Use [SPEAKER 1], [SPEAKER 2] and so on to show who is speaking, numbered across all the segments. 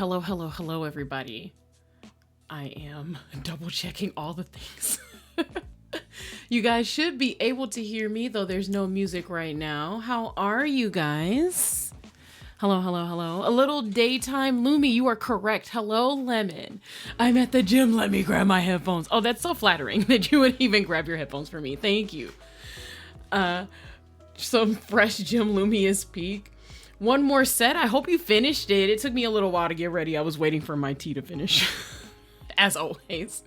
[SPEAKER 1] hello, hello, hello, everybody. I am double checking all the things. You guys should be able to hear me, though there's no music right now. How are you guys? Hello, hello, hello. A little daytime Lumi, you are correct. Hello, Lemon. I'm at the gym. Let me grab my headphones. Oh, that's so flattering that you would even grab your headphones for me. Thank you. Some fresh gym Lumi is peak. One more set. I hope you finished it. It took me a little while to get ready. I was waiting for my tea to finish, as always.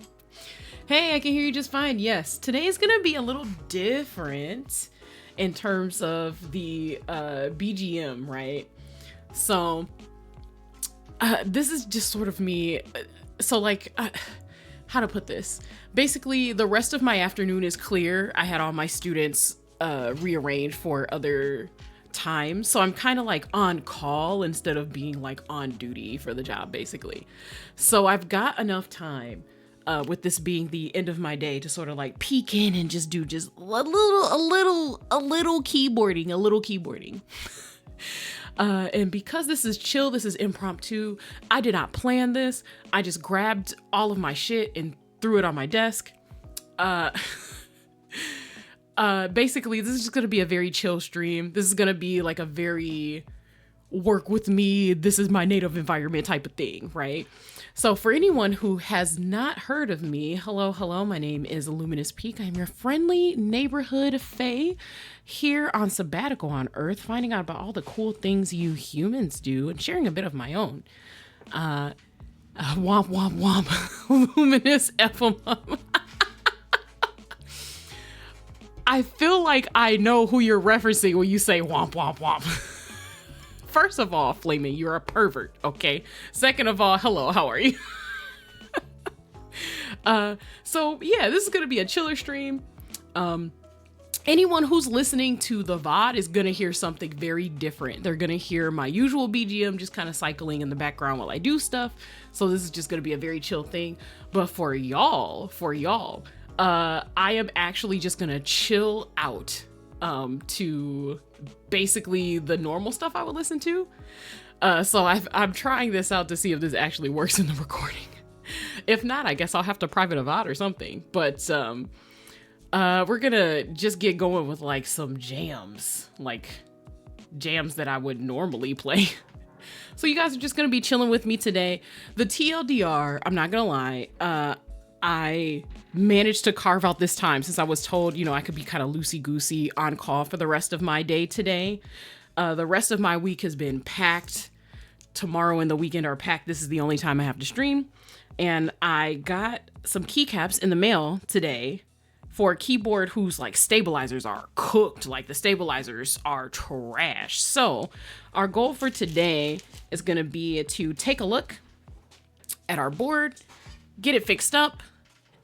[SPEAKER 1] Hey, I can hear you just fine. Yes, today's gonna be a little different in terms of the BGM, right? So this is just sort of me. So like, how to put this? Basically, the rest of my afternoon is clear. I had all my students rearranged for other times, so I'm kind of like on call instead of being like on duty for the job, basically. So I've got enough time with this being the end of my day to sort of like peek in and just do just a little keyboarding. And because this is chill, this is impromptu, I did not plan this. I just grabbed all of my shit and threw it on my desk. Basically, this is just gonna be a very chill stream. This is gonna be like a very work with me, this is my native environment type of thing, right? So for anyone who has not heard of me, hello, my name is Luminous Peak. I'm your friendly neighborhood fae here on sabbatical on Earth, finding out about all the cool things you humans do and sharing a bit of my own. Womp, womp, womp, Luminous FMM. I feel like I know who you're referencing when you say womp, womp, womp. First of all, Flaming, you're a pervert, okay? Second of all, hello, how are you? So yeah, this is gonna be a chiller stream. Anyone who's listening to the VOD is gonna hear something very different. They're gonna hear my usual BGM just kind of cycling in the background while I do stuff. So this is just gonna be a very chill thing. But for y'all, I am actually just gonna chill out to basically the normal stuff I would listen to. So I'm trying this out to see if this actually works in the recording. If not, I guess I'll have to private a VOD or something. But we're gonna just get going with like some jams, like jams that I would normally play. So you guys are just gonna be chilling with me today. The TLDR, I'm not gonna lie, I managed to carve out this time since I was told, you know, I could be kind of loosey-goosey on call for the rest of my day today. The rest of my week has been packed. Tomorrow and the weekend are packed. This is the only time I have to stream. And I got some keycaps in the mail today for a keyboard whose like stabilizers are cooked. Like the stabilizers are trash. So our goal for today is going to be to take a look at our board, get it fixed up,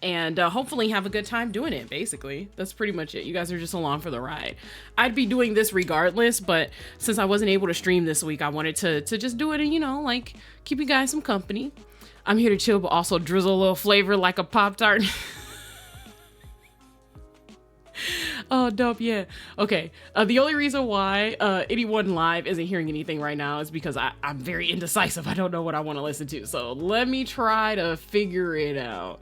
[SPEAKER 1] and hopefully have a good time doing it. Basically, that's pretty much it. You guys are just along for the ride. I'd be doing this regardless, but since I wasn't able to stream this week, I wanted to just do it and, you know, like keep you guys some company. I'm here to chill, but also drizzle a little flavor like a Pop-Tart. Oh, dope. Yeah. Okay. The only reason why anyone live isn't hearing anything right now is because I'm very indecisive. I don't know what I want to listen to. So let me try to figure it out.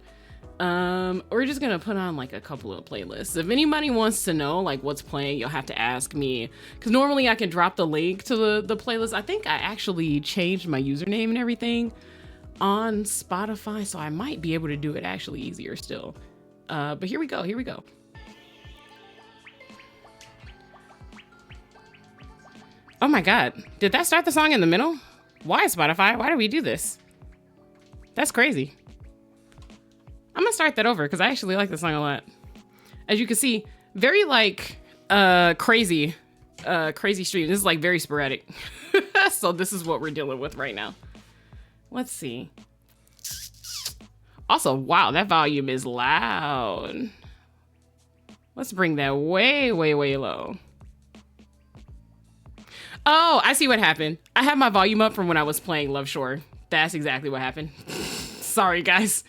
[SPEAKER 1] We're just gonna put on like a couple of playlists. If anybody wants to know like what's playing, you'll have to ask me, because normally I can drop the link to the playlist. I think I actually changed my username and everything on Spotify, so I might be able to do it actually easier still. But here we go. Oh my god, did that start the song in the middle? Why, Spotify? Why do we do this? That's crazy. I'm gonna start that over because I actually like the song a lot. As you can see, very like crazy stream. This is like very sporadic. So this is what we're dealing with right now. Let's see. Also, wow, that volume is loud. Let's bring that way low. Oh, I see what happened. I have my volume up from when I was playing Love Shore. That's exactly what happened. Sorry, guys.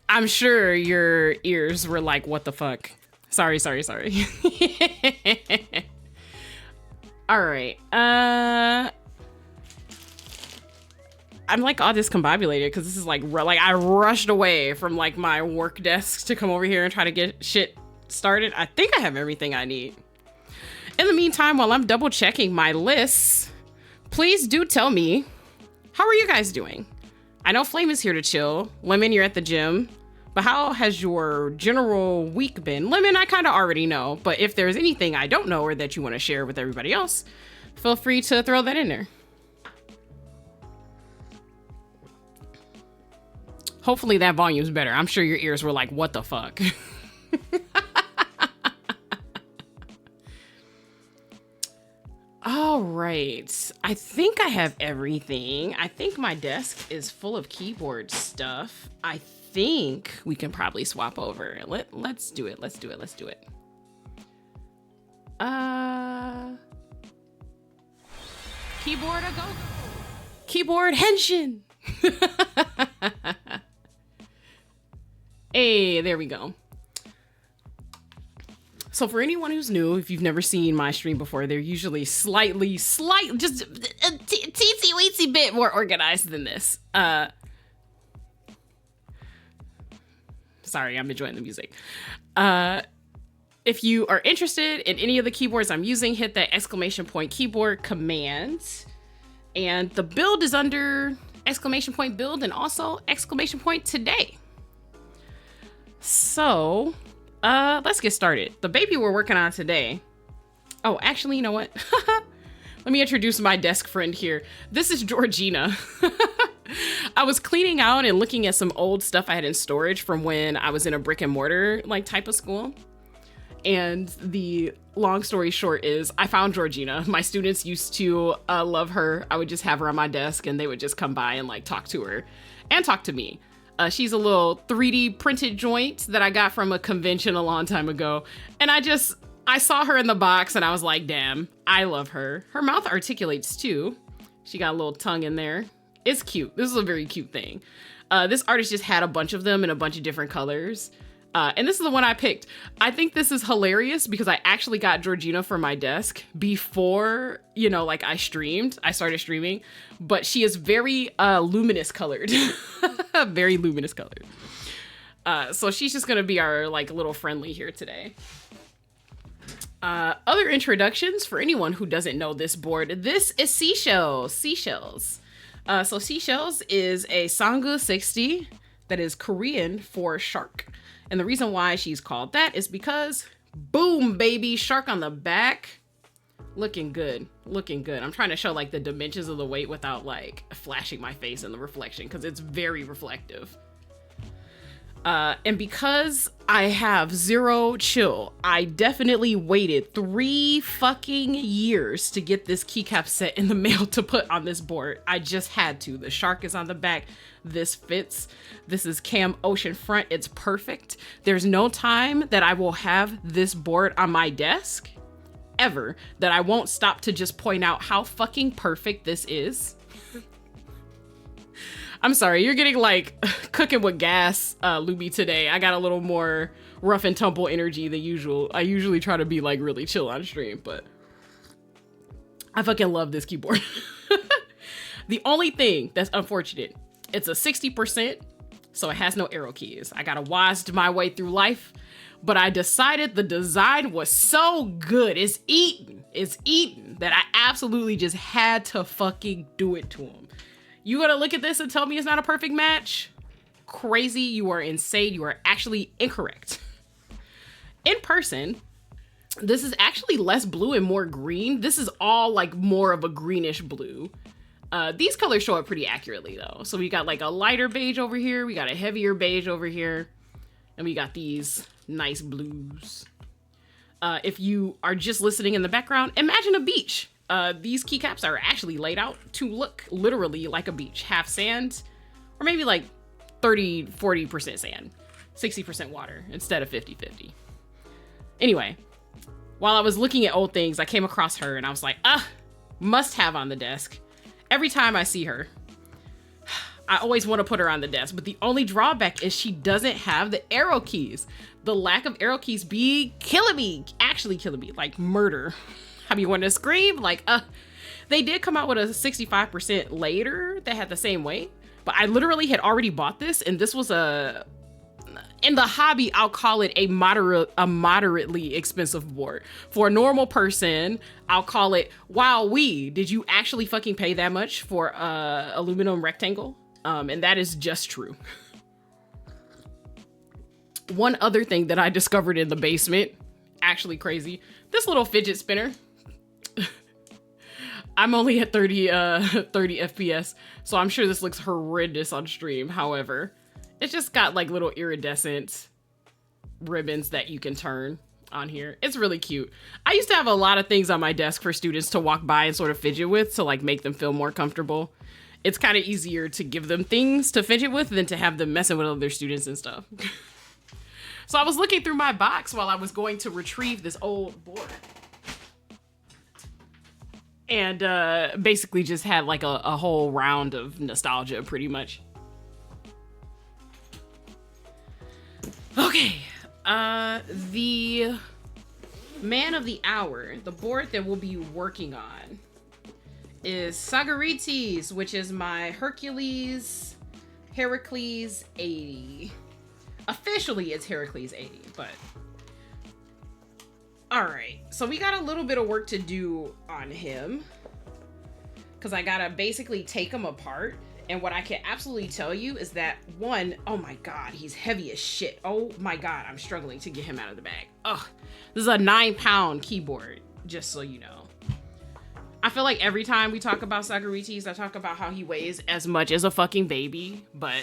[SPEAKER 1] I'm sure your ears were like, what the fuck? Sorry. All right. I'm like all discombobulated because this is like I rushed away from like my work desk to come over here and try to get shit started. I think I have everything I need. In the meantime, while I'm double checking my lists, please do tell me, how are you guys doing? I know Flame is here to chill. Lemon, you're at the gym. But how has your general week been? Lemon, I kind of already know. But if there's anything I don't know or that you want to share with everybody else, feel free to throw that in there. Hopefully that volume's better. I'm sure your ears were like, what the fuck? All right, I think I have everything. I think my desk is full of keyboard stuff. I think we can probably swap over. Let's do it. Let's do it. Let's do it. Keyboard a go. Keyboard henshin. Hey, there we go. So for anyone who's new, if you've never seen my stream before, they're usually slight, just a teensy-weensy bit more organized than this. Sorry, I'm enjoying the music. If you are interested in any of the keyboards I'm using, hit that ! keyboard command. And the build is under ! build and also ! today. So... let's get started. The baby we're working on today. Oh, actually, you know what? Let me introduce my desk friend here. This is Georgina. I was cleaning out and looking at some old stuff I had in storage from when I was in a brick and mortar like type of school. And the long story short is I found Georgina. My students used to love her. I would just have her on my desk and they would just come by and like talk to her and talk to me. She's a little 3D printed joint that I got from a convention a long time ago. And I saw her in the box and I was like, damn, I love her. Her mouth articulates too. She got a little tongue in there. It's cute. This is a very cute thing. This artist just had a bunch of them in a bunch of different colors. And this is the one I picked. I think this is hilarious because I actually got Georgina for my desk before, you know, like I started streaming, but she is very luminous colored, very luminous colored. So she's just going to be our like little friendly here today. Other introductions for anyone who doesn't know this board. This is Seashells. So Seashells is a Sangu 60 that is Korean for shark. And the reason why she's called that is because, boom, baby, shark on the back. Looking good, looking good. I'm trying to show like the dimensions of the weight without like flashing my face in the reflection because it's very reflective. And because I have zero chill, I definitely waited 3 fucking years to get this keycap set in the mail to put on this board. I just had to. The shark is on the back. This fits. This is Cam Ocean front. It's perfect. There's no time that I will have this board on my desk ever that I won't stop to just point out how fucking perfect this is. I'm sorry, you're getting like cooking with gas, Luby today. I got a little more rough and tumble energy than usual. I usually try to be like really chill on stream, but I fucking love this keyboard. The only thing that's unfortunate, it's a 60%, so it has no arrow keys. I gotta WASD my way through life, but I decided the design was so good. It's eaten that I absolutely just had to fucking do it to him. You gotta look at this and tell me it's not a perfect match? Crazy, you are insane. You are actually incorrect. In person, this is actually less blue and more green. This is all like more of a greenish blue. These colors show up pretty accurately though. So we got like a lighter beige over here. We got a heavier beige over here. And we got these nice blues. If you are just listening in the background, imagine a beach. These keycaps are actually laid out to look literally like a beach. Half sand, or maybe like 30-40% sand, 60% water instead of 50-50. Anyway, while I was looking at old things, I came across her and I was like, must have on the desk. Every time I see her, I always want to put her on the desk, but the only drawback is she doesn't have the arrow keys. The lack of arrow keys be killing me, actually killing me, like murder. Have you want to scream? Like, They did come out with a 65% later that had the same weight, but I literally had already bought this, and this was in the hobby, I'll call it a moderately expensive board. For a normal person, I'll call it, wow, did you actually fucking pay that much for a aluminum rectangle? And that is just true. One other thing that I discovered in the basement, actually crazy, this little fidget spinner. I'm only at 30 FPS, so I'm sure this looks horrendous on stream. However, it's just got like little iridescent ribbons that you can turn on here. It's really cute. I used to have a lot of things on my desk for students to walk by and sort of fidget with to like make them feel more comfortable. It's kind of easier to give them things to fidget with than to have them messing with other students and stuff. So I was looking through my box while I was going to retrieve this old board. And basically just had like a whole round of nostalgia pretty much. Okay, the man of the hour, the board that we'll be working on is Sagarites, which is my Heracles80. Officially it's Heracles80, but all right. So we got a little bit of work to do on him because I gotta basically take him apart. And what I can absolutely tell you is that one, oh my God, he's heavy as shit. Oh my God, I'm struggling to get him out of the bag. Ugh, this is a 9-pound keyboard, just so you know. I feel like every time we talk about Sagarites, I talk about how he weighs as much as a fucking baby, but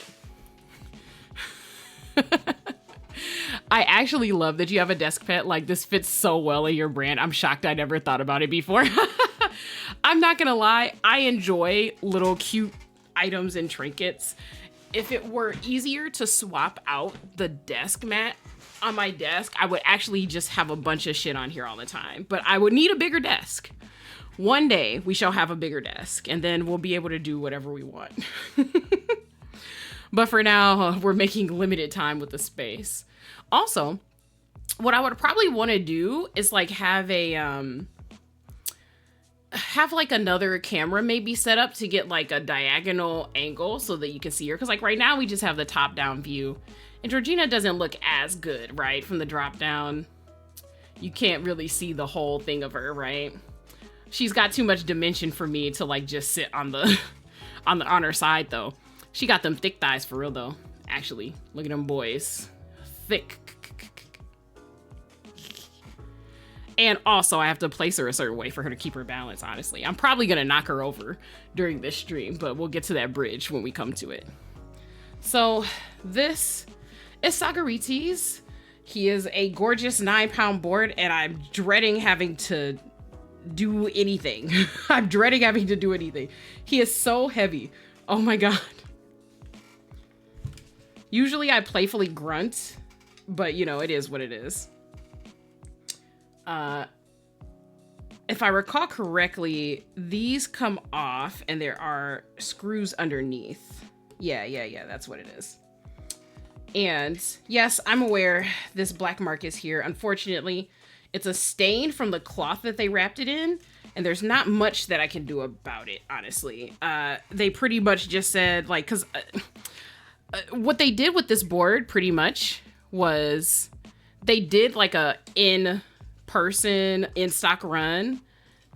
[SPEAKER 1] I actually love that you have a desk pet. Like, this fits so well in your brand. I'm shocked I never thought about it before. I'm not gonna lie, I enjoy little cute items and trinkets. If it were easier to swap out the desk mat on my desk, I would actually just have a bunch of shit on here all the time, but I would need a bigger desk. One day we shall have a bigger desk and then we'll be able to do whatever we want. But for now, we're making limited time with the space. Also, what I would probably want to do is like have like another camera maybe set up to get like a diagonal angle so that you can see her. Cause like right now we just have the top down view and Georgina doesn't look as good, right? From the drop down, you can't really see the whole thing of her, right? She's got too much dimension for me to like just sit on the, on her side though. She got them thick thighs for real though. Actually, look at them boys, thick. And also I have to place her a certain way for her to keep her balance, honestly. I'm probably gonna knock her over during this stream, but we'll get to that bridge when we come to it. So this is Sagarites. He is a gorgeous 9-pound board and I'm dreading having to do anything. I'm dreading having to do anything. He is so heavy. Oh my God. Usually I playfully grunt, but you know, it is what it is. If I recall correctly, these come off and there are screws underneath. Yeah, that's what it is. And yes, I'm aware this black mark is here. Unfortunately, it's a stain from the cloth that they wrapped it in, and there's not much that I can do about it, honestly. They pretty much just said, like, because what they did with this board pretty much was they did like a in-person in-stock run.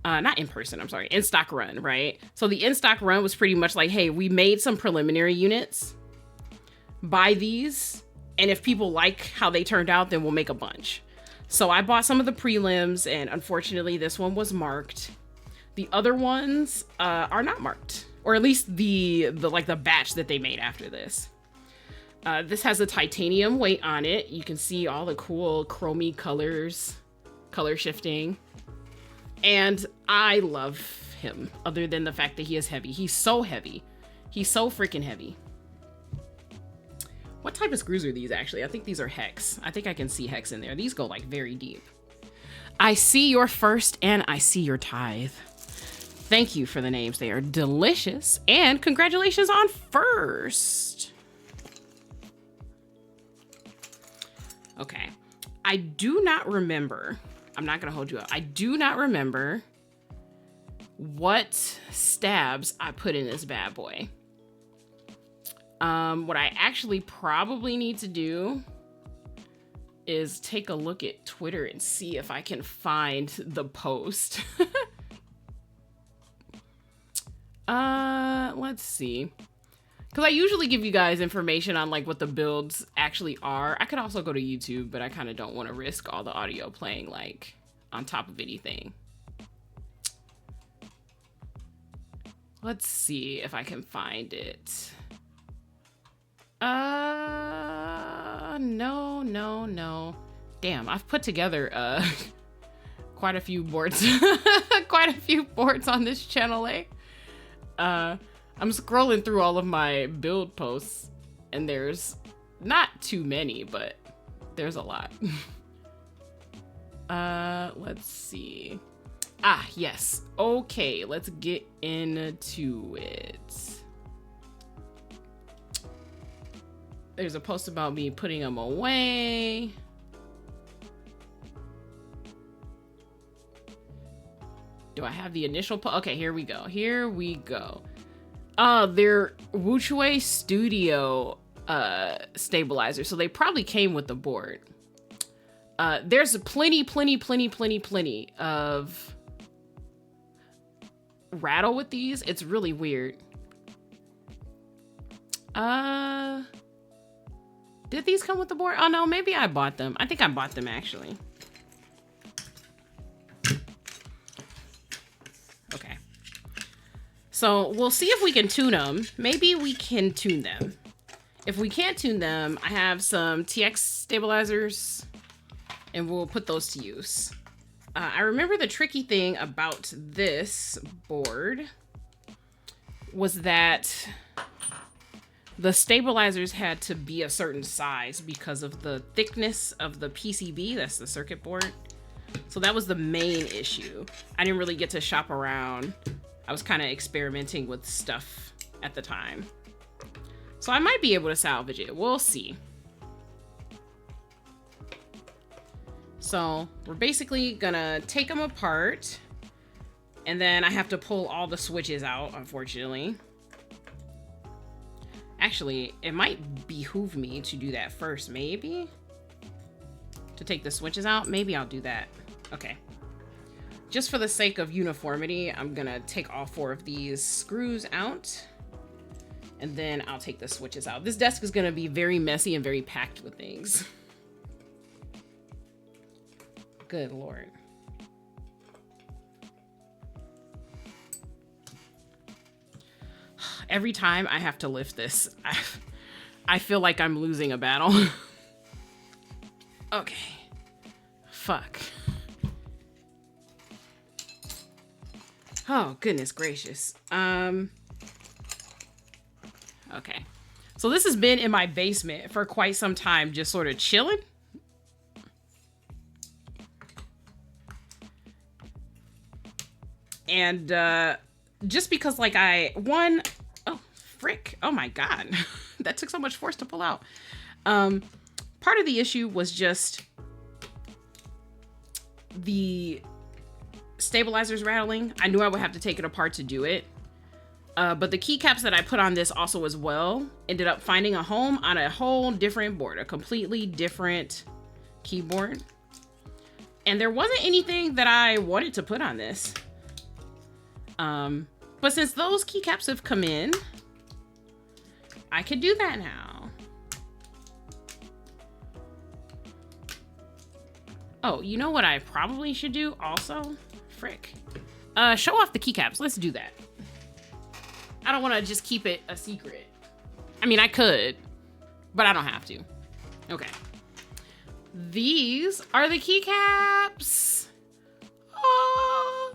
[SPEAKER 1] Not in person, I'm sorry, in-stock run, right? So the in-stock run was pretty much like, hey, we made some preliminary units, buy these, and if people like how they turned out, then we'll make a bunch. So I bought some of the prelims, and unfortunately this one was marked. The other ones are not marked, or at least the batch that they made after this. This has a titanium weight on it. You can see all the cool chromy colors, color shifting. And I love him, other than the fact that he is heavy. He's so heavy. He's so freaking heavy. What type of screws are these, actually? I think these are hex. I think I can see hex in there. These go like very deep. I see your first and I see your tithe. Thank you for the names. They are delicious. And congratulations on first. Okay. I do not remember. I'm not going to hold you up. I do not remember what stabs I put in this bad boy. What I actually probably need to do is take a look at Twitter and see if I can find the post. Let's see. Because I usually give you guys information on like what the builds actually are. I could also go to YouTube, but I kind of don't want to risk all the audio playing like on top of anything. Let's see if I can find it. No. Damn, I've put together quite a few boards. Quite a few boards on this channel, eh? I'm scrolling through all of my build posts and there's not too many, but there's a lot. Let's see. Ah, yes. Okay, let's get into it. There's a post about me putting them away. Do I have the initial okay, here we go. Here we go. They're Wuque Studio stabilizer. So they probably came with the board. There's plenty of rattle with these. It's really weird. Did these come with the board? Oh no, maybe I bought them. I think I bought them actually. Okay. So we'll see if we can tune them. Maybe we can tune them. If we can't tune them, I have some TX stabilizers and we'll put those to use. I remember the tricky thing about this board was that the stabilizers had to be a certain size because of the thickness of the PCB, that's the circuit board. So that was the main issue. I didn't really get to shop around. I was kind of experimenting with stuff at the time. So I might be able to salvage it. We'll see. So we're basically gonna take them apart and then I have to pull all the switches out, unfortunately. Actually, it might behoove me to do that first, maybe? To take the switches out? Maybe I'll do that. Okay. Just for the sake of uniformity, I'm gonna take all 4 of these screws out. And then I'll take the switches out. This desk is gonna be very messy and very packed with things. Good Lord. Every time I have to lift this, I feel like I'm losing a battle. Okay. Fuck. Oh, goodness gracious. Okay. So this has been in my basement for quite some time, just sort of chilling. And just because like oh, frick. Oh my God. That took so much force to pull out. Part of the issue was just the stabilizers rattling. I knew I would have to take it apart to do it. But the keycaps that I put on this also as well ended up finding a home on a whole different board, a completely different keyboard. And there wasn't anything that I wanted to put on this. But since those keycaps have come in, I could do that now. Oh, you know what I probably should do also? Frick. Show off the keycaps. Let's do that. I don't want to just keep it a secret. I mean, I could, but I don't have to. Okay. These are the keycaps. Oh.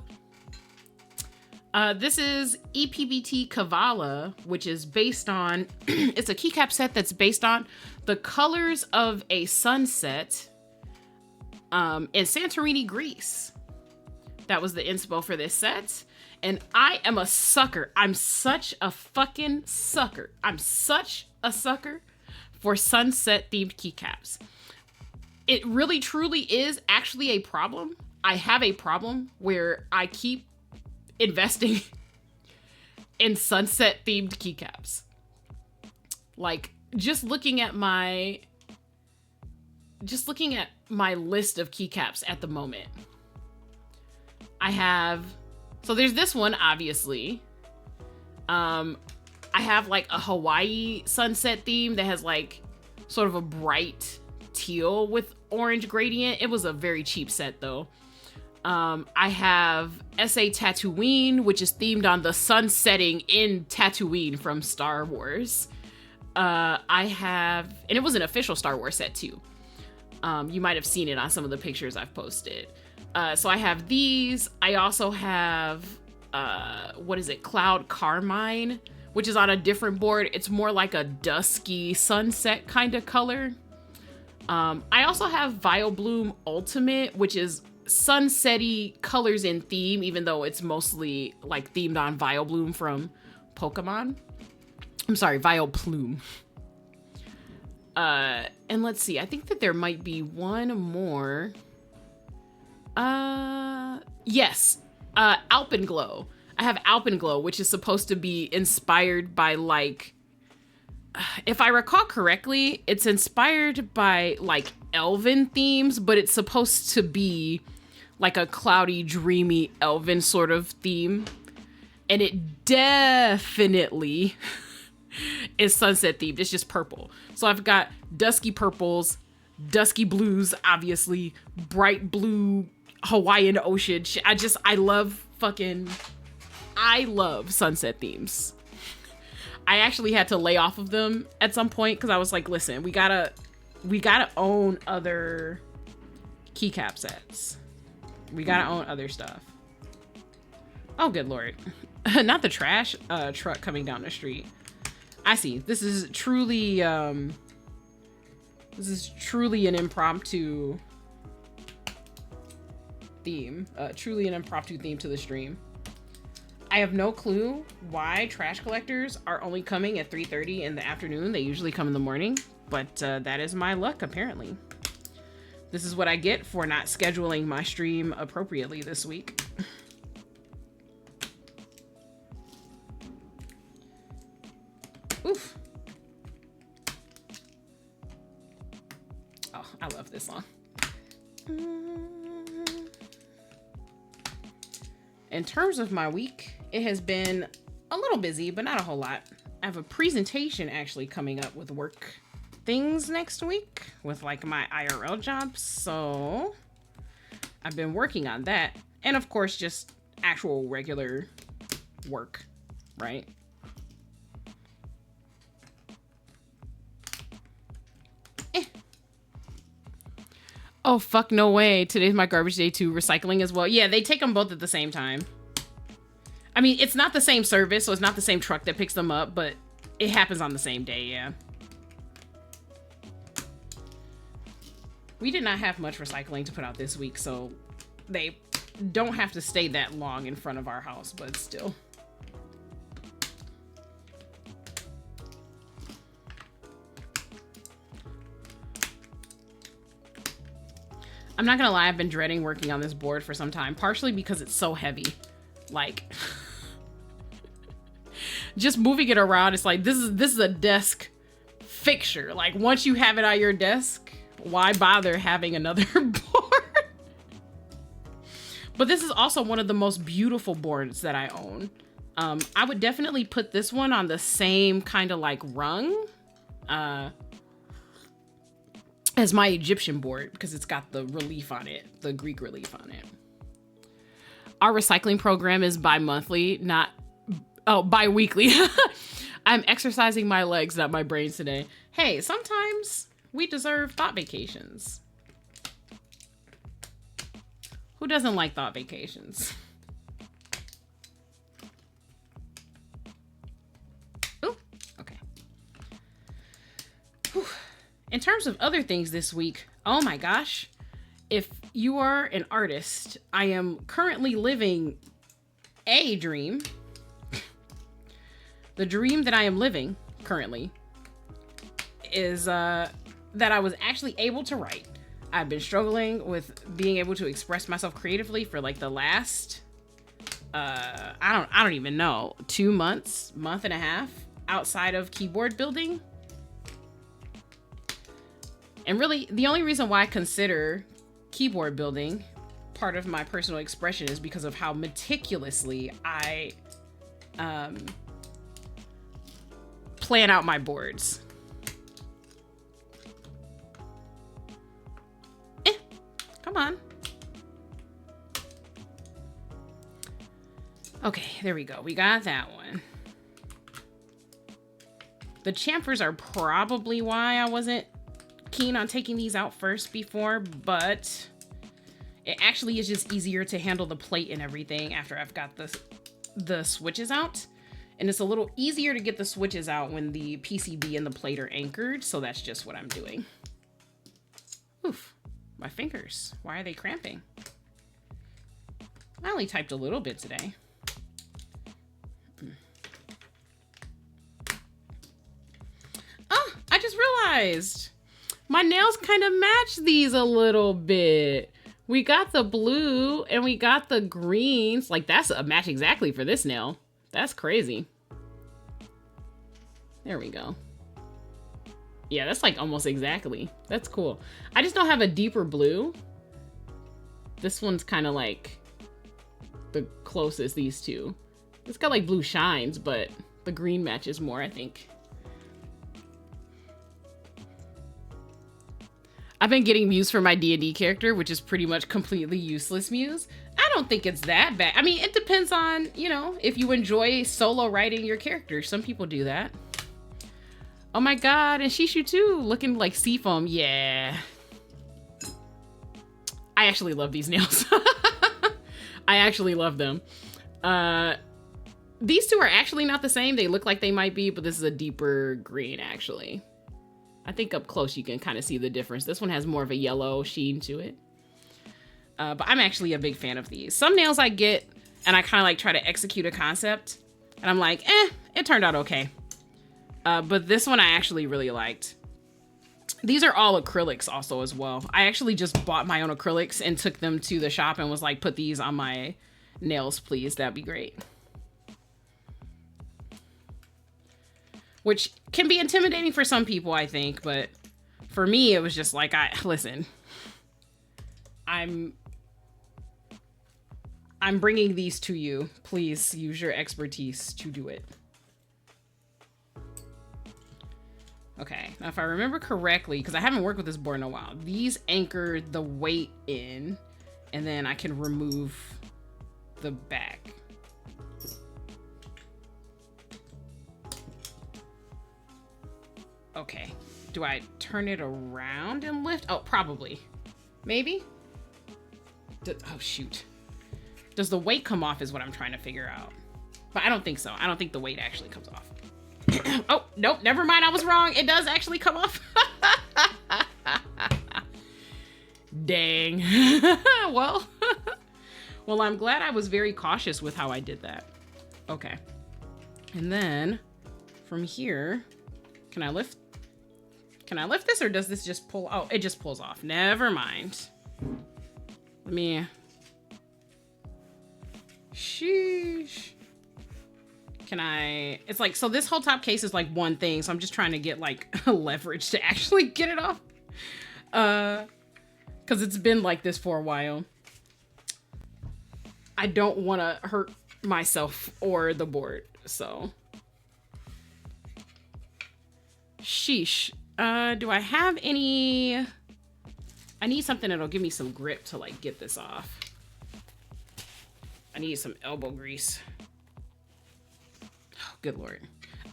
[SPEAKER 1] This is ePBT Kavala, which is based on, it's a keycap set that's based on the colors of a sunset in Santorini, Greece. That was the inspo for this set. And I am a sucker. I'm such a fucking sucker. I'm such a sucker for sunset themed keycaps. It really truly is actually a problem. I have a problem where I keep investing in sunset themed keycaps. Like, just looking at my list of keycaps at the moment. So there's this one, obviously. I have like a Hawaii sunset theme that has like sort of a bright teal with orange gradient. It was a very cheap set though. I have SA Tatooine, which is themed on the sun setting in Tatooine from Star Wars. And it was an official Star Wars set too. You might have seen it on some of the pictures I've posted. So I have these. I also have, Cloud Carmine, which is on a different board. It's more like a dusky sunset kind of color. I also have Vileplume Ultimate, which is sunsetty colors in theme, even though it's mostly like themed on Vileplume from Pokemon. I'm sorry, Vileplume. And let's see, I think that there might be one more. Yes, Alpenglow. I have Alpenglow, which is supposed to be inspired by like, if I recall correctly, it's inspired by like elven themes, but it's supposed to be like a cloudy, dreamy, elven sort of theme. And it definitely is sunset themed. It's just purple. So I've got dusky purples, dusky blues, obviously, bright blue Hawaiian ocean. I love sunset themes. I actually had to lay off of them at some point because I was like, listen, we gotta own other keycap sets. We gotta own other stuff. Oh, good Lord. Not the trash truck coming down the street. I see. This is truly an impromptu theme. Truly an impromptu theme to the stream. I have no clue why trash collectors are only coming at 3:30 in the afternoon. They usually come in the morning, but that is my luck, apparently. This is what I get for not scheduling my stream appropriately this week. Oof. Oh, I love this song. In terms of my week, it has been a little busy, but not a whole lot. I have a presentation actually coming up with work things next week with like my IRL jobs. So I've been working on that. And of course, just actual regular work, right? Oh, fuck, no way. Today's my garbage day too. Recycling as well. Yeah, they take them both at the same time. I mean, it's not the same service, so it's not the same truck that picks them up, but it happens on the same day, yeah. We did not have much recycling to put out this week, so they don't have to stay that long in front of our house, but still. I'm not gonna lie, I've been dreading working on this board for some time, partially because it's so heavy. Like, just moving it around, it's like, this is a desk fixture. Like, once you have it on your desk, why bother having another board? But this is also one of the most beautiful boards that I own. I would definitely put this one on the same kind of like rung as my Egyptian board, because it's got the relief on it, the Greek relief on it. Our recycling program is bi-monthly, bi-weekly. I'm exercising my legs, not my brain today. Hey, sometimes we deserve thought vacations. Who doesn't like thought vacations? Ooh, okay. Whew. In terms of other things this week, oh my gosh, if you are an artist, I am currently living a dream. The dream that I am living currently is that I was actually able to write. I've been struggling with being able to express myself creatively for like the last I don't even know, 2 months, month and a half outside of keyboard building. And really, the only reason why I consider keyboard building part of my personal expression is because of how meticulously I plan out my boards. Come on. Okay, there we go. We got that one. The chamfers are probably why I wasn't keen on taking these out first before, but it actually is just easier to handle the plate and everything after I've got the switches out. And it's a little easier to get the switches out when the PCB and the plate are anchored, so that's just what I'm doing. Oof, my fingers. Why are they cramping? I only typed a little bit today. Oh, I just realized my nails kind of match these a little bit. We got the blue and we got the greens. Like, that's a match exactly for this nail. That's crazy. There we go. Yeah, that's like almost exactly. That's cool. I just don't have a deeper blue. This one's kind of like the closest, these two. It's got like blue shines, but the green matches more, I think. I've been getting Muse for my D&D character, which is pretty much completely useless Muse. I don't think it's that bad. I mean, it depends on, you know, if you enjoy solo writing your character. Some people do that. Oh my god, and Shishu too, looking like seafoam. Yeah. I actually love these nails. I actually love them. These two are actually not the same. They look like they might be, but this is a deeper green, actually. I think up close you can kind of see the difference. This one has more of a yellow sheen to it. But I'm actually a big fan of these. Some nails I get and I kind of like try to execute a concept and I'm like, it turned out okay. But this one I actually really liked. These are all acrylics also as well. I actually just bought my own acrylics and took them to the shop and was like, put these on my nails, please. That'd be great. Which can be intimidating for some people, I think, but for me, it was just like, listen, I'm bringing these to you. Please use your expertise to do it. Okay, now if I remember correctly, because I haven't worked with this board in a while, these anchor the weight in, and then I can remove the back. Okay, do I turn it around and lift? Oh, probably. Maybe? Oh, shoot. Does the weight come off is what I'm trying to figure out. But I don't think so. I don't think the weight actually comes off. Oh, nope, never mind. I was wrong. It does actually come off. Dang. Well, well, I'm glad I was very cautious with how I did that. Okay. And then from here, can I lift? Can I lift this or does this just pull? Oh, it just pulls off. Never mind. Let me. Sheesh. Can I? It's like, so this whole top case is like one thing. So I'm just trying to get like leverage to actually get it off. Because it's been like this for a while. I don't want to hurt myself or the board. So. Sheesh. Do I have any? I need something that'll give me some grip to like get this off. I need some elbow grease. Oh, good Lord.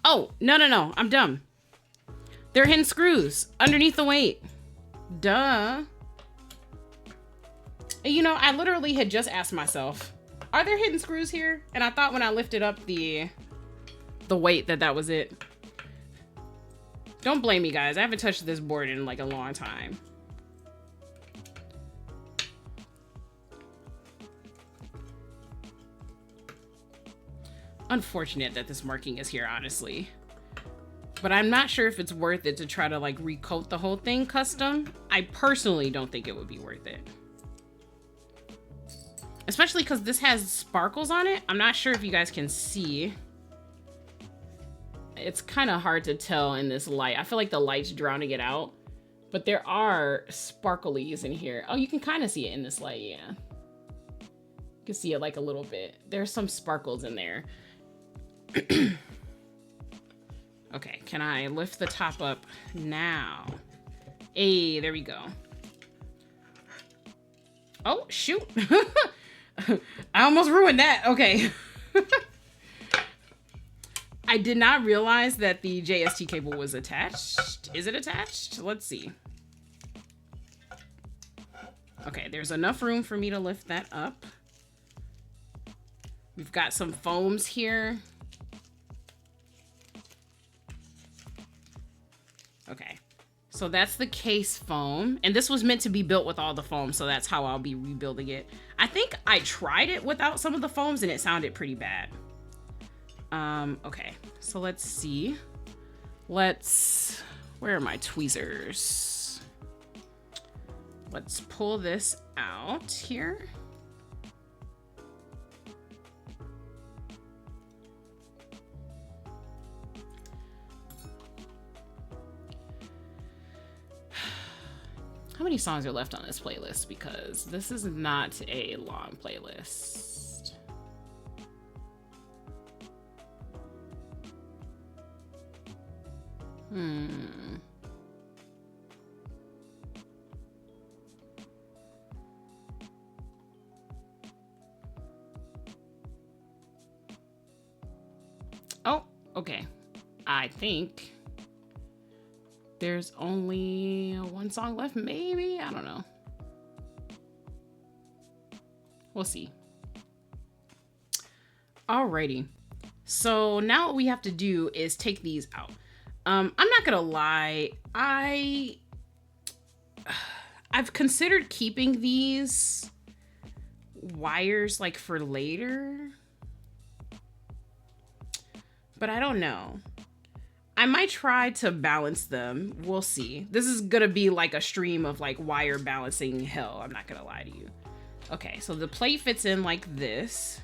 [SPEAKER 1] Oh, no. I'm dumb. They're hidden screws underneath the weight. Duh. You know, I literally had just asked myself, are there hidden screws here? And I thought when I lifted up the weight that was it. Don't blame me, guys. I haven't touched this board in like a long time. Unfortunate that this marking is here, honestly. But I'm not sure if it's worth it to try to like recoat the whole thing custom. I personally don't think it would be worth it. especially because this has sparkles on it. I'm not sure if you guys can see. It's kind of hard to tell in this light. I feel like the light's drowning it out, but there are sparklies in here. Oh, you can kind of see it in this light, yeah. You can see it like a little bit. There's some sparkles in there. Okay, can I lift the top up now? Hey, there we go. Oh, shoot. I almost ruined that. Okay. I did not realize that the JST cable was attached. Is it attached? Let's see. Okay, there's enough room for me to lift that up. We've got some foams here. Okay, so that's the case foam. And this was meant to be built with all the foam, so that's how I'll be rebuilding it. I think I tried it without some of the foams and it sounded pretty bad. Okay, so let's see. Where are my tweezers? Let's pull this out here. How many songs are left on this playlist? Because this is not a long playlist. Oh, okay. I think there's only one song left, maybe? I don't know. We'll see. Alrighty. So now what we have to do is take these out. I'm not gonna lie. I've considered keeping these wires like for later, but I don't know. I might try to balance them. We'll see. This is gonna be like a stream of like wire balancing hell. I'm not gonna lie to you. Okay, so the plate fits in like this.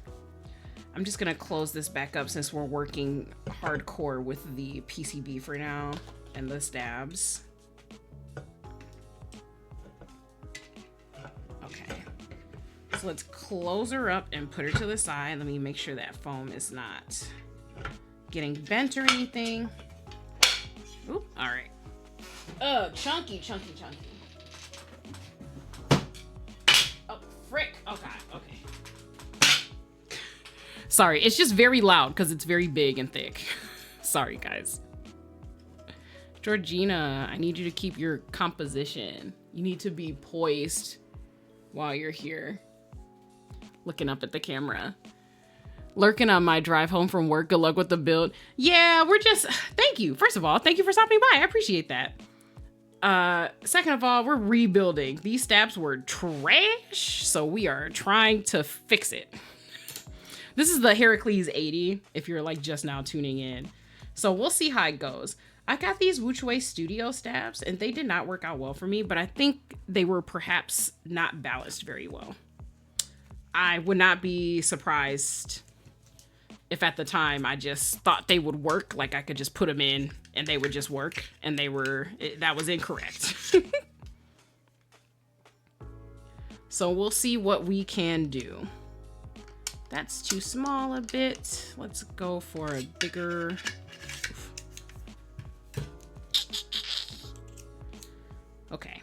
[SPEAKER 1] I'm just gonna close this back up since we're working hardcore with the PCB for now and the stabs. Okay, so let's close her up and put her to the side. Let me make sure that foam is not getting bent or anything. Oop, all right. Chunky. Oh, frick. Oh God, okay. Sorry, it's just very loud because it's very big and thick. Sorry, guys. Georgina, I need you to keep your composition. You need to be poised while you're here. Looking up at the camera. Lurking on my drive home from work. Good luck with the build. Yeah, we're just... Thank you. First of all, thank you for stopping by. I appreciate that. Second of all, we're rebuilding. These stabs were trash, so we are trying to fix it. This is the Heracles80, if you're like just now tuning in. So we'll see how it goes. I got these Wuque Studio stabs and they did not work out well for me, but I think they were perhaps not balanced very well. I would not be surprised if at the time I just thought they would work, like I could just put them in and they would just work, and that was incorrect. So we'll see what we can do. That's too small a bit. Let's go for a bigger. Okay,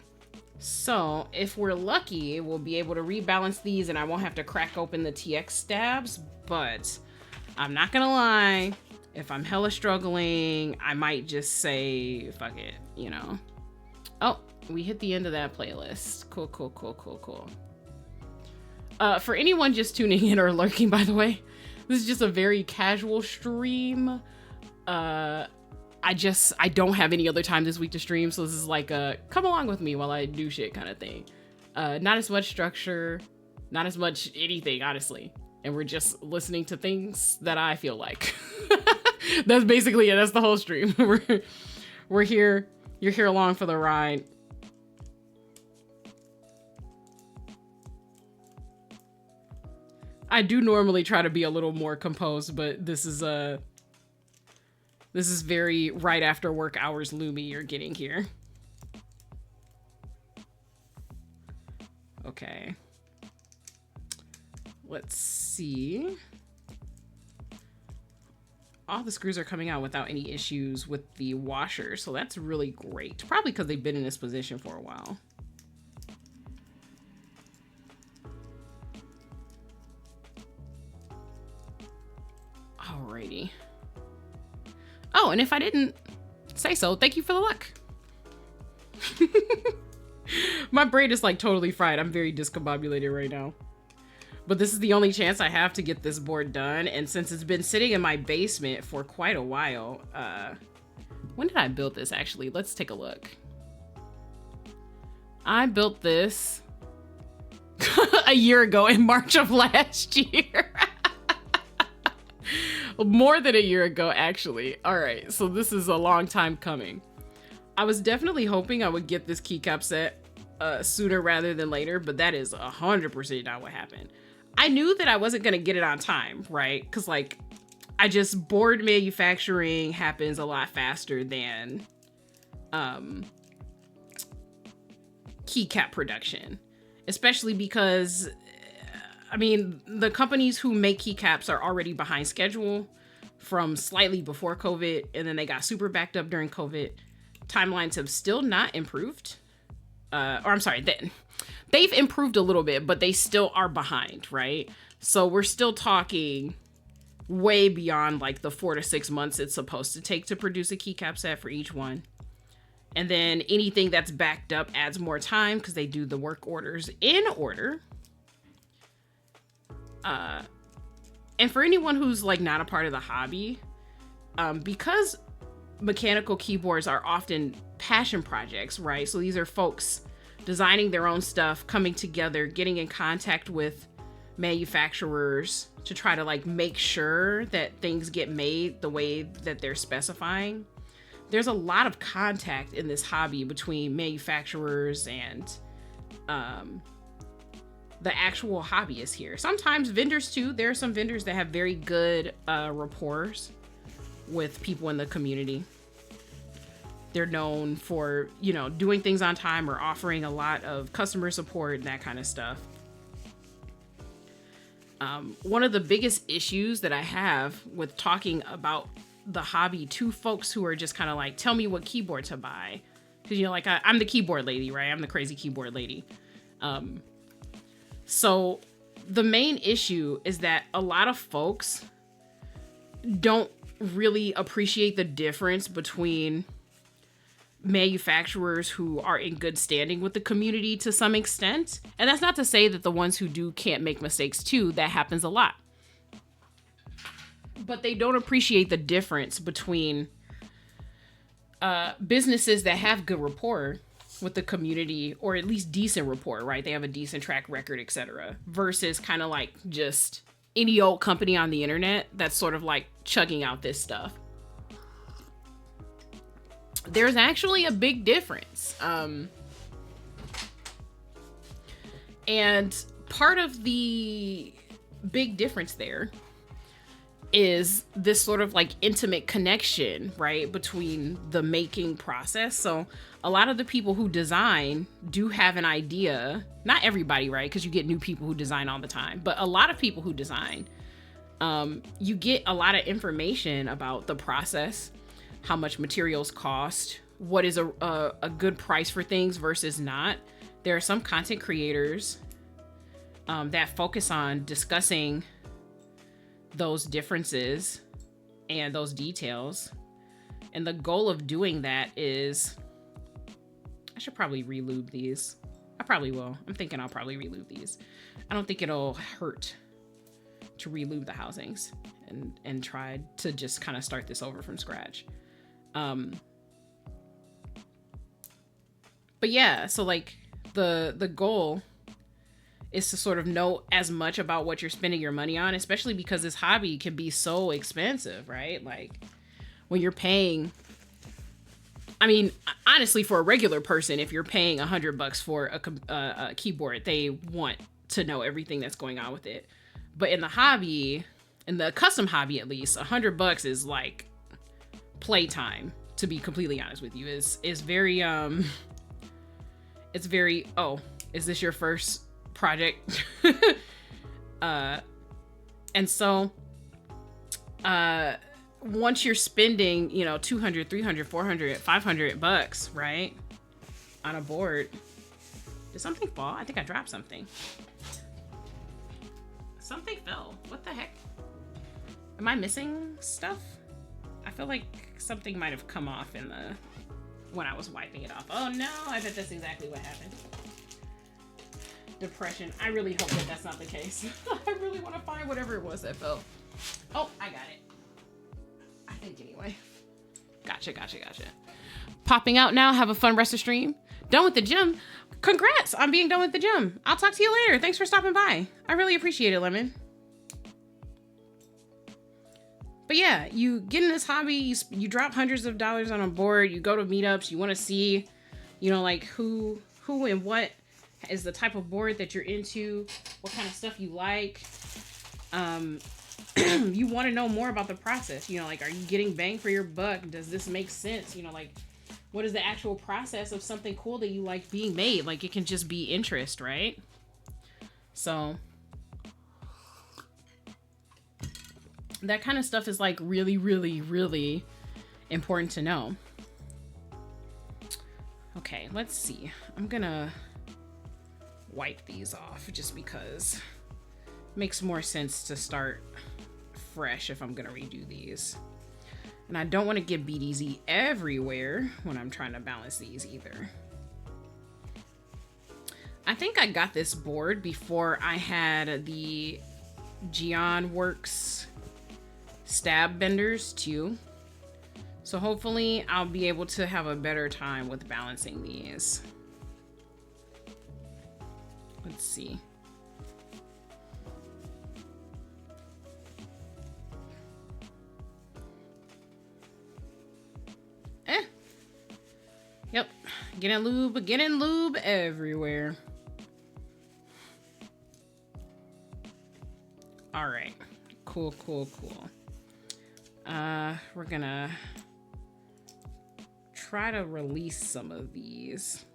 [SPEAKER 1] so if we're lucky, we'll be able to rebalance these and I won't have to crack open the TX stabs, but I'm not gonna lie, if I'm hella struggling, I might just say, fuck it, you know. Oh, we hit the end of that playlist. Cool. For anyone just tuning in or lurking, by the way, this is just a very casual stream. I don't have any other time this week to stream, so this is like a come along with me while I do shit kind of thing. Not as much structure, not as much anything, honestly. And we're just listening to things that I feel like. That's basically it. That's the whole stream. We're here. You're here along for the ride. I do normally try to be a little more composed, but this is very right after work hours Lumi you're getting here. Okay. Let's see. All the screws are coming out without any issues with the washer, so that's really great. Probably because they've been in this position for a while. Alrighty. Oh, and if I didn't say so, thank you for the luck. My brain is like totally fried. I'm very discombobulated right now. But this is the only chance I have to get this board done. And since it's been sitting in my basement for quite a while, when did I build this actually? Let's take a look. I built this a year ago in March of last year. More than a year ago, actually. All right, so this is a long time coming. I was definitely hoping I would get this keycap set sooner rather than later, but that is 100% not what happened. I knew that I wasn't gonna get it on time, right? Because like, board manufacturing happens a lot faster than keycap production, especially because I mean, the companies who make keycaps are already behind schedule from slightly before COVID, and then they got super backed up during COVID. Timelines have still not improved. Or I'm sorry, they've improved a little bit, but they still are behind, right? So we're still talking way beyond like the 4 to 6 months it's supposed to take to produce a keycap set for each one. And then anything that's backed up adds more time because they do the work orders in order. And for anyone who's like not a part of the hobby, because mechanical keyboards are often passion projects, right? So these are folks designing their own stuff, coming together, getting in contact with manufacturers to try to like make sure that things get made the way that they're specifying. There's a lot of contact in this hobby between manufacturers and the actual hobbyists here. Sometimes vendors too. There are some vendors that have very good rapport with people in the community. They're known for, you know, doing things on time or offering a lot of customer support and that kind of stuff. One of the biggest issues that I have with talking about the hobby to folks who are just kind of like, tell me what keyboard to buy. Because, you know, like I'm the keyboard lady, right? I'm the crazy keyboard lady. So the main issue is that a lot of folks don't really appreciate the difference between manufacturers who are in good standing with the community to some extent. And that's not to say that the ones who do can't make mistakes too. That happens a lot. But they don't appreciate the difference between businesses that have good rapport with the community, or at least decent rapport, right? They have a decent track record, etc. Versus kind of like just any old company on the internet that's sort of like chugging out this stuff. There's actually a big difference. And part of the big difference there is this sort of like intimate connection, right, between the making process. So a lot of the people who design do have an idea, not everybody, right, because you get new people who design all the time, but a lot of people who design, you get a lot of information about the process, how much materials cost, what is a good price for things versus not. There are some content creators that focus on discussing those differences and those details. And the goal of doing that is, I should probably relube these. I probably will. I'm thinking I'll probably relube these. I don't think it'll hurt to relube the housings and try to just kind of start this over from scratch. But yeah, so like the goal is to sort of know as much about what you're spending your money on, especially because this hobby can be so expensive, right? Like when you're paying, I mean, honestly, for a regular person, if you're paying $100 for a keyboard, they want to know everything that's going on with it. But in the hobby, in the custom hobby at least, $100 is like playtime, to be completely honest with you. Is very it's very, oh, is this your first project? And so once you're spending, you know, 200, 300, 400, 500 bucks, right, on a board. Did something fall? I think I dropped something. Something fell. What the heck? Am I missing stuff? I feel like something might have come off in the, when I was wiping it off. Oh no, I bet that's exactly what happened. Depression. I really hope that that's not the case. I really want to find whatever it was that fell. Oh, I got it. I think anyway. Gotcha. Popping out now. Have a fun rest of stream. Done with the gym. Congrats on being done with the gym. I'll talk to you later. Thanks for stopping by. I really appreciate it, Lemon. But yeah, you get in this hobby, you drop hundreds of dollars on a board, you go to meetups, you want to see, you know, like who and what is the type of board that you're into, what kind of stuff you like. You want to know more about the process, you know, like, are you getting bang for your buck? Does this make sense? You know, like, what is the actual process of something cool that you like being made? Like, it can just be interest, right? So that kind of stuff is like really, really, really important to know. Okay, let's see. I'm gonna wipe these off just because it makes more sense to start fresh if I'm gonna redo these. And I don't want to get BDZ everywhere when I'm trying to balance these either. I think I got this board before I had the Geon Works stab benders too. So hopefully I'll be able to have a better time with balancing these. Let's see. Yep, getting lube everywhere. All right, cool. We're gonna try to release some of these.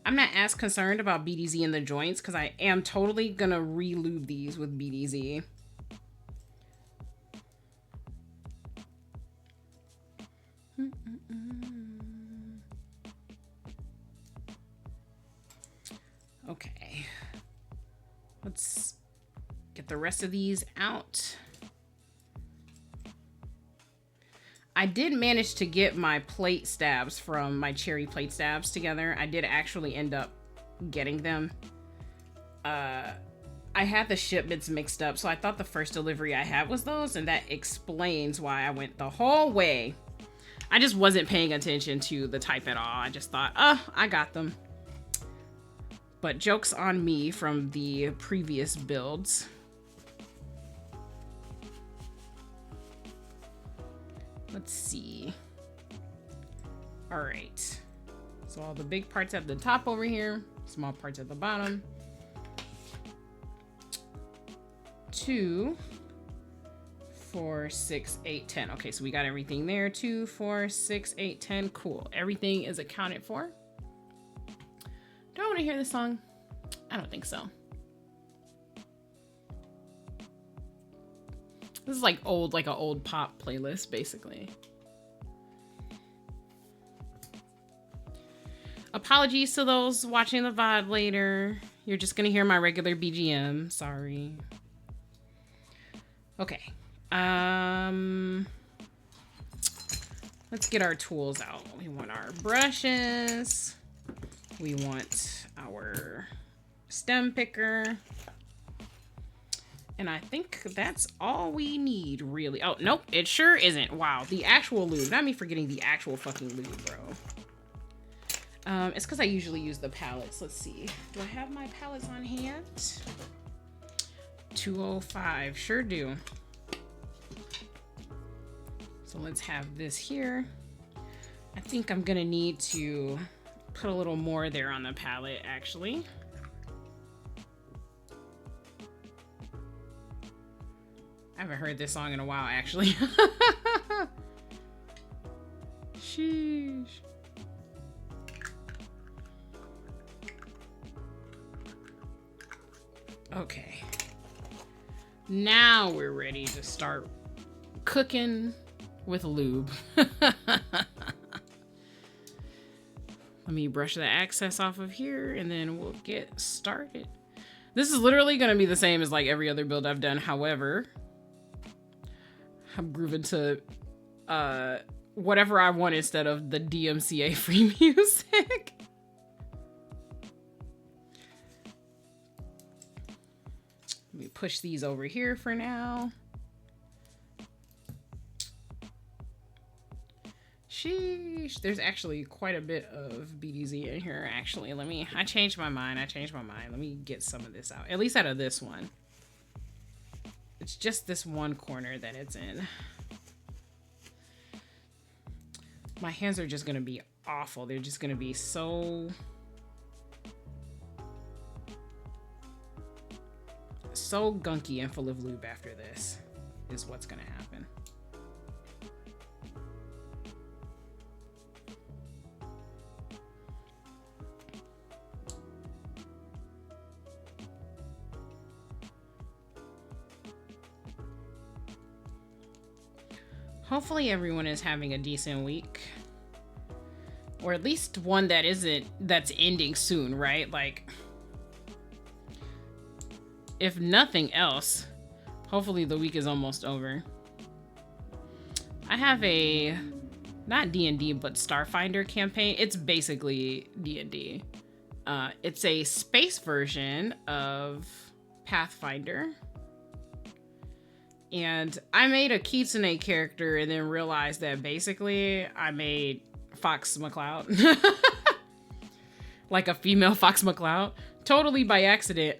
[SPEAKER 1] I'm not as concerned about BDZ in the joints because I am totally gonna re-lube these with BDZ. Okay, let's get the rest of these out. I did manage to get my plate stabs from my Cherry plate stabs together. I did actually end up getting them. I had the shipments mixed up, so I thought the first delivery I had was those, and that explains why I went the whole way. I just wasn't paying attention to the type at all. I just thought, oh, I got them. But joke's on me from the previous builds. Let's see. All right. So all the big parts at the top over here, small parts at the bottom. 2, 4, 6, 8, 10. Okay, so we got everything there. 2, 4, 6, 8, 10. Cool. Everything is accounted for. Do I want to hear this song? I don't think so. This is like an old pop playlist, basically. Apologies to those watching the VOD later. You're just gonna hear my regular BGM. Sorry. Okay. Let's get our tools out. We want our brushes. We want our stem picker. And I think that's all we need, really. Oh, nope, it sure isn't. Wow, the actual lube. Not me forgetting the actual fucking lube, bro. It's because I usually use the palettes. Let's see. Do I have my palettes on hand? 205, sure do. So let's have this here. I think I'm gonna need to put a little more there on the palette, actually. haven't heard this song in a while, actually. Sheesh. Okay. Now we're ready to start cooking with lube. Let me brush the excess off of here and then we'll get started. This is literally going to be the same as like every other build I've done. However, I'm grooving to whatever I want instead of the DMCA free music. Let me push these over here for now. Sheesh. There's actually quite a bit of BDZ in here, actually. I changed my mind. Let me get some of this out. At least out of this one. It's just this one corner that it's in. My hands are just going to be awful. They're just going to be so gunky and full of lube after this is what's going to happen. Hopefully everyone is having a decent week, or at least one that's ending soon, right? Like, if nothing else, hopefully the week is almost over. I have a, not D&D, but Starfinder campaign. It's basically D&D. It's a space version of Pathfinder. And I made a Kitsune character and then realized that basically I made Fox McCloud. Like a female Fox McCloud. Totally by accident.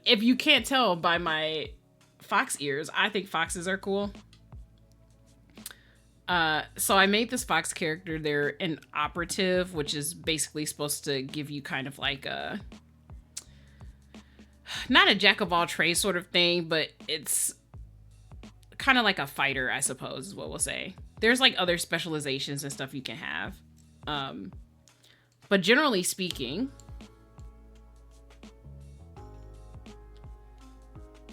[SPEAKER 1] If you can't tell by my fox ears, I think foxes are cool. So I made this fox character. They're an operative, which is basically supposed to give you kind of like a, not a jack of all trades sort of thing, but it's kind of like a fighter, I suppose is what we'll say. There's like other specializations and stuff you can have. But generally speaking,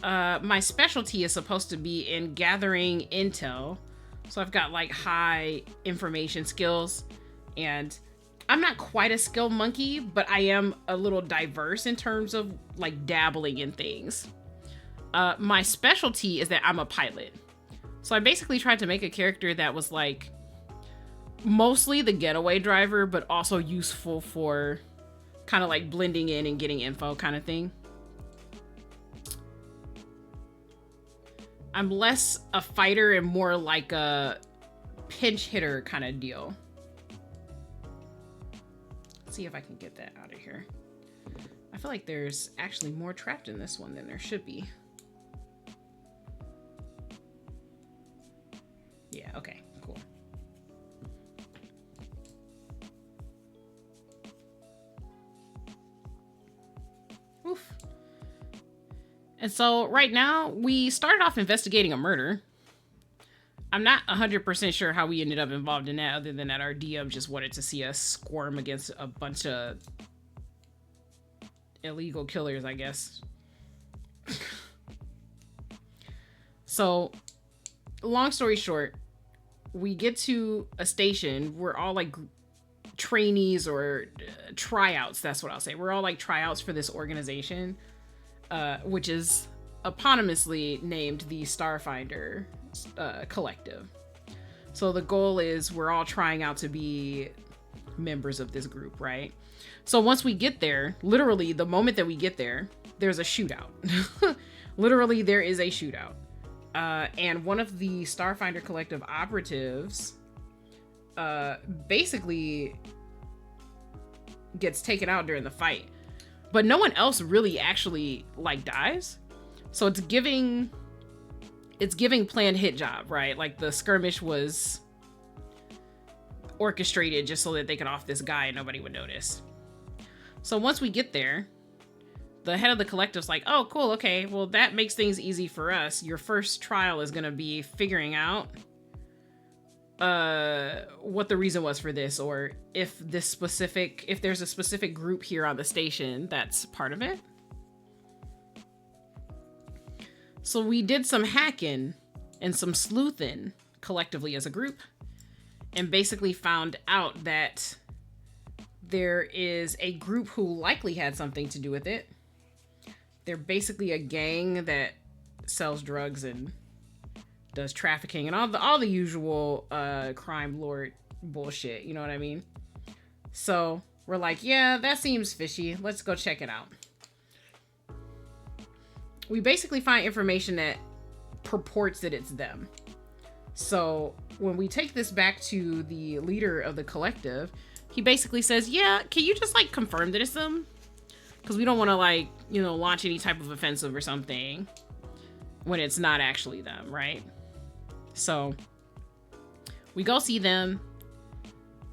[SPEAKER 1] my specialty is supposed to be in gathering intel. So I've got like high information skills, and I'm not quite a skill monkey, but I am a little diverse in terms of like dabbling in things. My specialty is that I'm a pilot. So I basically tried to make a character that was like mostly the getaway driver, but also useful for kind of like blending in and getting info kind of thing. I'm less a fighter and more like a pinch hitter kind of deal. Let's see if I can get that out of here. I feel like there's actually more trapped in this one than there should be. Yeah, okay, cool. Oof. And so right now we started off investigating a murder. I'm not 100% sure how we ended up involved in that, other than that our DM just wanted to see us squirm against a bunch of illegal killers, I guess. So, long story short, we get to a station. We're all like trainees or tryouts. That's what I'll say. We're all like tryouts for this organization, which is eponymously named the Starfinder Collective. So the goal is we're all trying out to be members of this group, right? So once we get there, literally the moment that we get there, there's a shootout. Literally there is a shootout. And one of the Starfinder Collective operatives basically gets taken out during the fight. But no one else really actually like dies. So it's giving planned hit job, right? Like the skirmish was orchestrated just so that they could off this guy and nobody would notice. So once we get there, the head of the collective's like, oh, cool, okay, well, that makes things easy for us. Your first trial is gonna be figuring out what the reason was for this, or if there's a specific group here on the station that's part of it. So we did some hacking and some sleuthing collectively as a group, and basically found out that there is a group who likely had something to do with it. They're basically a gang that sells drugs and does trafficking and all the usual crime lord bullshit, you know what I mean? So we're like, yeah, that seems fishy. Let's go check it out. We basically find information that purports that it's them. So when we take this back to the leader of the collective, he basically says, yeah, can you just like confirm that it's them? Because we don't want to like, you know, launch any type of offensive or something when it's not actually them, right? So we go see them.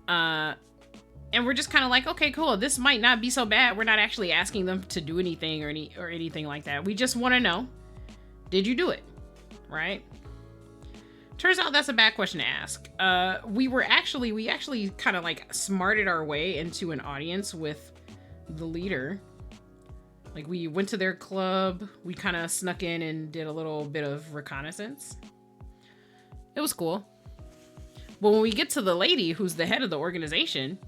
[SPEAKER 1] And we're just kind of like, okay, cool. This might not be so bad. We're not actually asking them to do anything or anything like that. We just want to know, did you do it? Right? Turns out that's a bad question to ask. We actually kind of like smarted our way into an audience with the leader. Like we went to their club. We kind of snuck in and did a little bit of reconnaissance. It was cool. But when we get to the lady who's the head of the organization,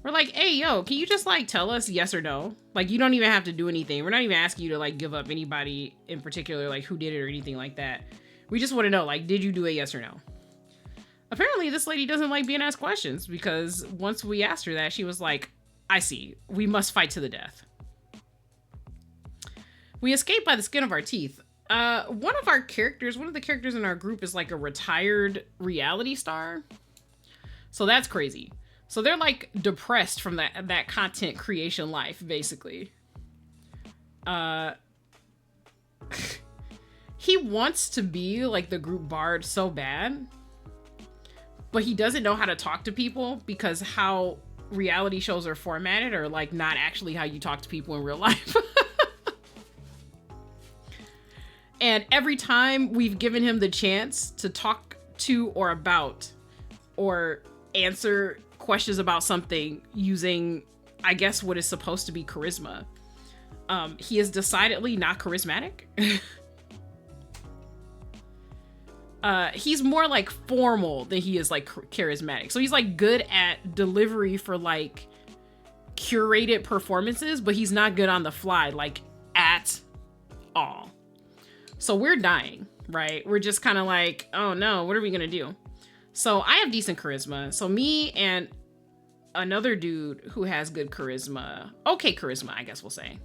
[SPEAKER 1] we're like, hey, yo, can you just like tell us yes or no? Like you don't even have to do anything. We're not even asking you to like give up anybody in particular, like who did it or anything like that. We just want to know, like, did you do it yes or no? Apparently this lady doesn't like being asked questions, because once we asked her that, she was like, I see, we must fight to the death. We escaped by the skin of our teeth. One of the characters in our group is like a retired reality star. So that's crazy. So they're like depressed from that content creation life, basically. He wants to be like the group bard so bad, but he doesn't know how to talk to people because how reality shows are formatted are like not actually how you talk to people in real life. And every time we've given him the chance to talk to or about or answer questions about something using, I guess, what is supposed to be charisma, he is decidedly not charismatic. He's more like formal than he is like charismatic. So he's like good at delivery for like curated performances, but he's not good on the fly, like at all. So we're dying, right? We're just kind of like, oh no, what are we gonna do? So I have decent charisma. So me and another dude who has good charisma, okay charisma, I guess we'll say,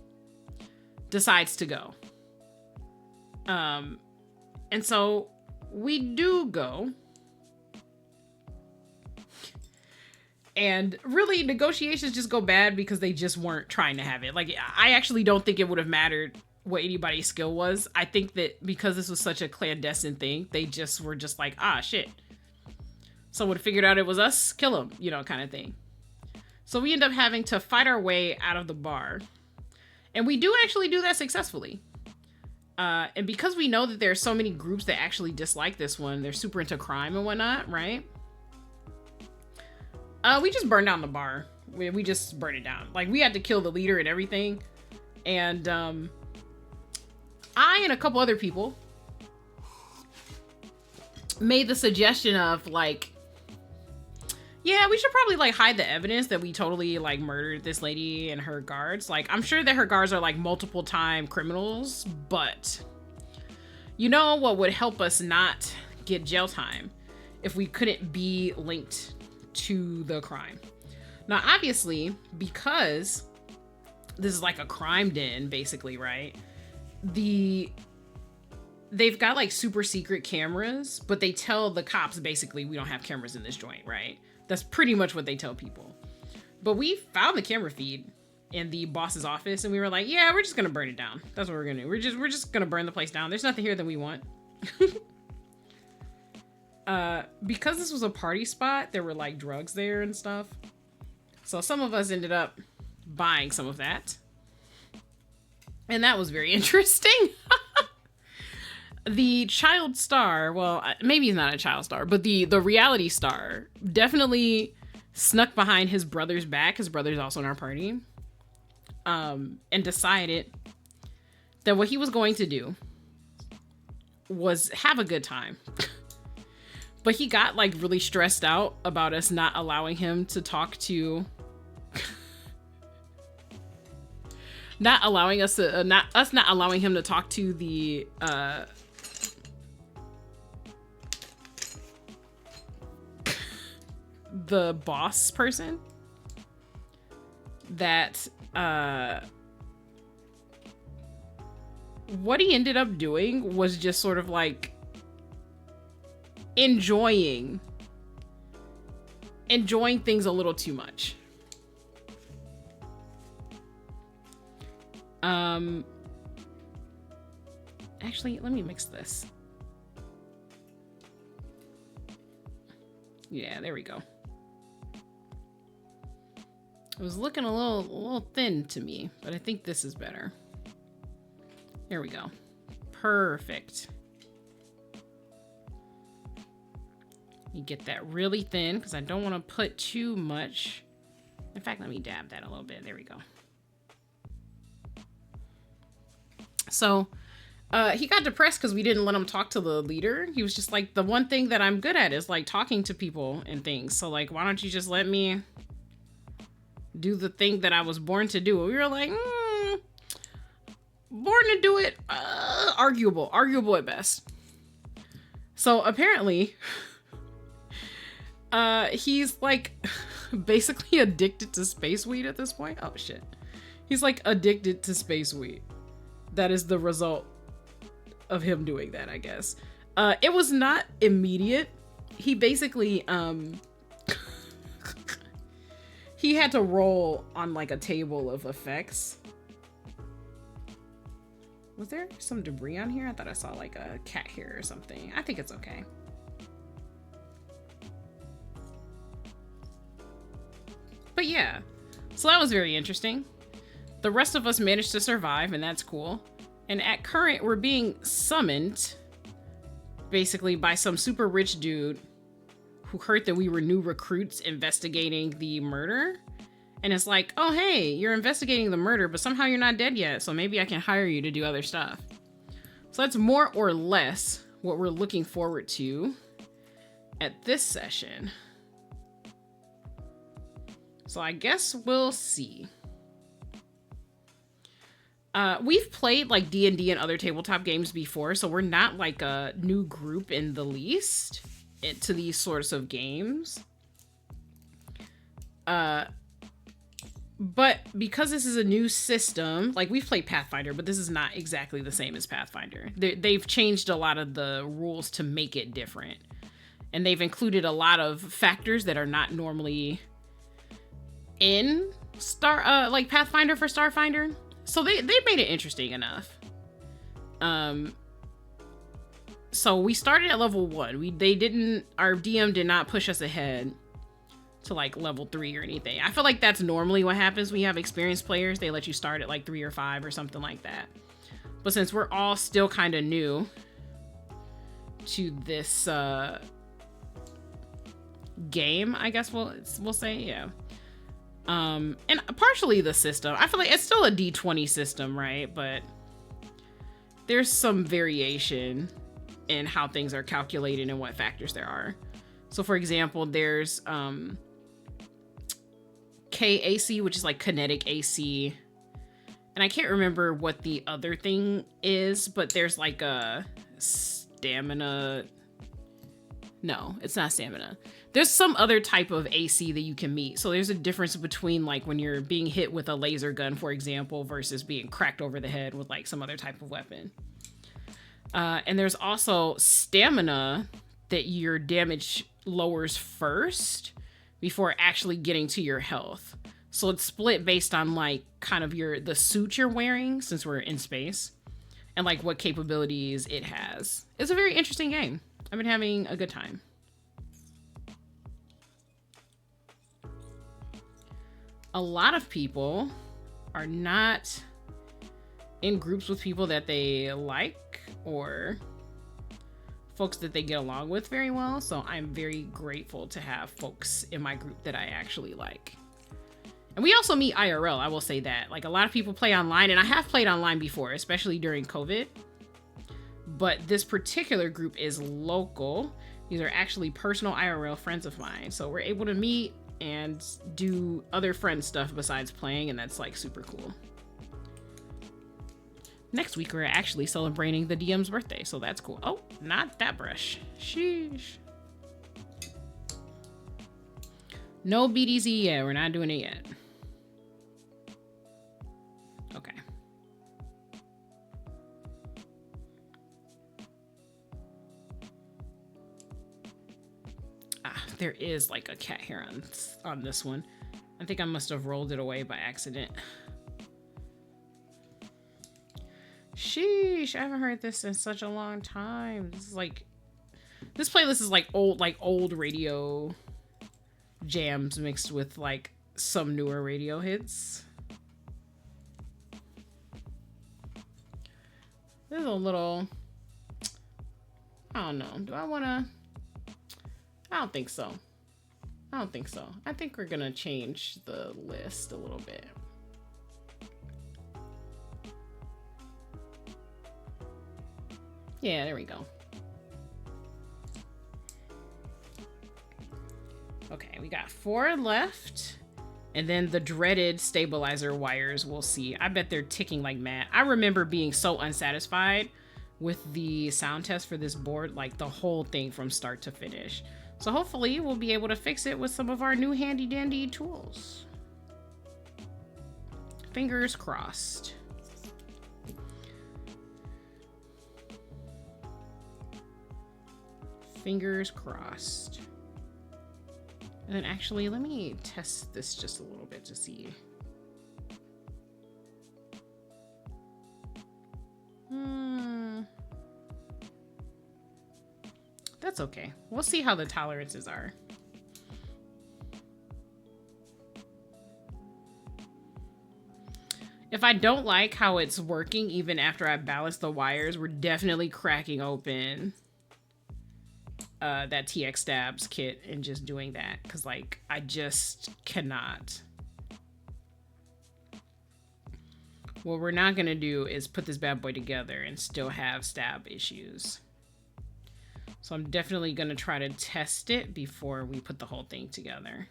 [SPEAKER 1] decides to go. And so we do go. And really, negotiations just go bad because they just weren't trying to have it. Like, I actually don't think it would have mattered what anybody's skill was. I think that because this was such a clandestine thing, they just were just like, ah, shit. Someone figured out it was us, kill him, you know, kind of thing. So we end up having to fight our way out of the bar. And we do actually do that successfully. And because we know that there are so many groups that actually dislike this one, they're super into crime and whatnot, right? We just burned down the bar. We just burned it down. Like, we had to kill the leader and everything. And I and a couple other people made the suggestion of, like, yeah, we should probably, like, hide the evidence that we totally, like, murdered this lady and her guards. Like, I'm sure that her guards are, like, multiple time criminals, but you know what would help us not get jail time if we couldn't be linked to the crime? Now, obviously, because this is like a crime den, basically, right? They've got like super secret cameras, but they tell the cops basically we don't have cameras in this joint, right? That's pretty much what they tell people. But we found the camera feed in the boss's office and we were like, yeah, we're just gonna burn it down. That's what we're gonna do. We're just gonna burn the place down. There's nothing here that we want. Because this was a party spot, there were like drugs there and stuff. So some of us ended up buying some of that. And that was very interesting. The child star, well, maybe he's not a child star, but the reality star definitely snuck behind his brother's back. His brother's also in our party. And decided that what he was going to do was have a good time. But he got like really stressed out about us not allowing him to talk to not allowing him to talk to the boss person that what he ended up doing was just sort of like enjoying things a little too much. Actually, let me mix this. Yeah, there we go. It was looking a little thin to me, but I think this is better. There we go. Perfect. You get that really thin because I don't want to put too much. In fact, let me dab that a little bit. There we go. So he got depressed because we didn't let him talk to the leader. He was just like, the one thing that I'm good at is like talking to people and things. So like, why don't you just let me do the thing that I was born to do? And we were like, born to do it, arguable at best. So apparently, he's like basically addicted to space weed at this point. Oh shit. He's like addicted to space weed. That is the result of him doing that, I guess. It was not immediate. He basically, he had to roll on like a table of effects. Was there some debris on here? I thought I saw like a cat hair or something. I think it's okay. But yeah, so that was very interesting. The rest of us managed to survive, and that's cool. And at current, we're being summoned basically by some super rich dude who heard that we were new recruits investigating the murder. And it's like, oh, hey, you're investigating the murder, but somehow you're not dead yet. So maybe I can hire you to do other stuff. So that's more or less what we're looking forward to at this session. So I guess we'll see. We've played like D&D and other tabletop games before, so we're not like a new group in the least to these sorts of games. But because this is a new system, like we've played Pathfinder, but this is not exactly the same as Pathfinder. They've changed a lot of the rules to make it different. And they've included a lot of factors that are not normally in like Pathfinder for Starfinder. So they made it interesting enough. So we started at level 1. Our DM did not push us ahead to like level 3 or anything. I feel like that's normally what happens when you have experienced players. They let you start at like 3 or 5 or something like that. But since we're all still kind of new to this game, I guess we'll say, yeah. And partially the system. I feel like it's still a D20 system, right? But there's some variation in how things are calculated and what factors there are. So for example, there's KAC, which is like kinetic AC. And I can't remember what the other thing is, but there's like a stamina. No, it's not stamina. There's some other type of AC that you can meet. So there's a difference between like when you're being hit with a laser gun, for example, versus being cracked over the head with like some other type of weapon. And there's also stamina that your damage lowers first before actually getting to your health. So it's split based on like kind of the suit you're wearing, since we're in space, and like what capabilities it has. It's a very interesting game. I've been having a good time. A lot of people are not in groups with people that they like or folks that they get along with very well. So I'm very grateful to have folks in my group that I actually like. And we also meet IRL, I will say that. Like, a lot of people play online, and I have played online before, especially during COVID. But this particular group is local. These are actually personal IRL friends of mine. So we're able to meet and do other friend stuff besides playing, and that's like super cool. Next week, we're actually celebrating the DM's birthday, so that's cool. Oh, not that brush. Sheesh. No BDZ yet. We're not doing it yet. Okay. Ah, there is like a cat hair on this one. I think I must have rolled it away by accident. Sheesh, I haven't heard this in such a long time. This playlist is like old radio jams mixed with like some newer radio hits. There's a little, I don't know. I don't think so. I think we're gonna change the list a little bit. Yeah, there we go. Okay, we got 4 left. And then the dreaded stabilizer wires, we'll see. I bet they're ticking like mad. I remember being so unsatisfied with the sound test for this board, like the whole thing from start to finish. So hopefully we'll be able to fix it with some of our new handy dandy tools. Fingers crossed. Fingers crossed. And then actually, let me test this just a little bit to see. That's okay. We'll see how the tolerances are. If I don't like how it's working, even after I balance the wires, we're definitely cracking open that TX Stabs kit and just doing that, because like I just cannot. What we're not gonna do is put this bad boy together and still have stab issues. So I'm definitely gonna try to test it before we put the whole thing together.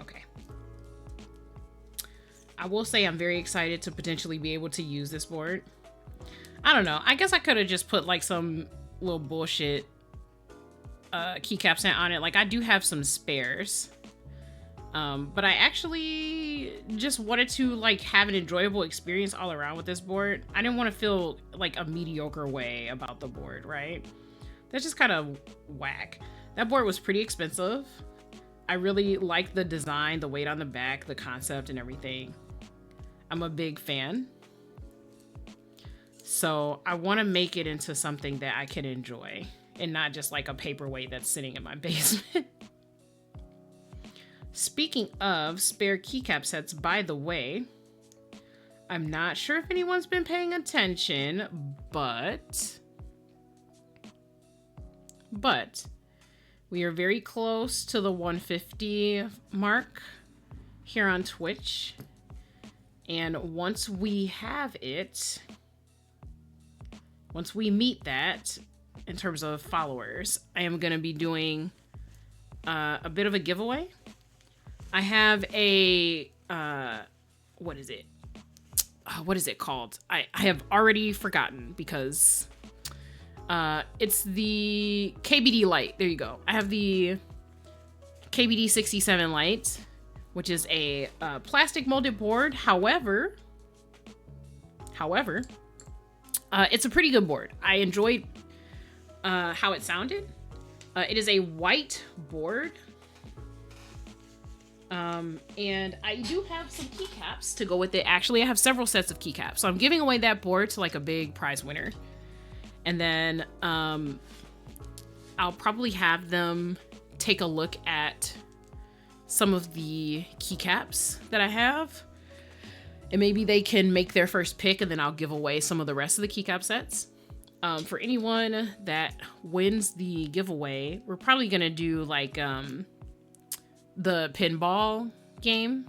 [SPEAKER 1] Okay. I will say I'm very excited to potentially be able to use this board. I don't know. I guess I could have just put like some little bullshit keycaps on it. Like, I do have some spares. But I actually just wanted to like have an enjoyable experience all around with this board. I didn't want to feel like a mediocre way about the board, right? That's just kind of whack. That board was pretty expensive. I really like the design, the weight on the back, the concept and everything. I'm a big fan. So I want to make it into something that I can enjoy and not just like a paperweight that's sitting in my basement. Speaking of spare keycap sets, by the way, I'm not sure if anyone's been paying attention, but we are very close to the 150 mark here on Twitch. And once we have it, once we meet that in terms of followers, I am going to be doing a bit of a giveaway. I have a, what is it? What is it called? I have already forgotten because it's the KBD light. There you go. I have the KBD 67 light, which is a plastic molded board. However, it's a pretty good board. I enjoyed how it sounded. It is a white board. And I do have some keycaps to go with it. Actually, I have several sets of keycaps. So I'm giving away that board to like a big prize winner. And then I'll probably have them take a look at some of the keycaps that I have. And maybe they can make their first pick, and then I'll give away some of the rest of the keycap sets. For anyone that wins the giveaway, we're probably gonna do like the pinball game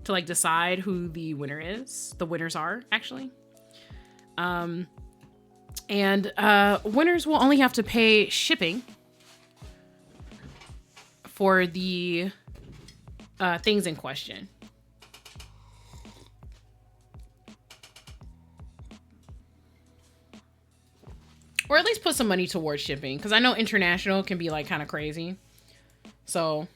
[SPEAKER 1] to like decide who the winner is. The winners are actually. And winners will only have to pay shipping for the things in question. Or at least put some money towards shipping, because I know international can be like kind of crazy. So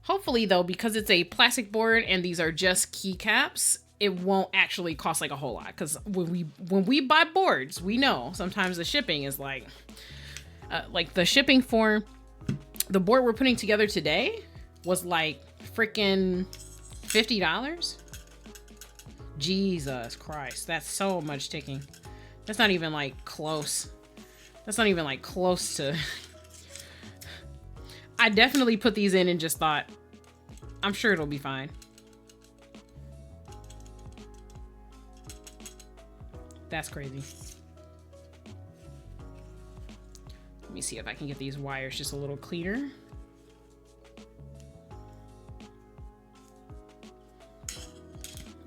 [SPEAKER 1] hopefully though, because it's a plastic board and these are just keycaps, it won't actually cost like a whole lot. Because when we buy boards, we know sometimes the shipping is like the shipping for the board we're putting together today was like freaking $50. Jesus Christ, that's so much ticking. That's not even like close. That's not even like close to. I definitely put these in and just thought, I'm sure it'll be fine. That's crazy. Let me see if I can get these wires just a little cleaner.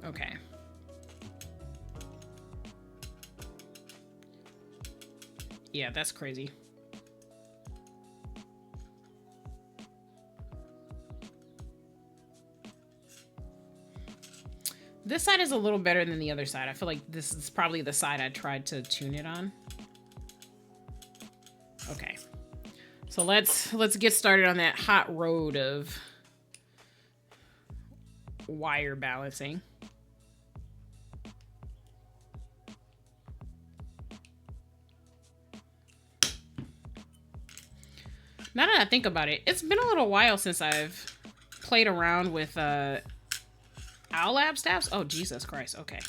[SPEAKER 1] Okay. Yeah, that's crazy. This side is a little better than the other side. I feel like this is probably the side I tried to tune it on. Okay. So let's get started on that hot road of wire balancing. Now that I think about it, it's been a little while since I've played around with Owl Lab staffs. Oh, Jesus Christ. Okay.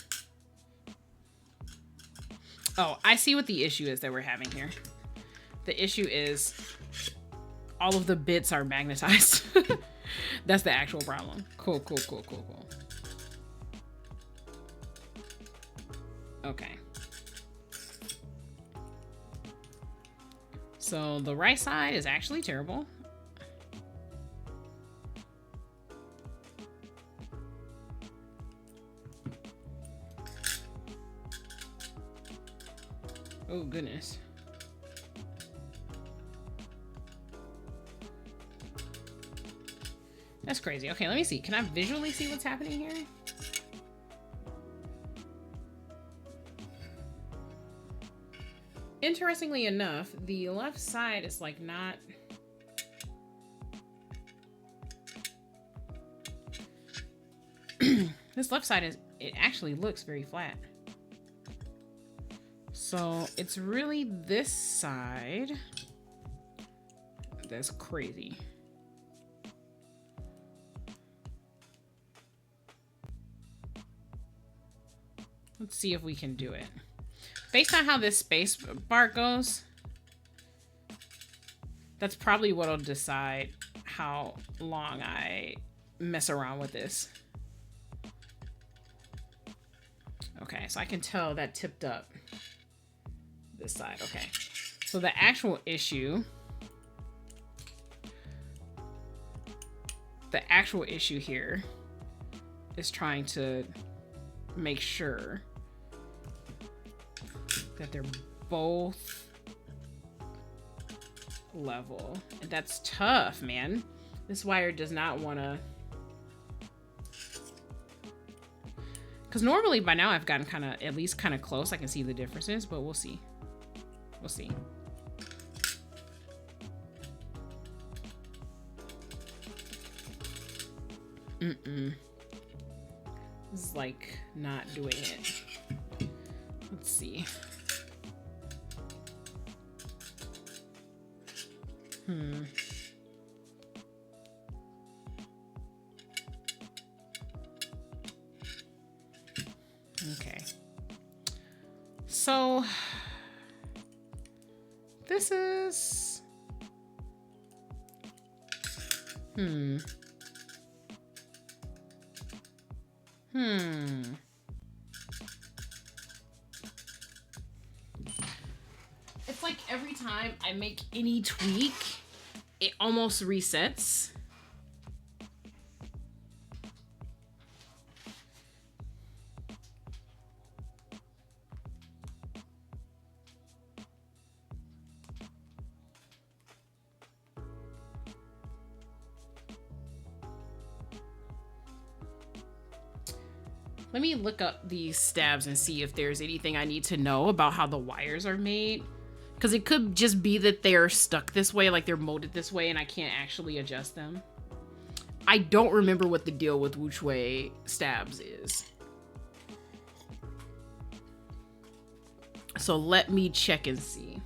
[SPEAKER 1] Oh, I see what the issue is that we're having here. The issue is all of the bits are magnetized. That's the actual problem. Cool. Okay. So the right side is actually terrible. Oh, goodness. That's crazy. Okay, let me see. Can I visually see what's happening here? Interestingly enough, the left side is like not... This left side it actually looks very flat. So it's really this side that's crazy. Let's see if we can do it. Based on how this space bar goes, that's probably what'll decide how long I mess around with this. Okay, so I can tell that tipped up this side. Okay, so the actual issue here is trying to make sure that they're both level. And that's tough, man. This wire does not want to... Because normally by now I've gotten at least kind of close. I can see the differences, but we'll see. We'll see. This is like not doing it. Let's see. So this is, It's like every time I make any tweak, it almost resets. Let me look up these stabs and see if there's anything I need to know about how the wires are made. Because it could just be that they're stuck this way, like they're molded this way, and I can't actually adjust them. I don't remember what the deal with Wuque stabs is. So let me check and see.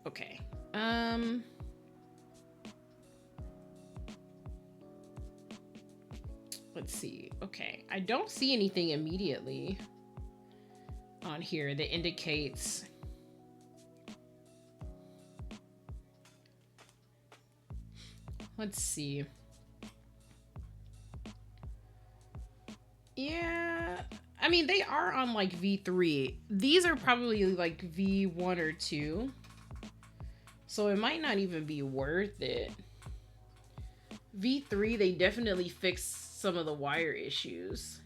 [SPEAKER 1] Okay. Let's see. Okay. I don't see anything immediately on here that indicates let's see. Yeah. I mean, they are on like V3. These are probably like V1 or 2. So it might not even be worth it. V3, they definitely fixed some of the wire issues.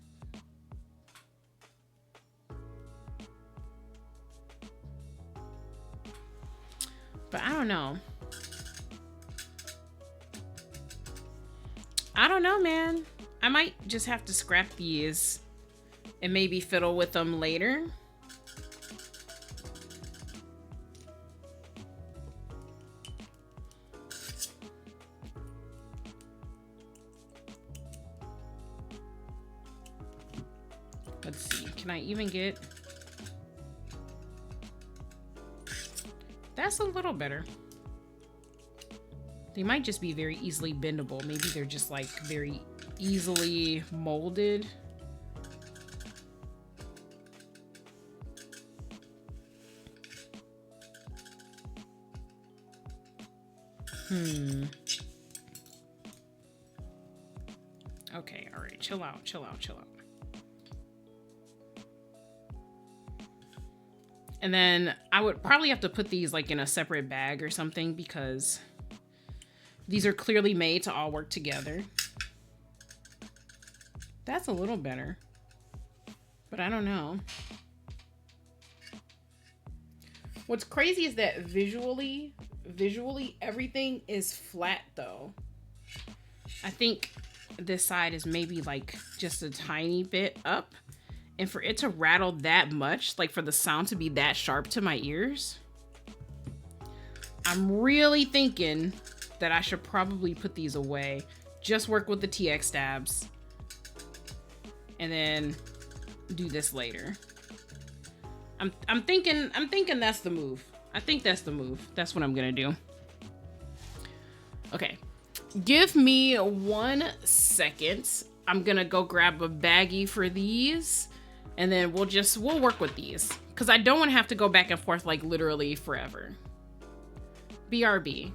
[SPEAKER 1] But I don't know. I don't know, man. I might just have to scrap these and maybe fiddle with them later. Let's see, can I even get... That's a little better. They might just be very easily bendable. Maybe they're just like very easily molded. Okay, all right, chill out, chill out, chill out. And then I would probably have to put these like in a separate bag or something because these are clearly made to all work together. That's a little better, but I don't know. What's crazy is that visually everything is flat though. I think this side is maybe like just a tiny bit up. And for it to rattle that much, like for the sound to be that sharp to my ears, I'm really thinking that I should probably put these away. Just work with the TX stabs. And then do this later. I'm thinking that's the move. I think that's the move. That's what I'm gonna do. Okay. Give me 1 second. I'm gonna go grab a baggie for these. And then we'll work with these. Because I don't want to have to go back and forth like literally forever. BRB.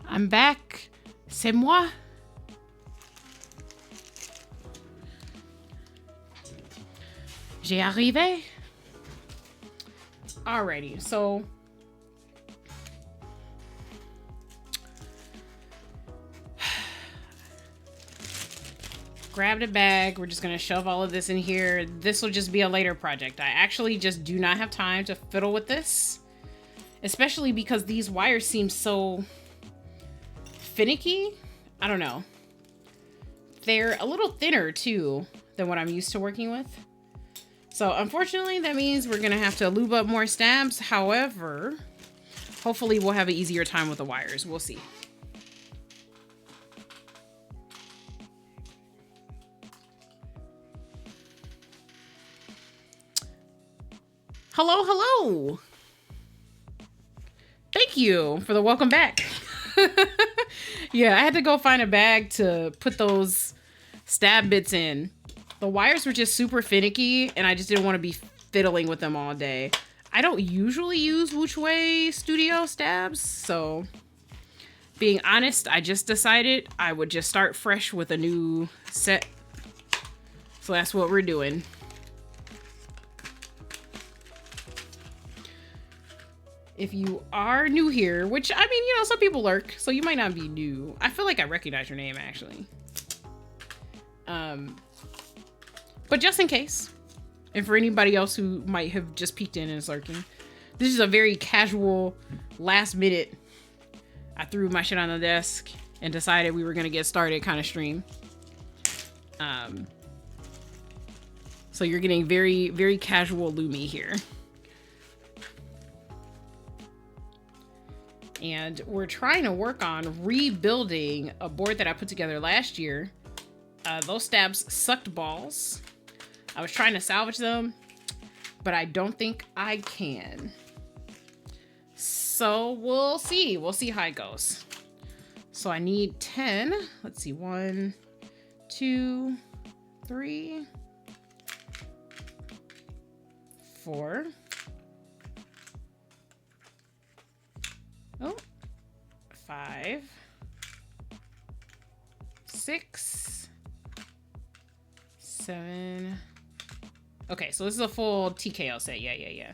[SPEAKER 1] I'm back. C'est moi. J'ai arrivé. Alrighty, so grabbed a bag. We're just gonna shove all of this in here. This will just be a later project. I actually just do not have time to fiddle with this, especially because these wires seem so finicky. I don't know. They're a little thinner too than what I'm used to working with. So unfortunately, that means we're gonna have to lube up more stabs. However, hopefully we'll have an easier time with the wires. We'll see. Hello, hello. Thank you for the welcome back. Yeah, I had to go find a bag to put those stab bits in. The wires were just super finicky, and I just didn't want to be fiddling with them all day. I don't usually use Wuque Studio stabs, so being honest, I just decided I would just start fresh with a new set. So that's what we're doing. If you are new here, which, I mean, you know, some people lurk, so you might not be new. I feel like I recognize your name, actually. But just in case, and for anybody else who might have just peeked in and is lurking, this is a very casual, last minute, I threw my shit on the desk and decided we were going to get started kind of stream. So you're getting very, very casual Lumi here. And we're trying to work on rebuilding a board that I put together last year. Those stabs sucked balls. I was trying to salvage them, but I don't think I can. So we'll see. We'll see how it goes. So I need 10. Let's see. 1, 2, 3, 4. Oh, 5, 6, 7. Okay, so this is a full TKO set. Yeah.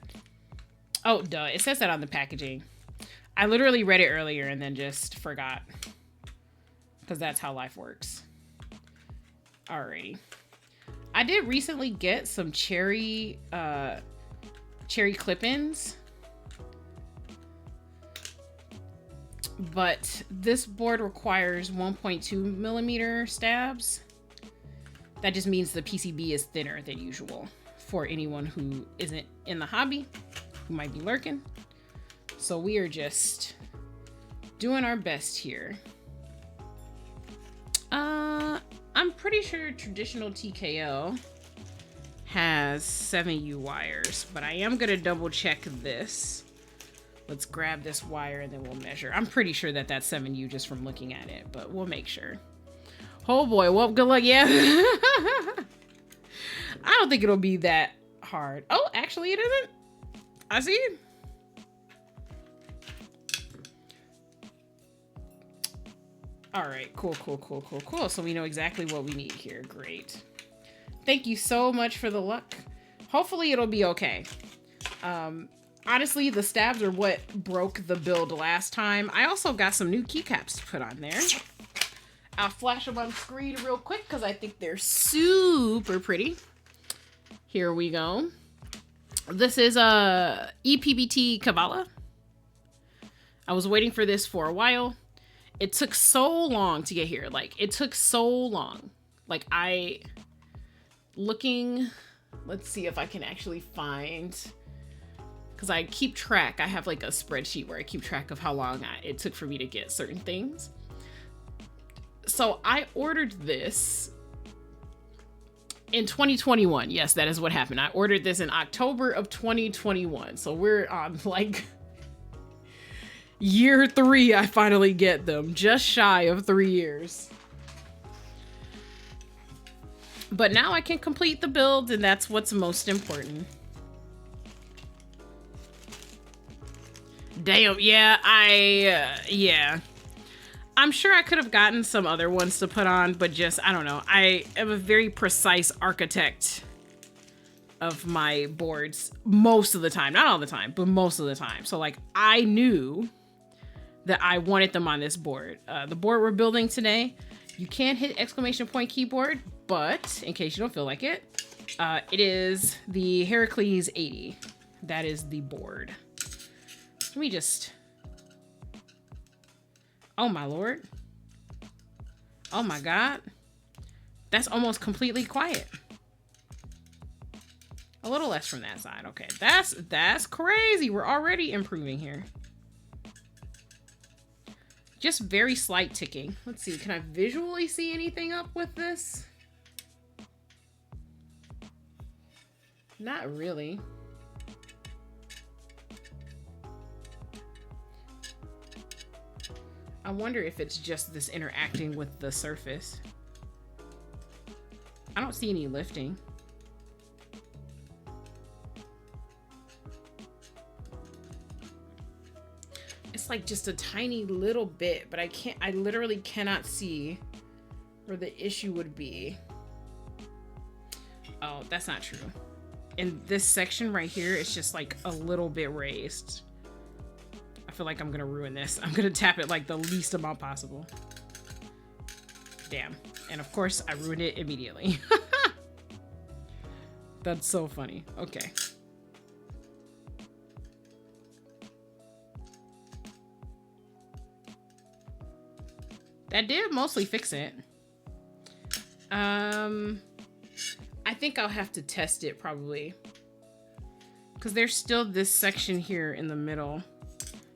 [SPEAKER 1] Oh, duh. It says that on the packaging. I literally read it earlier and then just forgot. Because that's how life works. Alrighty. I did recently get some Cherry Clip-Ins. But this board requires 1.2 millimeter stabs. That just means the PCB is thinner than usual for anyone who isn't in the hobby, who might be lurking. So we are just doing our best here. I'm pretty sure traditional TKO has 7U wires, but I am gonna double check this. Let's grab this wire and then we'll measure. I'm pretty sure that that's 7U just from looking at it, but we'll make sure. Oh boy, well, good luck, yeah. I don't think it'll be that hard. Oh, actually it isn't. I see. All right, cool. So we know exactly what we need here. Great. Thank you so much for the luck. Hopefully it'll be okay. Honestly, the stabs are what broke the build last time. I also got some new keycaps to put on there. I'll flash them on screen real quick because I think they're super pretty. Here we go. This is a ePBT Kavala. I was waiting for this for a while. It took so long to get here. Like, it took so long. Like, let's see if I can actually find, because I keep track. I have like a spreadsheet where I keep track of how long it took for me to get certain things. So I ordered this in 2021. Yes, that is what happened. I ordered this in October of 2021. So we're on like year 3. I finally get them, just shy of 3 years. But now I can complete the build, and that's what's most important. Damn, yeah, yeah. I'm sure I could have gotten some other ones to put on, but just, I don't know. I am a very precise architect of my boards most of the time. Not all the time, but most of the time. So like I knew that I wanted them on this board. The board we're building today, you can't hit exclamation point keyboard, but in case you don't feel like it, it is the Heracles80. That is the board. Let me just... Oh my lord. Oh my god. That's almost completely quiet. A little less from that side. Okay, that's crazy. We're already improving here. Just very slight ticking. Let's see, can I visually see anything up with this? Not really. I wonder if it's just this interacting with the surface. I don't see any lifting. It's like just a tiny little bit, but I literally cannot see where the issue would be. Oh, that's not true. In this section right here, it's just like a little bit raised. I feel like I'm gonna ruin this. I'm gonna tap it like the least amount possible. Damn. And of course, I ruined it immediately. That's so funny. Okay. That did mostly fix it. I think I'll have to test it probably. Because there's still this section here in the middle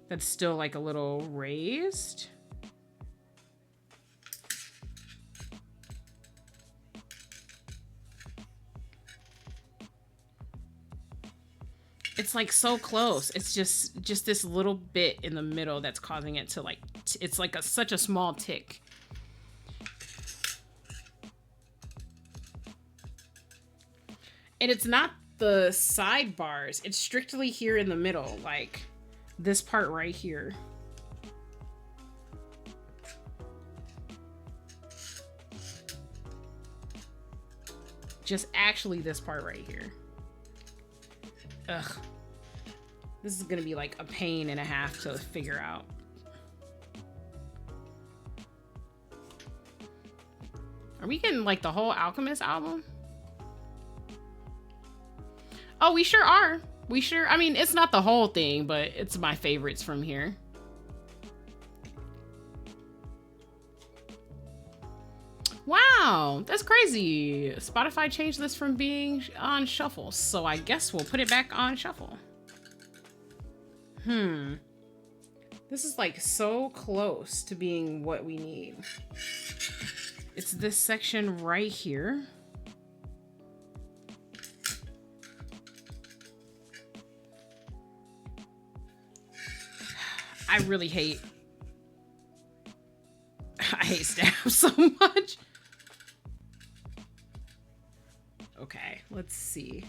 [SPEAKER 1] that's still like a little raised. It's like so close. It's just this little bit in the middle that's causing it to like, it's like such a small tick. And it's not the sidebars. It's strictly here in the middle, like this part right here. Just actually this part right here. Ugh. This is gonna be like a pain and a half to figure out. Are we getting like the whole Alchemist album? Oh, we sure are. We sure, I mean, it's not the whole thing, but it's my favorites from here. Wow, that's crazy. Spotify changed this from being on shuffle, so I guess we'll put it back on shuffle. This is like so close to being what we need. It's this section right here. I really hate, I hate staff so much. Okay, let's see.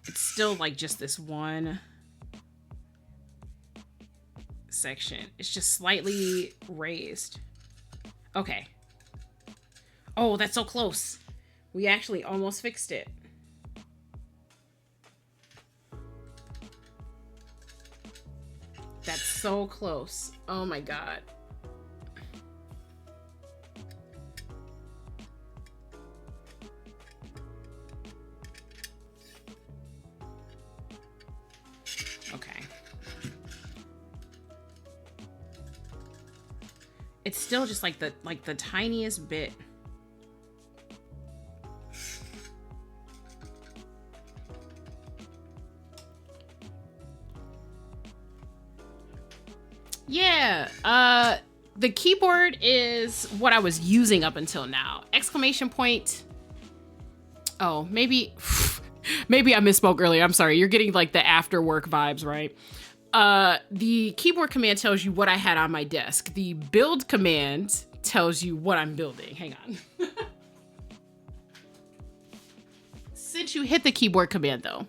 [SPEAKER 1] It's still like just this one section. It's just slightly raised. Okay. Oh, that's so close. We actually almost fixed it. That's so close. Oh my god. Okay. It's still just like the tiniest bit. Yeah, the keyboard is what I was using up until now. Exclamation point. Oh, maybe I misspoke earlier. I'm sorry. You're getting like the after work vibes, right? The keyboard command tells you what I had on my desk. The build command tells you what I'm building. Hang on. Since you hit the keyboard command though,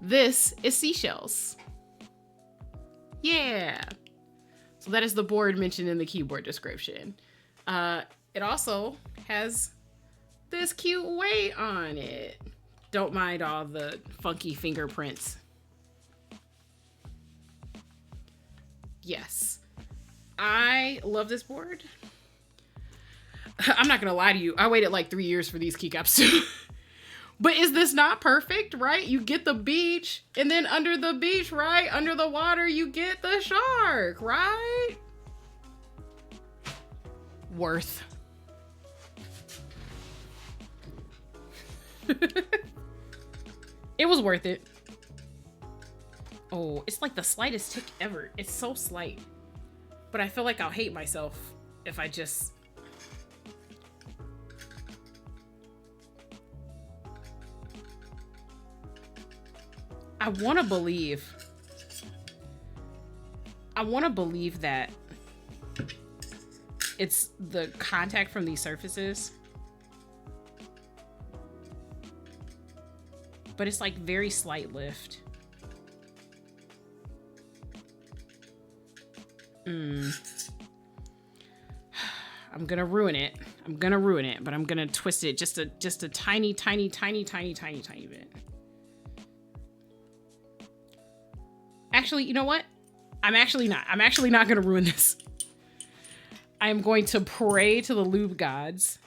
[SPEAKER 1] this is seashells. Yeah. So that is the board mentioned in the keyboard description. It also has this cute weight on it. Don't mind all the funky fingerprints. Yes. I love this board. I'm not gonna lie to you. I waited like 3 years for these keycaps too. But is this not perfect, right? You get the beach, and then under the beach, right? Under the water, you get the shark, right? Worth. It was worth it. Oh, it's like the slightest tick ever. It's so slight. But I feel like I'll hate myself if I just... I want to believe that it's the contact from these surfaces. But it's like very slight lift. I'm gonna ruin it. I'm gonna ruin it, but I'm gonna twist it just a tiny bit. Actually, you know what? I'm actually not gonna ruin this. I am going to pray to the lube gods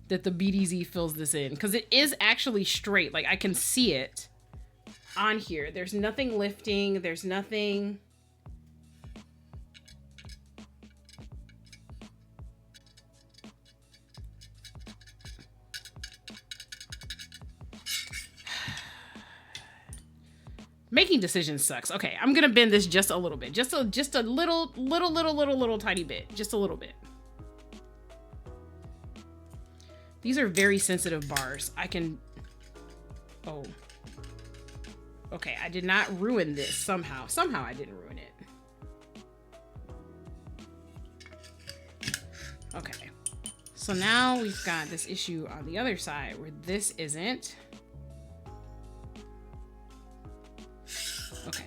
[SPEAKER 1] that the BDZ fills this in, because it is actually straight. Like, I can see it on here. There's nothing lifting. There's nothing. Making decisions sucks. Okay, I'm gonna bend this just a little bit. Just a little tiny bit. Just a little bit. These are very sensitive bars. I can... Oh. Okay, I did not ruin this somehow. Somehow I didn't ruin it. Okay. So now we've got this issue on the other side where this isn't. Okay.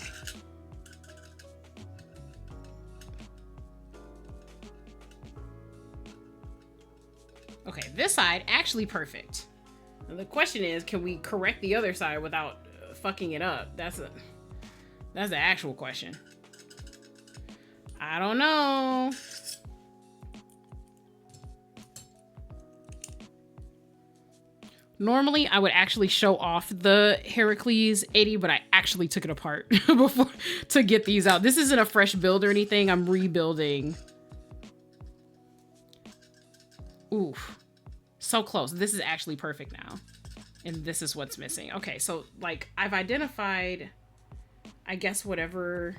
[SPEAKER 1] Okay, this side actually perfect. And the question is, can we correct the other side without fucking it up? That's the actual question. I don't know. Normally, I would actually show off the Heracles80, but I actually took it apart before to get these out. This isn't a fresh build or anything. I'm rebuilding. Oof. So close. This is actually perfect now. And this is what's missing. Okay, so, like, I've identified, I guess, whatever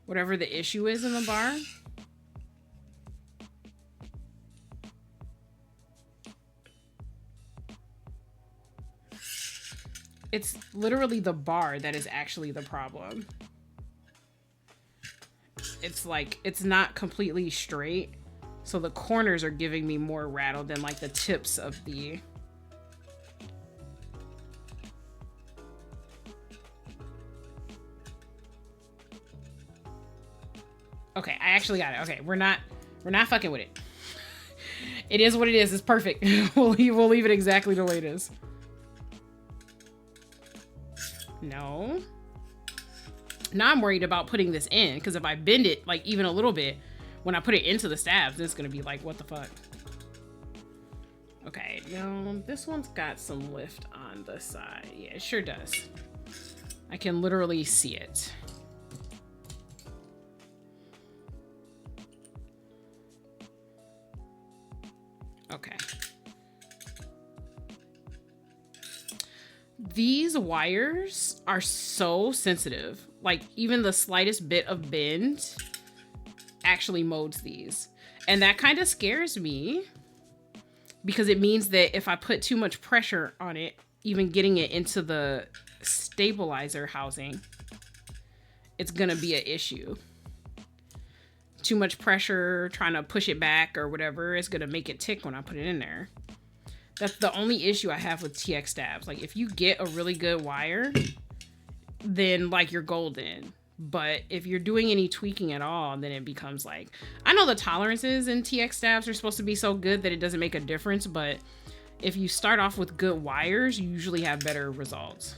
[SPEAKER 1] the issue is in the bar. It's literally the bar that is actually the problem. It's like, it's not completely straight. So the corners are giving me more rattle than like the tips of the... Okay, I actually got it. Okay, we're not fucking with it. It is what it is. It's perfect. We'll leave it exactly the way it is. No. Now I'm worried about putting this in, because if I bend it like even a little bit, when I put it into the stabs, it's gonna be like, what the fuck? Okay, no, this one's got some lift on the side. Yeah, it sure does. I can literally see it. Okay. These wires are so sensitive. Like, even the slightest bit of bend actually molds these. And that kind of scares me, because it means that if I put too much pressure on it, even getting it into the stabilizer housing, it's gonna be an issue. Too much pressure, trying to push it back or whatever, is gonna make it tick when I put it in there. That's the only issue I have with TX stabs. Like, if you get a really good wire, then like you're golden. But if you're doing any tweaking at all, then it becomes like, I know the tolerances in TX stabs are supposed to be so good that it doesn't make a difference, but if you start off with good wires, you usually have better results.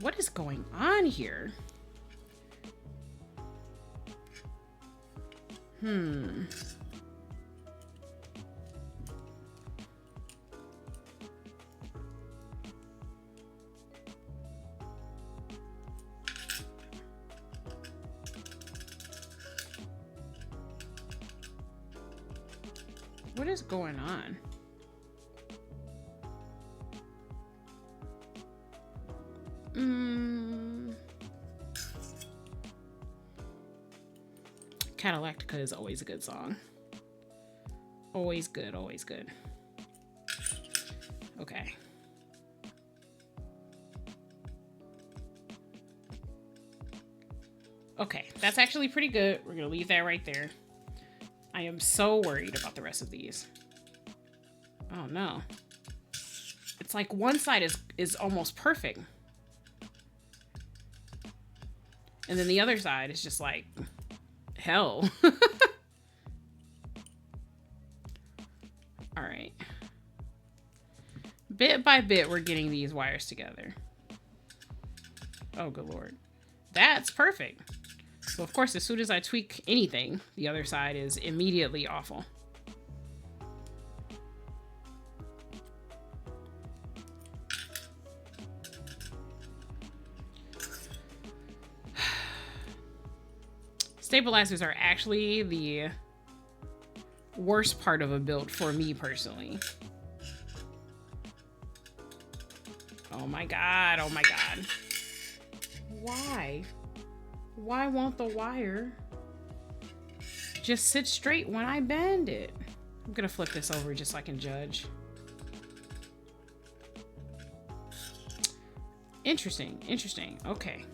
[SPEAKER 1] What is going on here? What is going on? Catalactica is always a good song. Always good, always good. Okay. Okay, that's actually pretty good. We're gonna leave that right there. I am so worried about the rest of these. Oh no. It's like one side is almost perfect. And then the other side is just like hell. All right. Bit by bit, we're getting these wires together. Oh, good Lord. That's perfect. So of course, as soon as I tweak anything, the other side is immediately awful. Stabilizers are actually the worst part of a build for me personally. Oh my God, oh my God. Why? Why won't the wire just sit straight when I bend it? I'm gonna flip this over just so I can judge. Interesting, interesting, okay.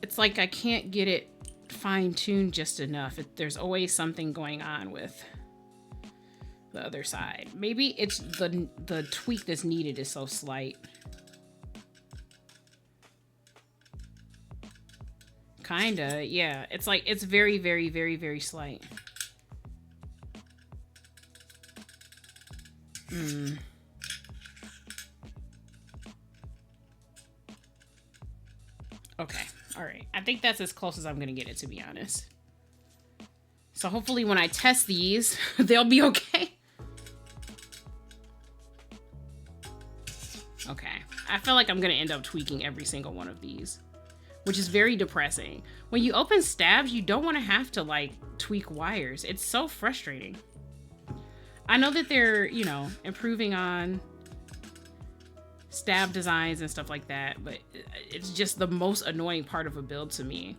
[SPEAKER 1] It's like I can't get it fine-tuned just enough. There's always something going on with the other side. Maybe it's the tweak that's needed is so slight. Kinda, yeah. It's like, it's very, very, very, very slight. Okay. All right, I think that's as close as I'm gonna get it, to be honest. So hopefully when I test these, they'll be okay. Okay, I feel like I'm gonna end up tweaking every single one of these, which is very depressing. When you open stabs, you don't wanna have to like tweak wires. It's so frustrating. I know that they're, you know, improving on stab designs and stuff like that, but it's just the most annoying part of a build to me.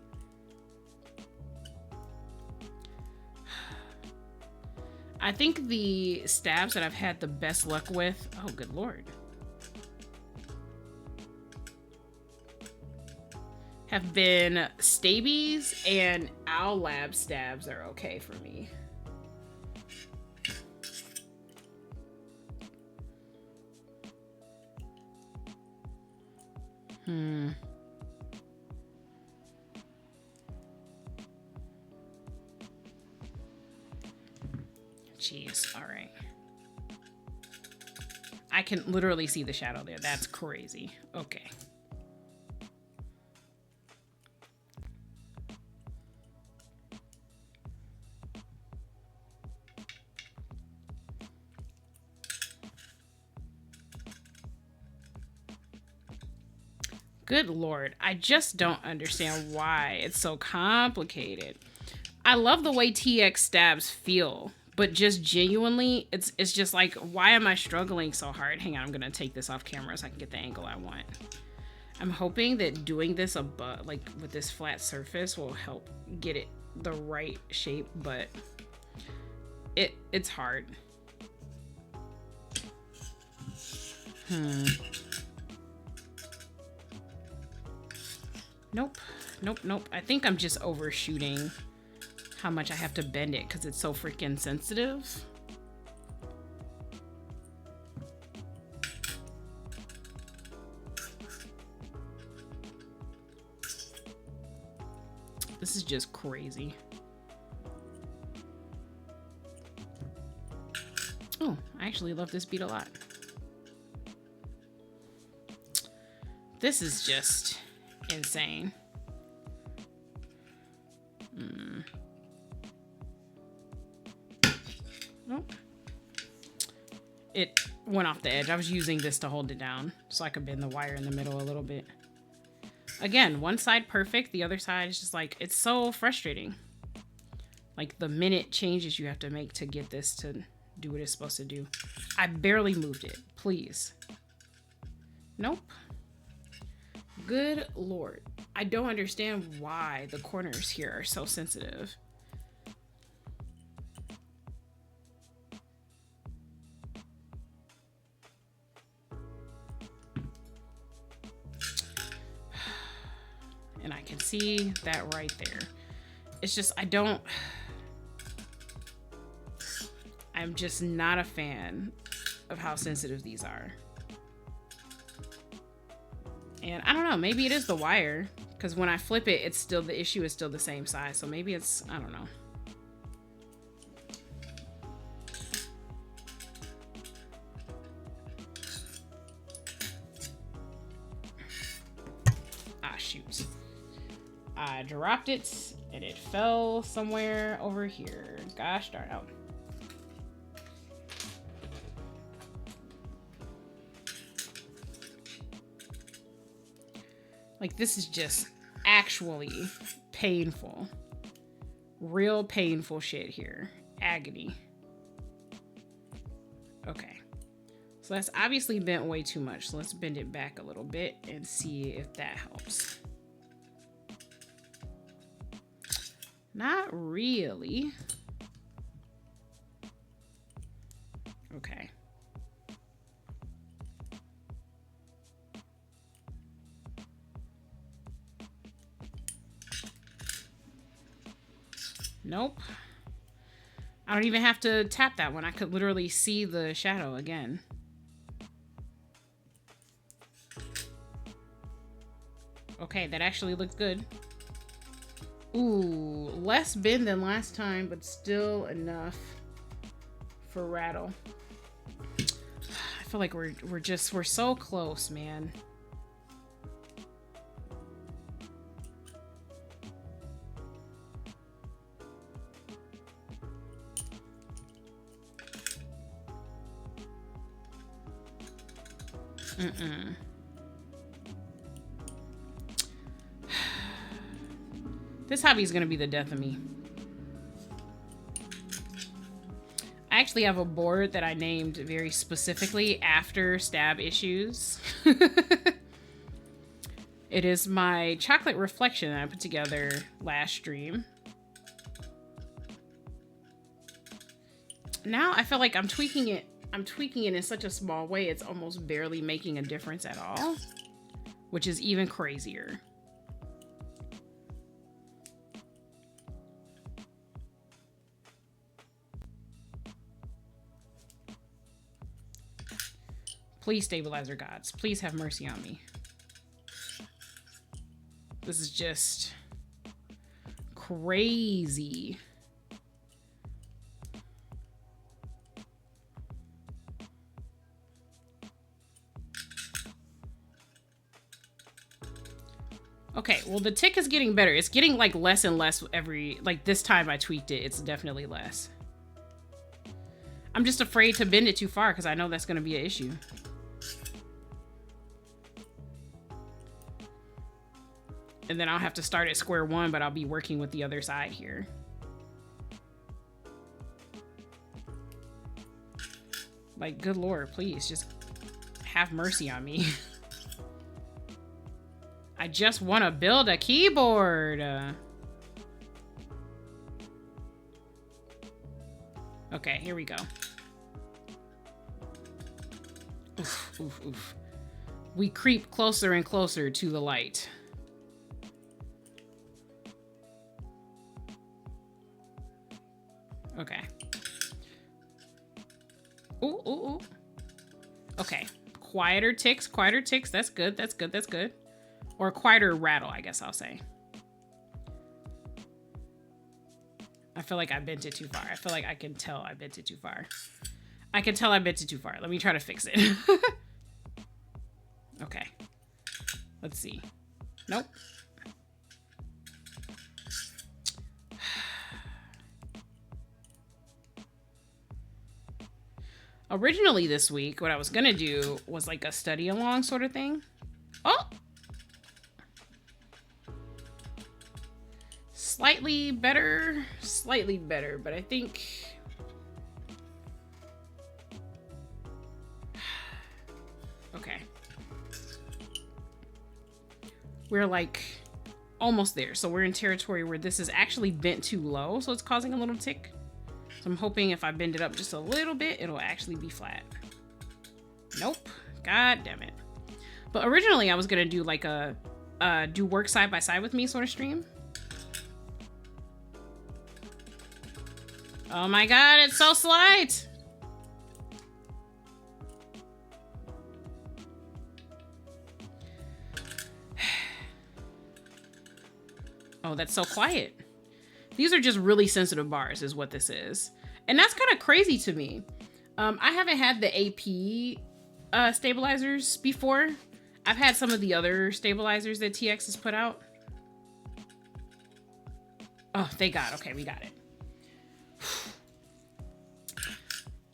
[SPEAKER 1] I think the stabs that I've had the best luck with, oh good Lord, have been Stabies, and Owl Lab stabs are okay for me. Jeez, all right. I can literally see the shadow there. That's crazy. Okay. Good Lord, I just don't understand why it's so complicated. I love the way TX stabs feel, but just genuinely, it's just like, why am I struggling so hard? Hang on, I'm gonna take this off camera so I can get the angle I want. I'm hoping that doing this above, like with this flat surface, will help get it the right shape, but it's hard. Nope, Nope. I think I'm just overshooting how much I have to bend it because it's so freaking sensitive. This is just crazy. Oh, I actually love this beat a lot. This is just insane. Nope. It went off the edge. I was using this to hold it down so I could bend the wire in the middle a little bit. Again, one side perfect, the other side is just like, it's so frustrating. Like the minute changes you have to make to get this to do what it's supposed to do. I barely moved it, please. Nope. Good Lord. I don't understand why the corners here are so sensitive. And I can see that right there. It's just, I'm just not a fan of how sensitive these are. And I don't know, maybe it is the wire, because when I flip it, it's still, the issue is still the same size. So maybe it's, I don't know. Ah, shoot. I dropped it and it fell somewhere over here. Gosh darn it. Like, this is just actually painful. Real painful shit here. Agony. Okay. So that's obviously bent way too much. So let's bend it back a little bit and see if that helps. Not really. Okay. Nope. I don't even have to tap that one. I could literally see the shadow again. Okay, that actually looks good. Ooh, less bend than last time, but still enough for rattle. I feel like we're so close, man. This hobby is going to be the death of me. I actually have a board that I named very specifically after stab issues. It is my chocolate reflection that I put together last stream. Now I feel like I'm tweaking it in such a small way, it's almost barely making a difference at all, which is even crazier. Please, stabilizer gods, please have mercy on me. This is just crazy. Okay, well, the tick is getting better. It's getting like less and less like this time I tweaked it, it's definitely less. I'm just afraid to bend it too far because I know that's going to be an issue. And then I'll have to start at square one, but I'll be working with the other side here. Like, good Lord, please just have mercy on me. I just want to build a keyboard. Okay, here we go. Oof, oof, oof. We creep closer and closer to the light. ooh. Okay. Quieter ticks, quieter ticks. That's good, that's good, that's good. Or quieter rattle, I guess I'll say. I feel like I bent it too far. I feel like I can tell I bent it too far. I can tell I bent it too far. Let me try to fix it. Okay. Let's see. Nope. Originally this week, what I was gonna do was like a study along sort of thing. Oh! Slightly better, but I think... Okay. We're like almost there. So we're in territory where this is actually bent too low, so it's causing a little tick. So I'm hoping if I bend it up just a little bit, it'll actually be flat. Nope. God damn it. But originally I was gonna do like a do work side by side with me sort of stream. Oh my god, it's so slight! Oh, that's so quiet. These are just really sensitive bars is what this is. And that's kind of crazy to me. I haven't had the AP stabilizers before. I've had some of the other stabilizers that TX has put out. Oh, thank God. Okay, we got it.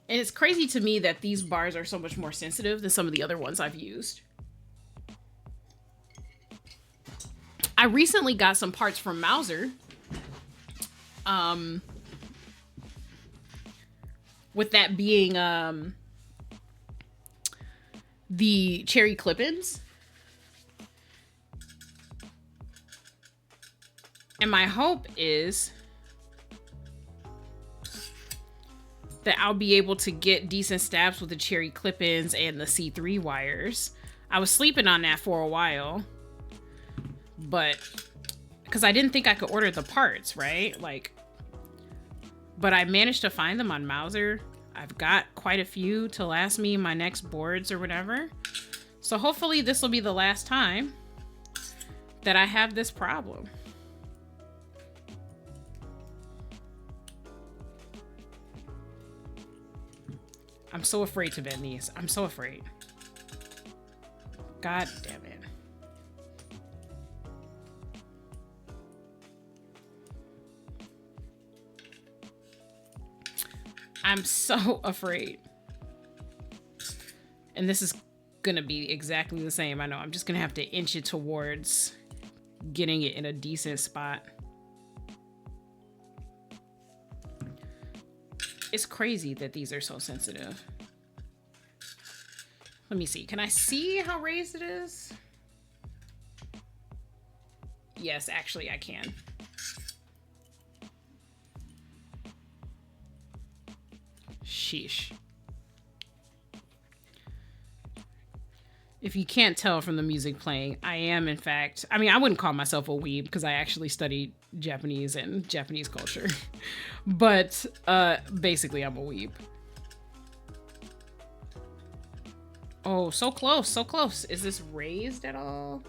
[SPEAKER 1] And it's crazy to me that these bars are so much more sensitive than some of the other ones I've used. I recently got some parts from Mouser. With that being the Cherry Clip-ins. And my hope is that I'll be able to get decent stabs with the Cherry Clip-ins and the C3 wires. I was sleeping on that for a while, but because I didn't think I could order the parts, right? Like, but I managed to find them on Mouser. I've got quite a few to last me my next boards or whatever. So hopefully this will be the last time that I have this problem. I'm so afraid to bend these. I'm so afraid. God damn it. I'm so afraid. And this is gonna be exactly the same. I know. I'm just gonna have to inch it towards getting it in a decent spot. It's crazy that these are so sensitive. Let me see. Can I see how raised it is? Yes, actually I can. Sheesh. If you can't tell from the music playing, I am in fact, I mean, I wouldn't call myself a weeb because I actually studied Japanese and Japanese culture. But basically I'm a weeb. Oh, so close, so close. Is this raised at all?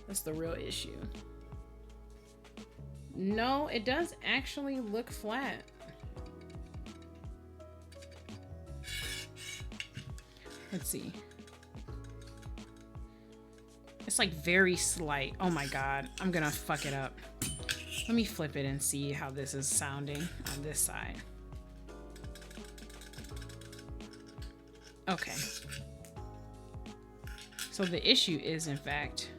[SPEAKER 1] That's the real issue. No, it does actually look flat. Let's see. It's like very slight. Oh my God, I'm gonna fuck it up. Let me flip it and see how this is sounding on this side. Okay. So the issue is, in fact...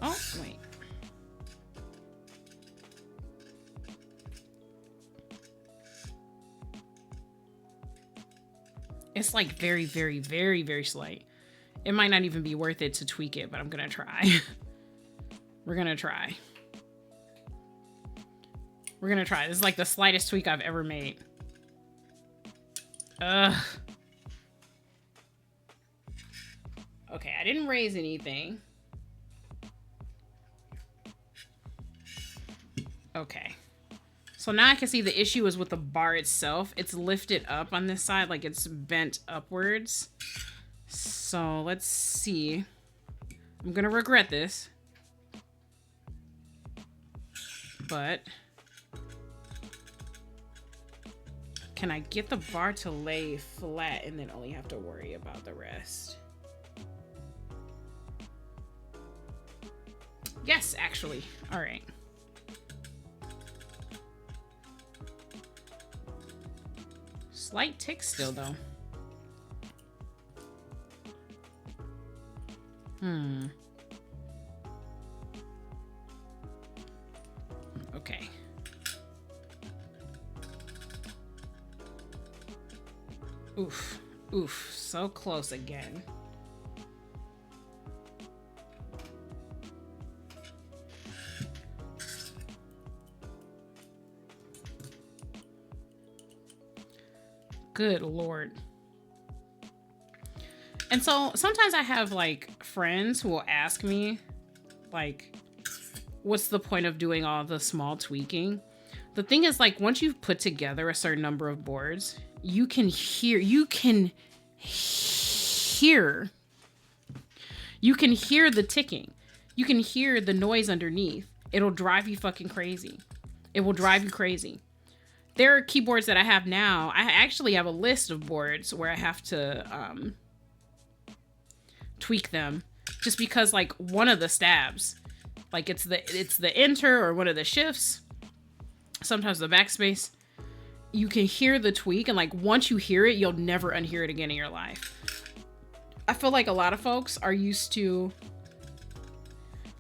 [SPEAKER 1] Oh, wait. It's like very, very, very, very slight. It might not even be worth it to tweak it, but I'm gonna try. We're gonna try. We're gonna try. This is like the slightest tweak I've ever made. Ugh. Okay, I didn't raise anything. Okay. So now I can see the issue is with the bar itself. It's lifted up on this side, like it's bent upwards. So let's see. I'm gonna regret this. But can I get the bar to lay flat and then only have to worry about the rest? Yes, actually. All right. Slight tick still, though. Okay. Oof. Oof. So close again. Good Lord. And so sometimes I have like friends who will ask me like, what's the point of doing all the small tweaking? The thing is, like, once you've put together a certain number of boards, you can hear the ticking. You can hear the noise underneath. It'll drive you fucking crazy. It will drive you crazy. There are keyboards that I have now. I actually have a list of boards where I have to tweak them, just because like one of the stabs, like it's the enter or one of the shifts, sometimes the backspace, you can hear the tweak, and like once you hear it, you'll never unhear it again in your life. I feel like a lot of folks are used to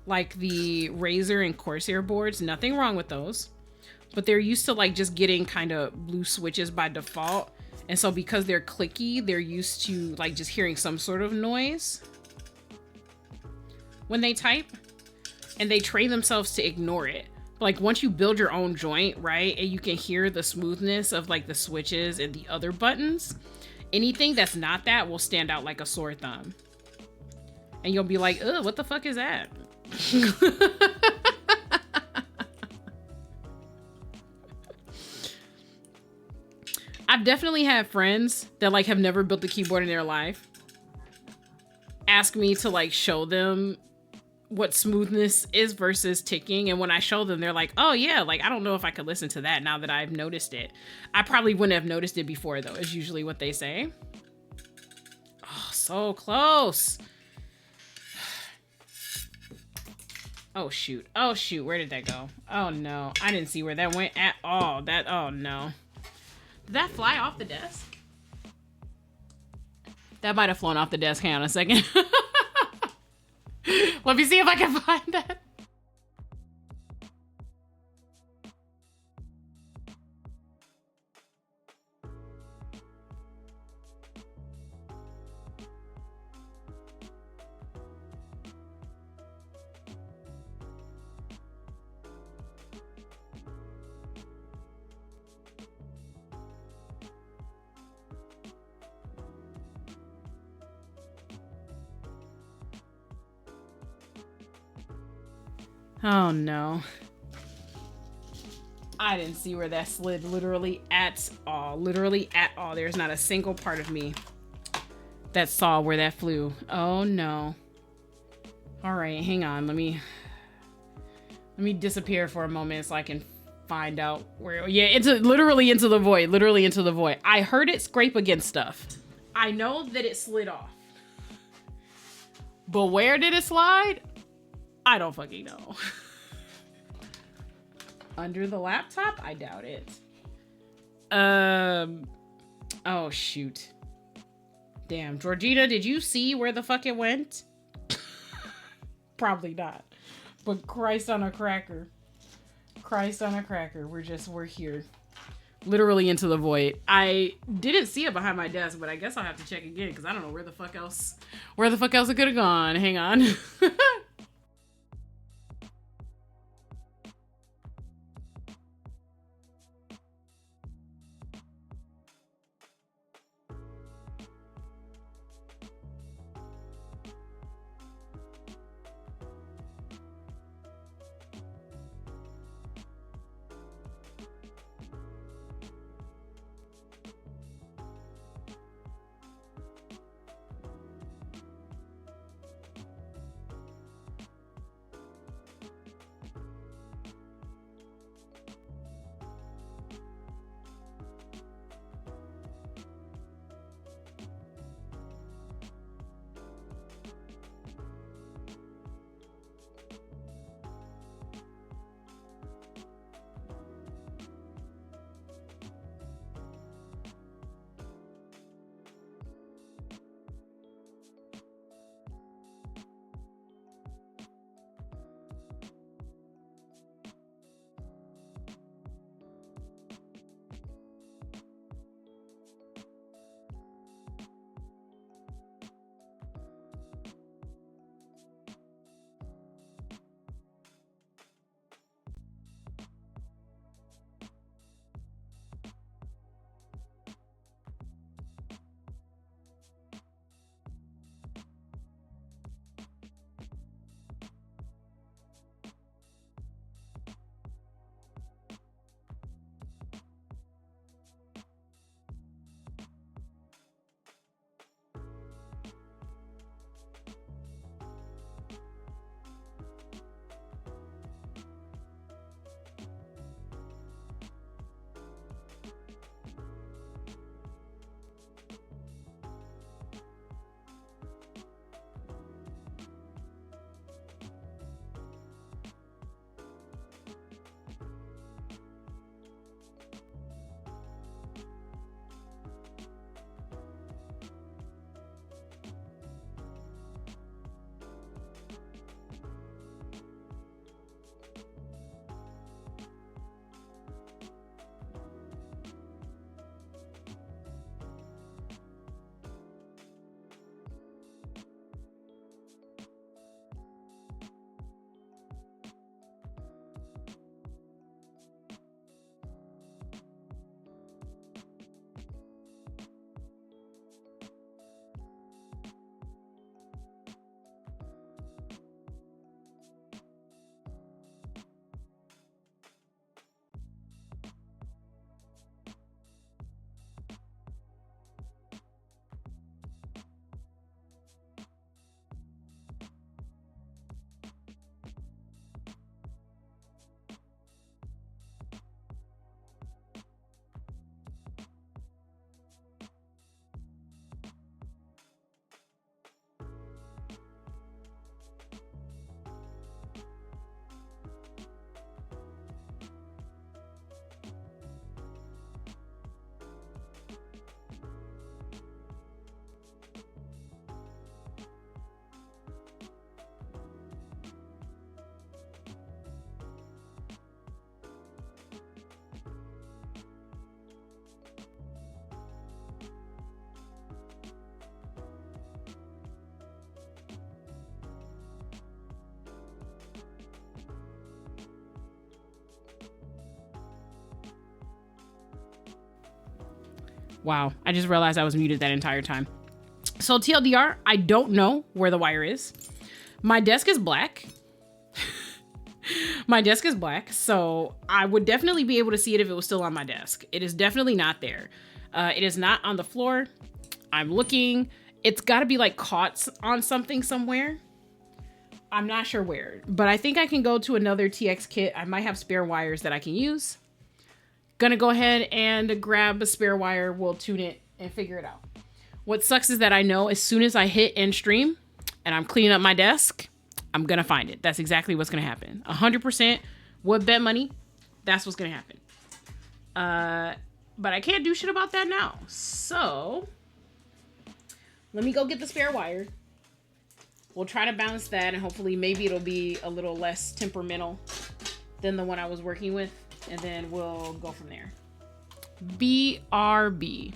[SPEAKER 1] like the Razer and Corsair boards. Nothing wrong with those. But they're used to like just getting kind of blue switches by default. And so because they're clicky, they're used to like just hearing some sort of noise when they type. And they train themselves to ignore it. But like once you build your own joint, right? And you can hear the smoothness of like the switches and the other buttons. Anything that's not that will stand out like a sore thumb. And you'll be like, ugh, what the fuck is that? I've definitely had friends that like have never built a keyboard in their life ask me to like show them what smoothness is versus ticking. And when I show them, they're like, oh yeah, like I don't know if I could listen to that now that I've noticed it. I probably wouldn't have noticed it before though, is usually what they say. Oh, so close. Oh shoot. Oh shoot, where did that go? Oh no, I didn't see where that went at all. Oh no. Did that fly off the desk? That might have flown off the desk. Hang on a second. Let me see if I can find that. Oh no. I didn't see where that slid literally at all. Literally at all. There's not a single part of me that saw where that flew. Oh no. All right, hang on. Let me disappear for a moment so I can find out where. Yeah, literally into the void. Literally into the void. I heard it scrape against stuff. I know that it slid off. But where did it slide? I don't fucking know. Under the laptop? I doubt it. Oh shoot. Damn, Georgina, did you see where the fuck it went? Probably not. But Christ on a cracker. Christ on a cracker. We're here. Literally into the void. I didn't see it behind my desk, but I guess I'll have to check again because I don't know where the fuck else it could have gone. Hang on. Wow, I just realized I was muted that entire time. So TLDR, I don't know where the wire is. My desk is black. My desk is black, so I would definitely be able to see it if it was still on my desk. It is definitely not there. It is not on the floor. I'm looking. It's got to be like caught on something somewhere. I'm not sure where, but I think I can go to another TX kit. I might have spare wires that I can use. Gonna go ahead and grab a spare wire. We'll tune it and figure it out. What sucks is that I know as soon as I hit end stream and I'm cleaning up my desk, I'm gonna find it. That's exactly what's gonna happen. 100% would bet money. That's what's gonna happen. But I can't do shit about that now. So let me go get the spare wire. We'll try to balance that, and hopefully maybe it'll be a little less temperamental than the one I was working with, and then we'll go from there. BRB.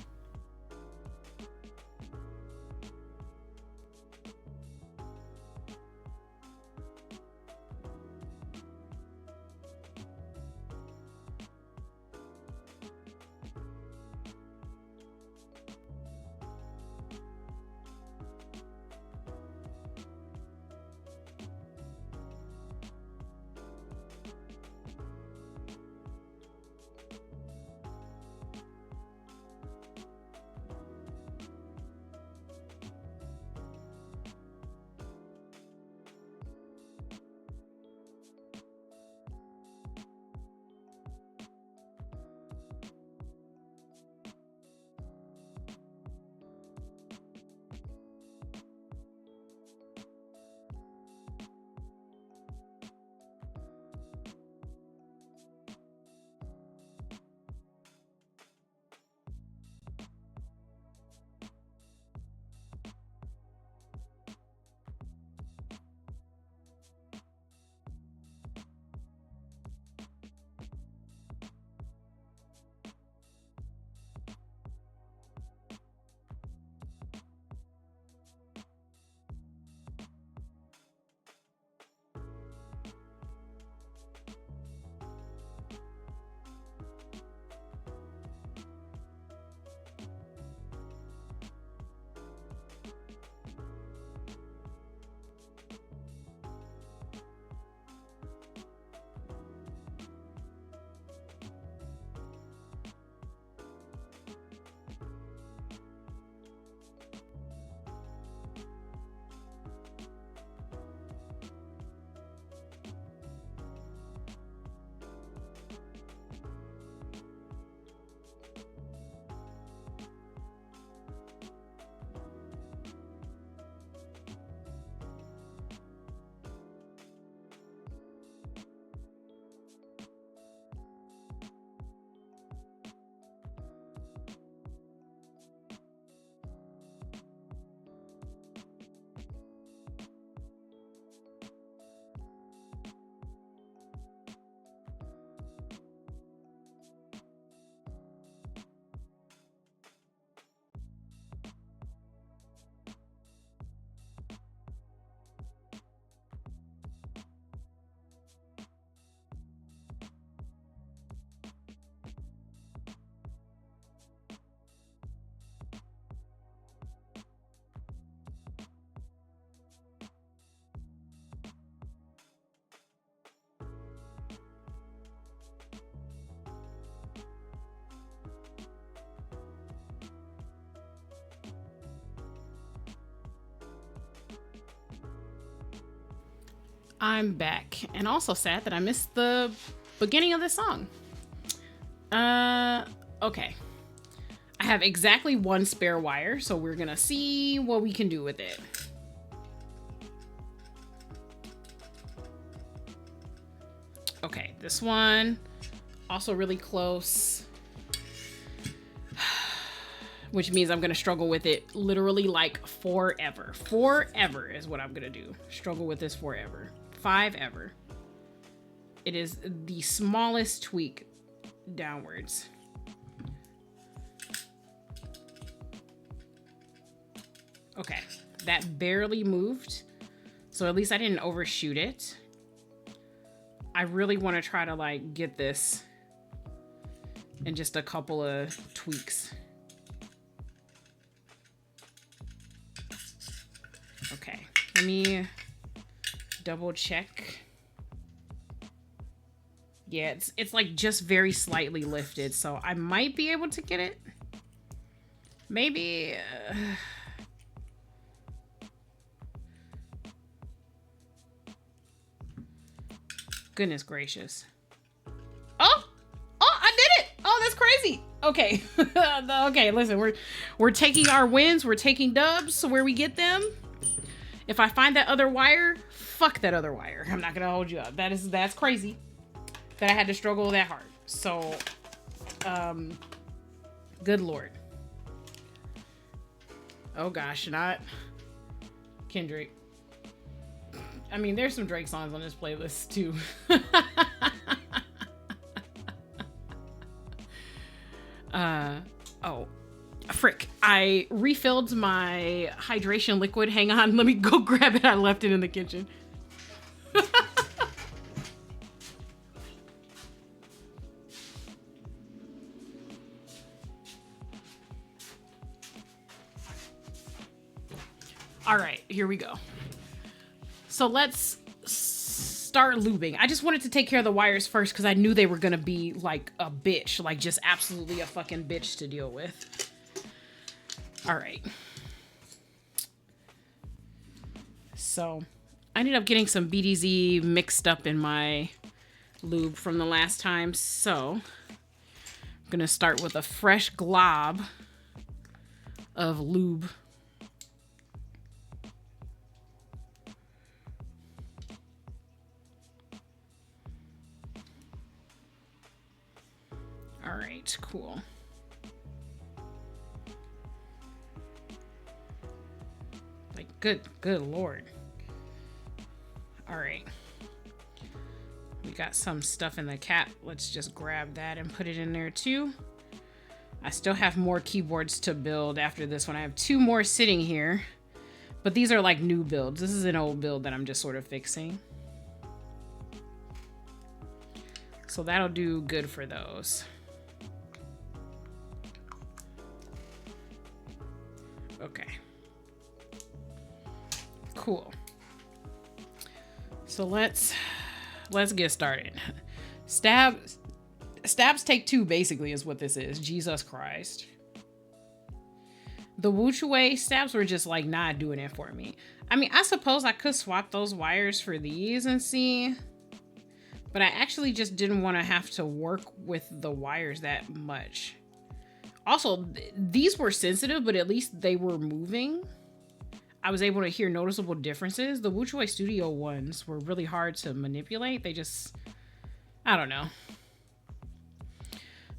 [SPEAKER 1] I'm back, and also sad that I missed the beginning of this song. Okay. I have exactly one spare wire, so we're gonna see what we can do with it. Okay, this one, also really close. Which means I'm gonna struggle with it literally like forever. Forever is what I'm gonna do. Struggle with this forever. 5 ever. It is the smallest tweak downwards. Okay, that barely moved. So at least I didn't overshoot it. I really want to try to like get this in just a couple of tweaks. Okay, let me double check. Yeah, it's like just very slightly lifted, so I might be able to get it. Maybe. Goodness gracious. Oh, I did it. Oh, that's crazy. Okay. Okay, listen, we're taking our wins, we're taking dubs, so where we get them. If I find that other wire, fuck that other wire. I'm not gonna hold you up. That's crazy that I had to struggle that hard. So, good Lord. Oh gosh, not Kendrick. I mean, there's some Drake songs on this playlist too. Oh, frick. I refilled my hydration liquid. Hang on, let me go grab it. I left it in the kitchen. All right, here we go. So let's start lubing. I just wanted to take care of the wires first because I knew they were gonna be like a bitch, like just absolutely a fucking bitch to deal with. All right. So I ended up getting some BDZ mixed up in my lube from the last time. So I'm gonna start with a fresh glob of lube. All right, cool. Like, good Lord. All right. We got some stuff in the cap. Let's just grab that and put it in there too. I still have more keyboards to build after this one. I have 2 more sitting here, but these are like new builds. This is an old build that I'm just sort of fixing. So that'll do good for those. Okay. Cool. So let's get started. Stabs take 2 basically is what this is. Jesus Christ. The Wuque stabs were just like not doing it for me. I mean, I suppose I could swap those wires for these and see, but I actually just didn't want to have to work with the wires that much. Also, these were sensitive, but at least they were moving. I was able to hear noticeable differences. The Wuque Studio ones were really hard to manipulate. They just, I don't know.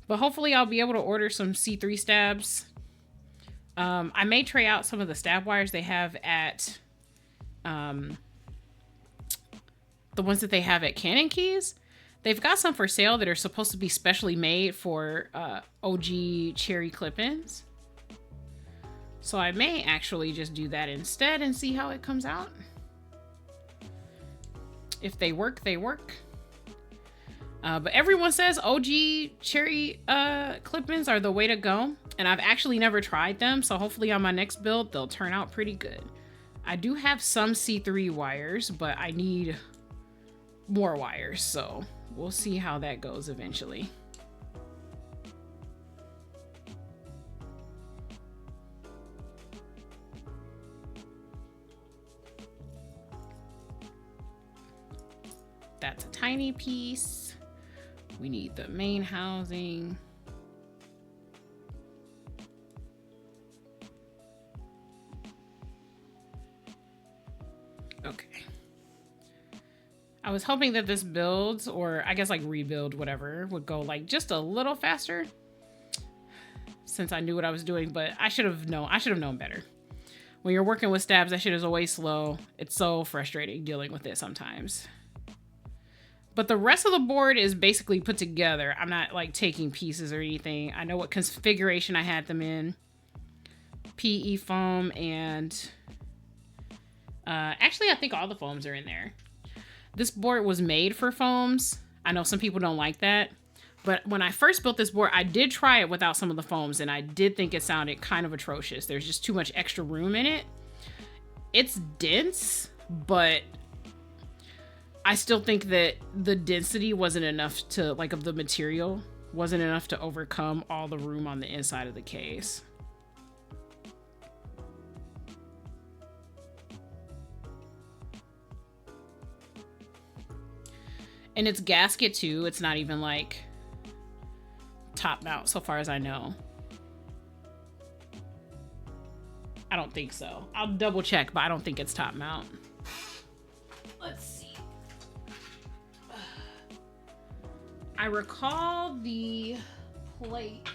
[SPEAKER 1] But hopefully I'll be able to order some C3 stabs. I may try out some of the stab wires they have at, the ones that they have at Canon Keys. They've got some for sale that are supposed to be specially made for OG Cherry Clip-Ins. So I may actually just do that instead and see how it comes out. If they work, they work. But everyone says OG Cherry Clip-Ins are the way to go. And I've actually never tried them. So hopefully on my next build, they'll turn out pretty good. I do have some C3 wires, but I need more wires. So we'll see how that goes eventually. That's a tiny piece. We need the main housing. Okay. I was hoping that this builds, or I guess like rebuild, whatever, would go like just a little faster since I knew what I was doing, but I should have known better. When you're working with stabs, that shit is always slow. It's so frustrating dealing with it sometimes. But the rest of the board is basically put together. I'm not like taking pieces or anything. I know what configuration I had them in. PE foam and actually I think all the foams are in there. This board was made for foams. I know some people don't like that, but when I first built this board, I did try it without some of the foams and I did think it sounded kind of atrocious. There's just too much extra room in it. It's dense, but I still think that the density wasn't enough to, like, of the material, wasn't enough to overcome all the room on the inside of the case. And it's gasket too. It's not even like top mount so far as I know. I don't think so. I'll double check, but I don't think it's top mount. Let's see. I recall the plate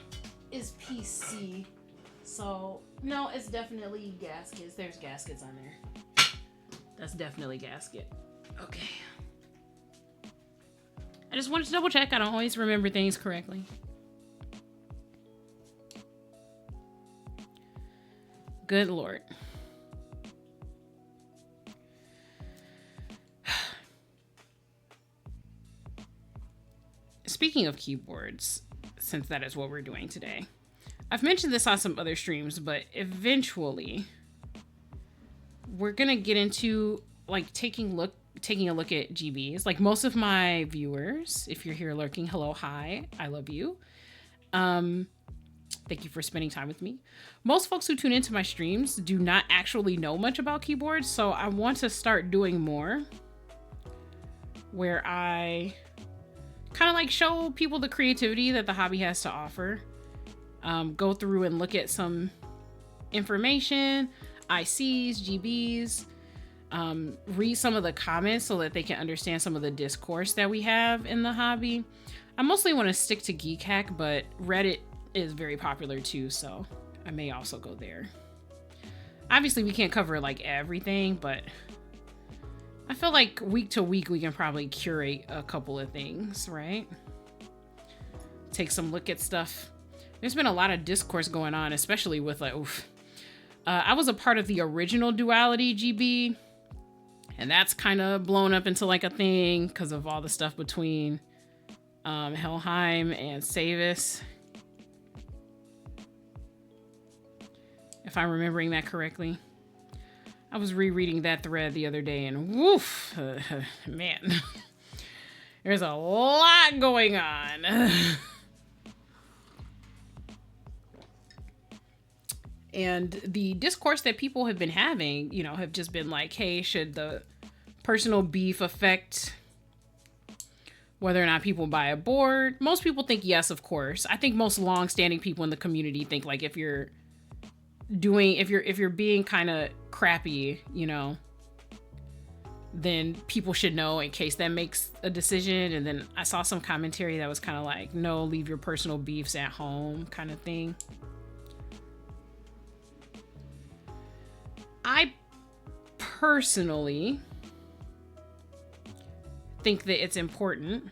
[SPEAKER 1] is PC. So no, it's definitely gaskets. There's gaskets on there. That's definitely gasket. Okay. I just wanted to double check. I don't always remember things correctly. Good Lord. Speaking of keyboards, since that is what we're doing today, I've mentioned this on some other streams, but eventually we're gonna get into like taking a look at GBs. Like most of my viewers, if you're here lurking, hello, hi, I love you. Thank you for spending time with me. Most folks who tune into my streams do not actually know much about keyboards, so I want to start doing more where I kind of like show people the creativity that the hobby has to offer. Go through and look at some information, ICs, GBs, read some of the comments so that they can understand some of the discourse that we have in the hobby. I mostly want to stick to Geek Hack, but Reddit is very popular too, so I may also go there. Obviously we can't cover like everything, but I feel like week to week we can probably curate a couple of things, right? Take some look at stuff. There's been a lot of discourse going on, especially with like, I was a part of the original Duality GB, and that's kind of blown up into like a thing because of all the stuff between Helheim and Savis. If I'm remembering that correctly. I was rereading that thread the other day and woof, man, there's a lot going on. And the discourse that people have been having, you know, have just been like, hey, should the personal beef affect whether or not people buy a board? Most people think yes, of course. I think most long-standing people in the community think like if you're being kind of crappy, you know, then people should know in case that makes a decision. And then I saw some commentary that was kind of like, no, leave your personal beefs at home kind of thing. I personally think that it's important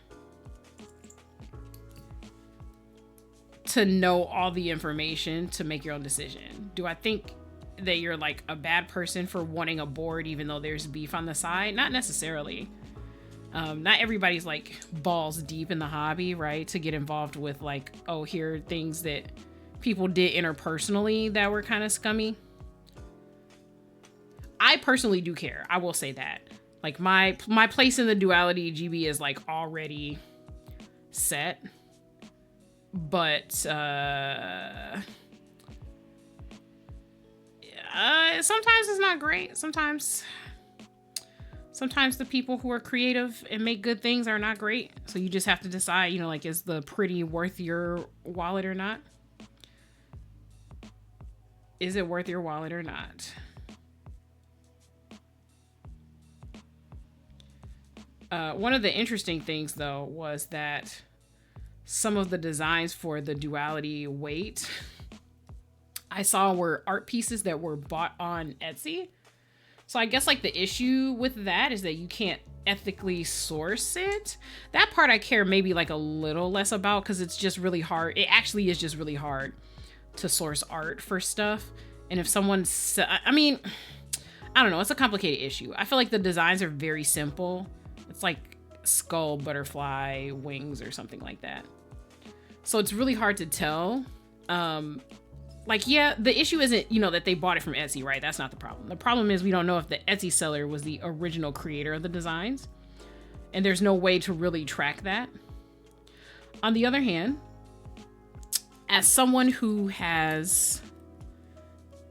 [SPEAKER 1] to know all the information to make your own decision. Do I think that you're like a bad person for wanting a board even though there's beef on the side? Not necessarily. Not everybody's like balls deep in the hobby, right? To get involved with like, oh, here are things that people did interpersonally that were kind of scummy. I personally do care. I will say that. Like my place in the Duality GB is like already set. But sometimes it's not great. Sometimes the people who are creative and make good things are not great. So you just have to decide, you know, like, is the pretty worth your wallet or not? Is it worth your wallet or not? One of the interesting things, though, was that some of the designs for the Duality weight I saw were art pieces that were bought on Etsy. So I guess like the issue with that is that you can't ethically source it. That part I care maybe like a little less about because it's just really hard. It actually is just really hard to source art for stuff. And if someone's, I mean, I don't know. It's a complicated issue. I feel like the designs are very simple. It's like skull, butterfly, wings, or something like that. So it's really hard to tell like, yeah, the issue isn't, you know, that they bought it from Etsy, right? That's not the problem. The problem is we don't know if the Etsy seller was the original creator of the designs, and there's no way to really track that. On the other hand, as someone who has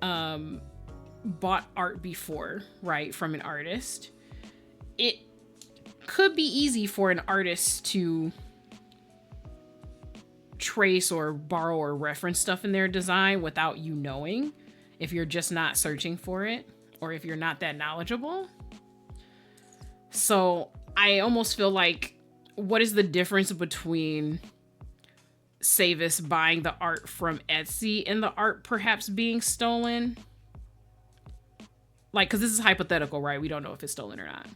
[SPEAKER 1] bought art before, right, from an artist, it could be easy for an artist to trace or borrow or reference stuff in their design without you knowing, if you're just not searching for it or if you're not that knowledgeable. So I almost feel like, what is the difference between Savis buying the art from Etsy and the art perhaps being stolen? Like, because this is hypothetical, right? We don't know if it's stolen or not.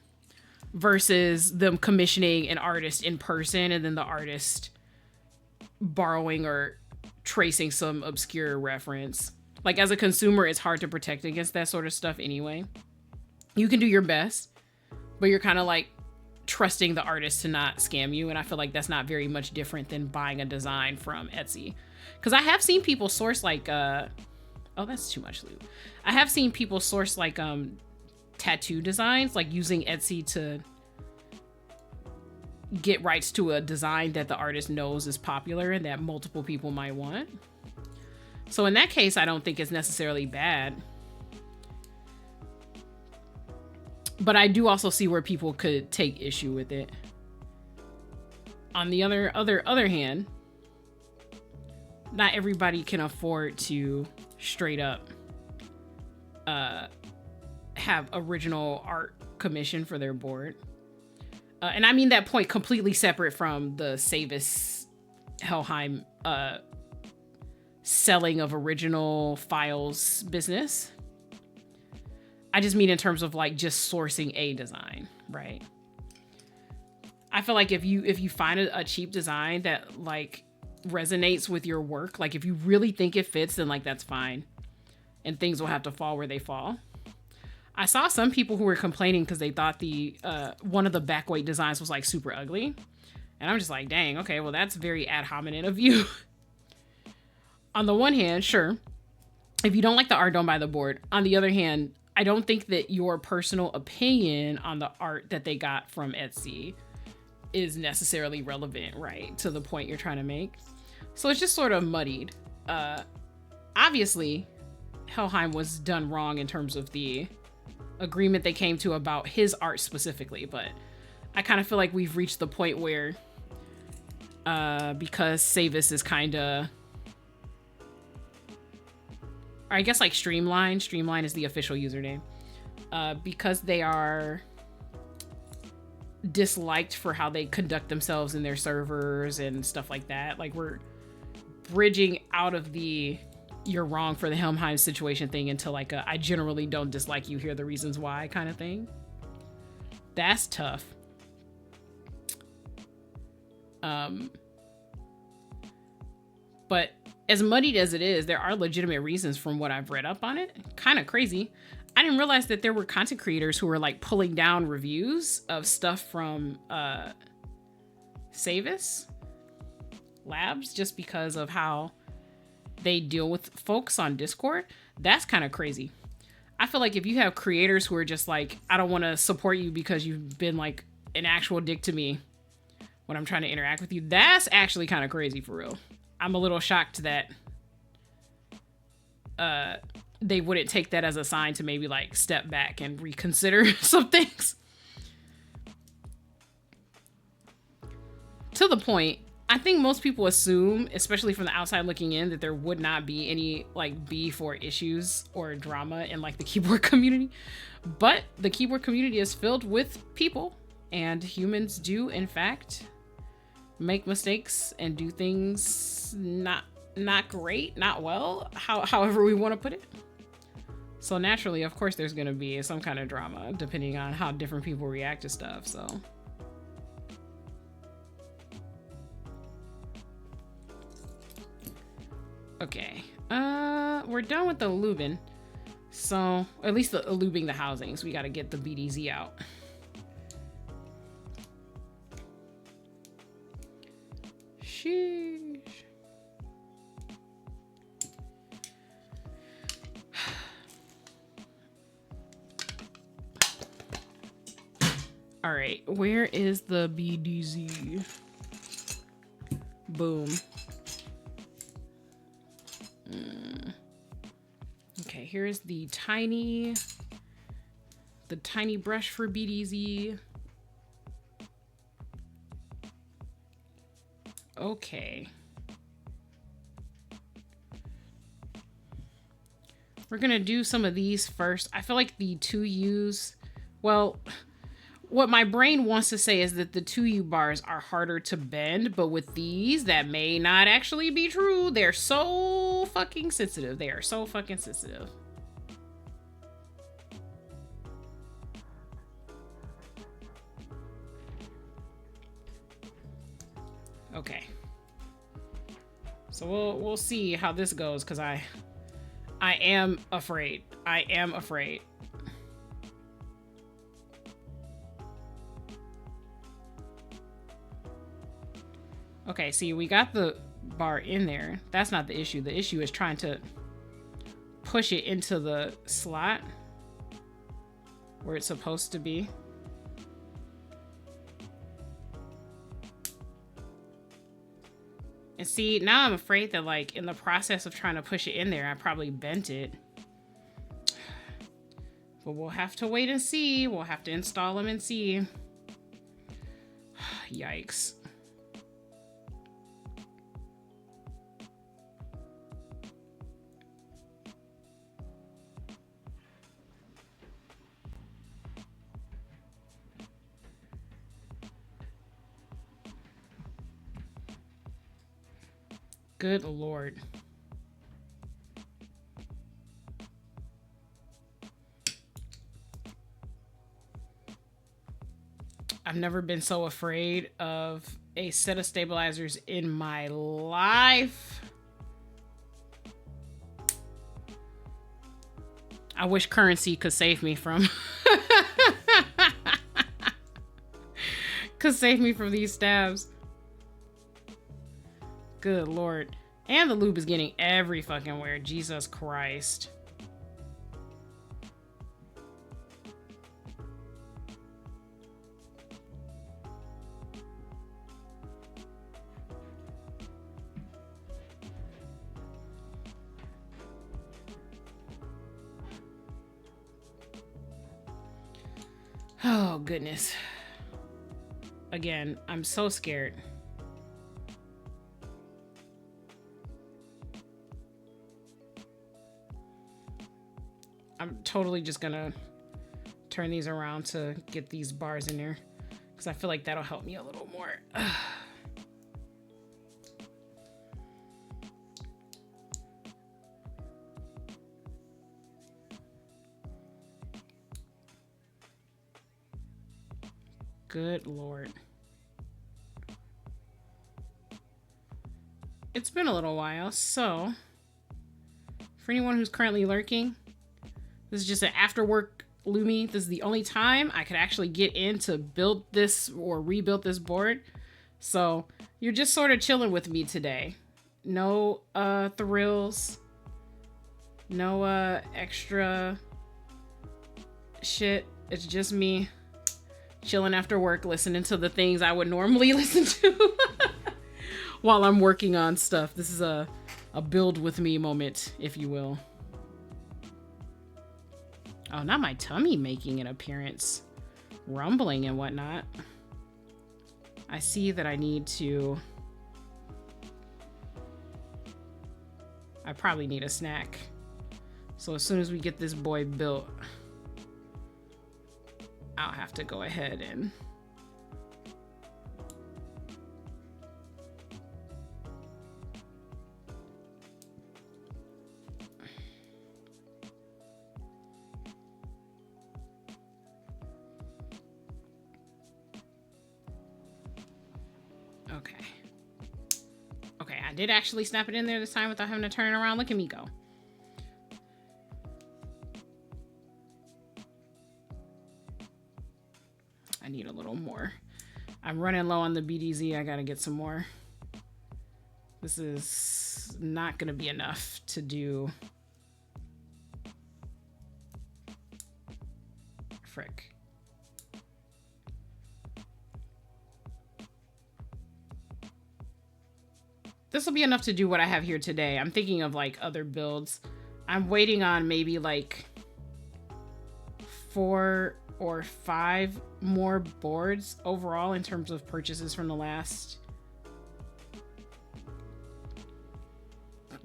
[SPEAKER 1] Versus them commissioning an artist in person and then the artist borrowing or tracing some obscure reference. Like, as a consumer, it's hard to protect against that sort of stuff anyway. You can do your best, but you're kind of like trusting the artist to not scam you. And I feel like that's not very much different than buying a design from Etsy. Because I have seen people source like, oh, that's too much loot. I have seen people source like tattoo designs, like using Etsy to get rights to a design that the artist knows is popular and that multiple people might want. So in that case, I don't think it's necessarily bad. But I do also see where people could take issue with it. On the other hand, not everybody can afford to straight up have original art commission for their board. And I mean that point completely separate from the Savis Helheim selling of original files business. I just mean in terms of like just sourcing a design, right? I feel like if you find a cheap design that like resonates with your work, like if you really think it fits, then like that's fine. And things will have to fall where they fall. I saw some people who were complaining because they thought the one of the backweight designs was like super ugly. And I'm just like, dang, okay, well that's very ad hominem of you. On the one hand, sure, if you don't like the art, don't buy the board. On the other hand, I don't think that your personal opinion on the art that they got from Etsy is necessarily relevant, right, to the point you're trying to make. So it's just sort of muddied. Obviously, Helheim was done wrong in terms of the agreement they came to about his art specifically, but I kind of feel like we've reached the point where because Savis is kind of, I guess like Streamline is the official username, because they are disliked for how they conduct themselves in their servers and stuff like that. Like, we're bridging out of the you're wrong for the Helheim situation thing into like a I generally don't dislike you, here are the reasons why kind of thing. That's tough. But as muddied as it is, there are legitimate reasons from what I've read up on it. Kind of crazy. I didn't realize that there were content creators who were like pulling down reviews of stuff from Savis Labs just because of how they deal with folks on Discord. That's kind of crazy. I feel like if you have creators who are just like, I don't want to support you because you've been like an actual dick to me when I'm trying to interact with you, that's actually kind of crazy for real. I'm a little shocked that they wouldn't take that as a sign to maybe like step back and reconsider some things. To the point, I think most people assume, especially from the outside looking in, that there would not be any like beef or issues or drama in like the keyboard community. But the keyboard community is filled with people, and humans do in fact make mistakes and do things not great, not well, however we want to put it. So naturally, of course, there's going to be some kind of drama depending on how different people react to stuff. So okay, we're done with the lubing. So at least the lubing the housings. We got to get the BDZ out. Sheesh. All right, where is the BDZ? Boom. Okay, here's the tiny brush for BDZ. Okay. We're gonna do some of these first. I feel like the 2Us, well, what my brain wants to say is that the 2U bars are harder to bend, but with these, that may not actually be true. They're so fucking sensitive. They are so fucking sensitive. Okay. So we'll see how this goes, because I am afraid. I am afraid. Okay, see, we got the bar in there. That's not the issue. The issue is trying to push it into the slot where it's supposed to be. And see, now I'm afraid that, like, in the process of trying to push it in there, I probably bent it. But we'll have to wait and see. We'll have to install them and see. Yikes. Good Lord. I've never been so afraid of a set of stabilizers in my life. I wish currency could save me from these stabs. Good Lord. And the lube is getting every fucking where. Jesus Christ. Oh, goodness. Again, I'm so scared. I'm totally just gonna turn these around to get these bars in there, because I feel like that'll help me a little more. Good Lord. It's been a little while, so for anyone who's currently lurking, this is just an after work Lumi. This is the only time I could actually get in to build this or rebuild this board. So you're just sort of chilling with me today. No thrills. No extra shit. It's just me chilling after work, listening to the things I would normally listen to while I'm working on stuff. This is a build with me moment, if you will. Oh, not my tummy making an appearance, rumbling and whatnot. I see that I need to... I probably need a snack. So as soon as we get this boy built, I'll have to go ahead and... Okay, I did actually snap it in there this time without having to turn it around. Look at me go. I need a little more. I'm running low on the BDZ. I gotta get some more. This is not gonna be enough to do. Frick. this will be enough to do what I have here today. I'm thinking of like other builds. I'm waiting on maybe like 4 or 5 more boards overall in terms of purchases from the last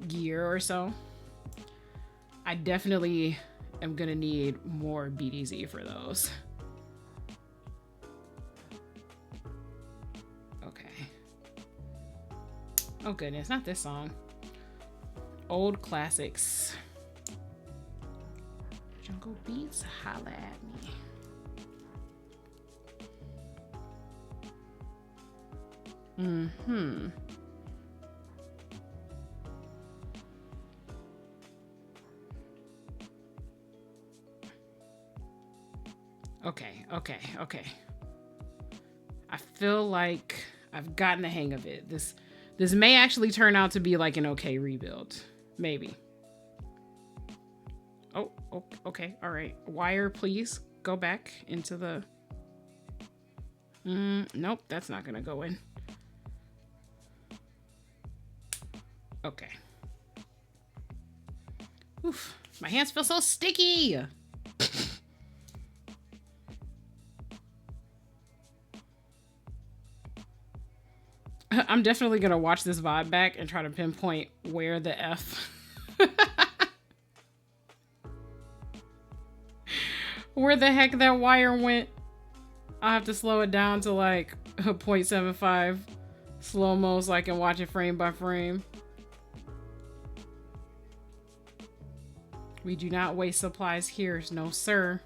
[SPEAKER 1] year or so. I definitely am gonna need more BDZ for those. Okay. Oh goodness, not this song. Old classics. Jungle Beats, holla at me. Mm-hmm. Okay. I feel like I've gotten the hang of it. This may actually turn out to be like an okay rebuild. Maybe. Oh, okay. All right. Wire, please go back into the... Nope, that's not gonna go in. Okay. Oof, my hands feel so sticky. I'm definitely gonna watch this VOD back and try to pinpoint where the F where the heck that wire went. I'll have to slow it down to like a 0.75 slow-mo so I can watch it frame by frame. We do not waste supplies here, no sir.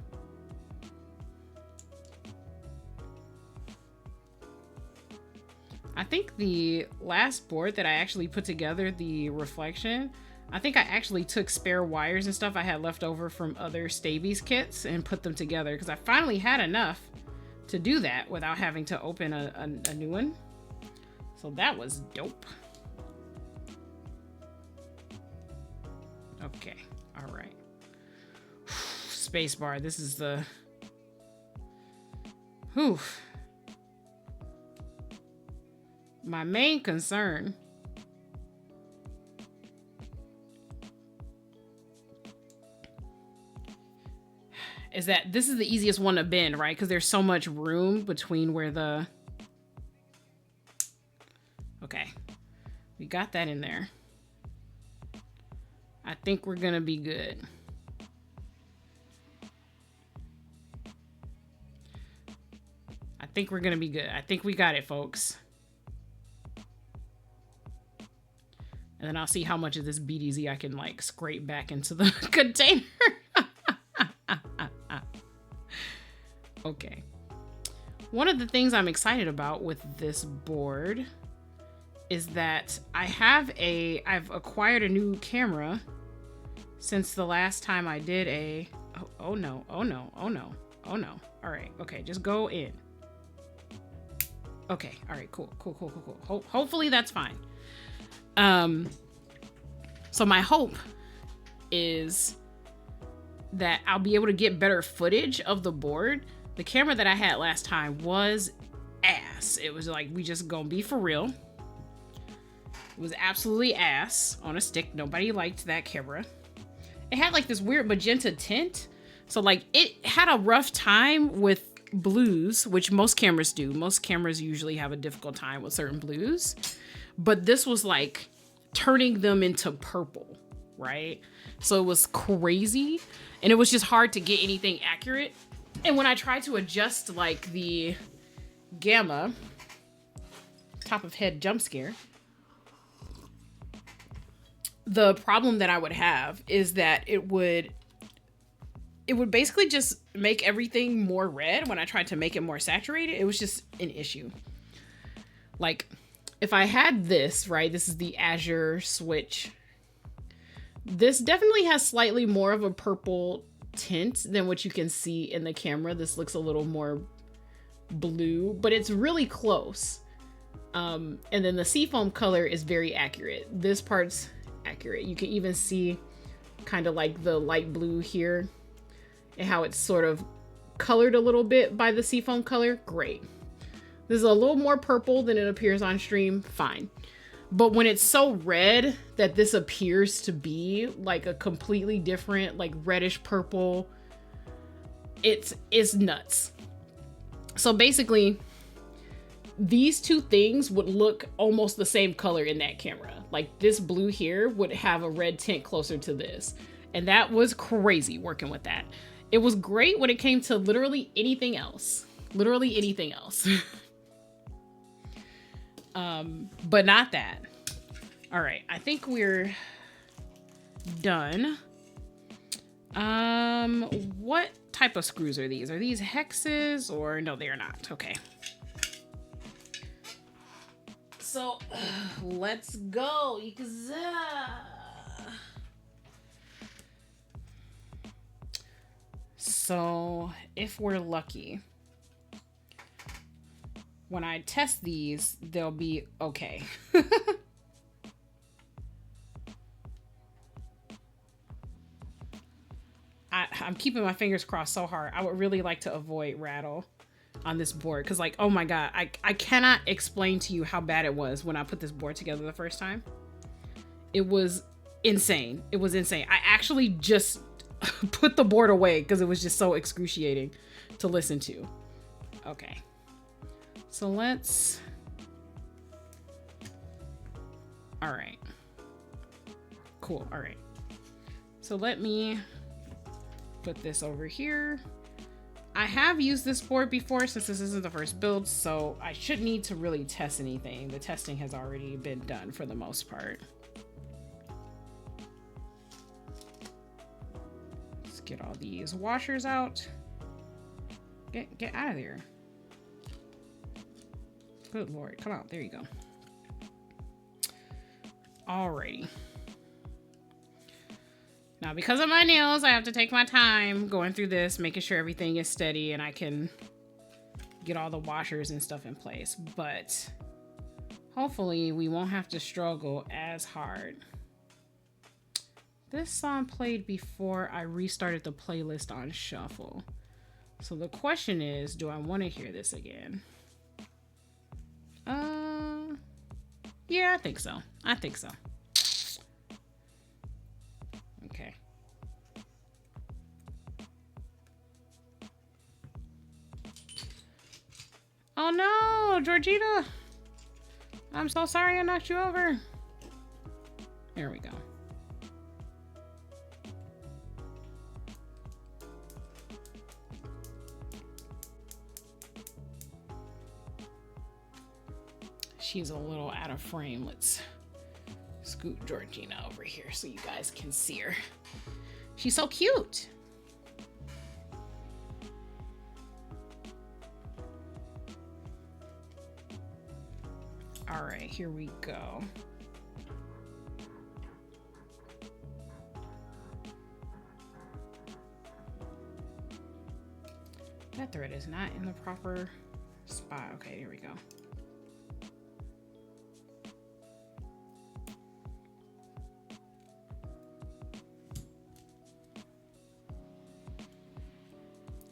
[SPEAKER 1] I think the last board that I actually put together, the reflection, I think I actually took spare wires and stuff I had left over from other Stabies kits and put them together because I finally had enough to do that without having to open a new one. So that was dope. Okay, all right. Spacebar, this is the... Whew. My main concern is that this is the easiest one to bend, right? Because there's so much room between where the... Okay. We got that in there. I think we're gonna be good. I think we're gonna be good. I think we got it, folks. And then I'll see how much of this BDZ I can like scrape back into the container. Okay. One of the things I'm excited about with this board is that I've acquired a new camera since the last time I did a, oh no. All right, okay, just go in. Okay, all right, cool. Hopefully that's fine. So my hope is that I'll be able to get better footage of the board. The camera that I had last time was ass. It was like, we just gonna be for real. It was absolutely ass on a stick. Nobody liked that camera. It had like this weird magenta tint. So like it had a rough time with blues, which most cameras do. Most cameras usually have a difficult time with certain blues. But this was like turning them into purple, right? So it was crazy. And it was just hard to get anything accurate. And when I tried to adjust like the gamma, top of head jump scare, the problem that I would have is that it would basically just make everything more red when I tried to make it more saturated. It was just an issue. Like if I had this, right, this is the Azure switch. This definitely has slightly more of a purple tint than what you can see in the camera. This looks a little more blue, but it's really close. And then the seafoam color is very accurate. This part's accurate. You can even see kind of like the light blue here and how it's sort of colored a little bit by the seafoam color. Great. This is a little more purple than it appears on stream. Fine. But when it's so red that this appears to be like a completely different, like reddish purple, it's nuts. So basically, these two things would look almost the same color in that camera. Like this blue here would have a red tint closer to this. And that was crazy working with that. It was great when it came to literally anything else. Literally anything else. But not that. All right, I think we're done. What type of screws are these? Are these hexes or no, they are not. Okay. So let's go. So if we're lucky, when I test these, they'll be okay. I'm keeping my fingers crossed so hard. I would really like to avoid rattle on this board because, like, oh my god, I cannot explain to you how bad it was when I put this board together the first time. It was insane. It was insane. I actually just put the board away because it was just so excruciating to listen to. Okay. So let's... All right. Cool. All right. So let me put this over here. I have used this board before since this isn't the first build, so I shouldn't need to really test anything. The testing has already been done for the most part. Let's get all these washers out. Get out of there. Good Lord, come on, there you go. Alrighty. Now, because of my nails, I have to take my time going through this, making sure everything is steady and I can get all the washers and stuff in place. But hopefully we won't have to struggle as hard. This song played before I restarted the playlist on shuffle. So the question is, do I want to hear this again? Yeah, I think so. I think so. Okay. Oh no, Georgina. I'm so sorry I knocked you over. There we go. She's a little out of frame. Let's scoot Georgina over here so you guys can see her. She's so cute. All right, here we go. That thread is not in the proper spot. Okay, here we go.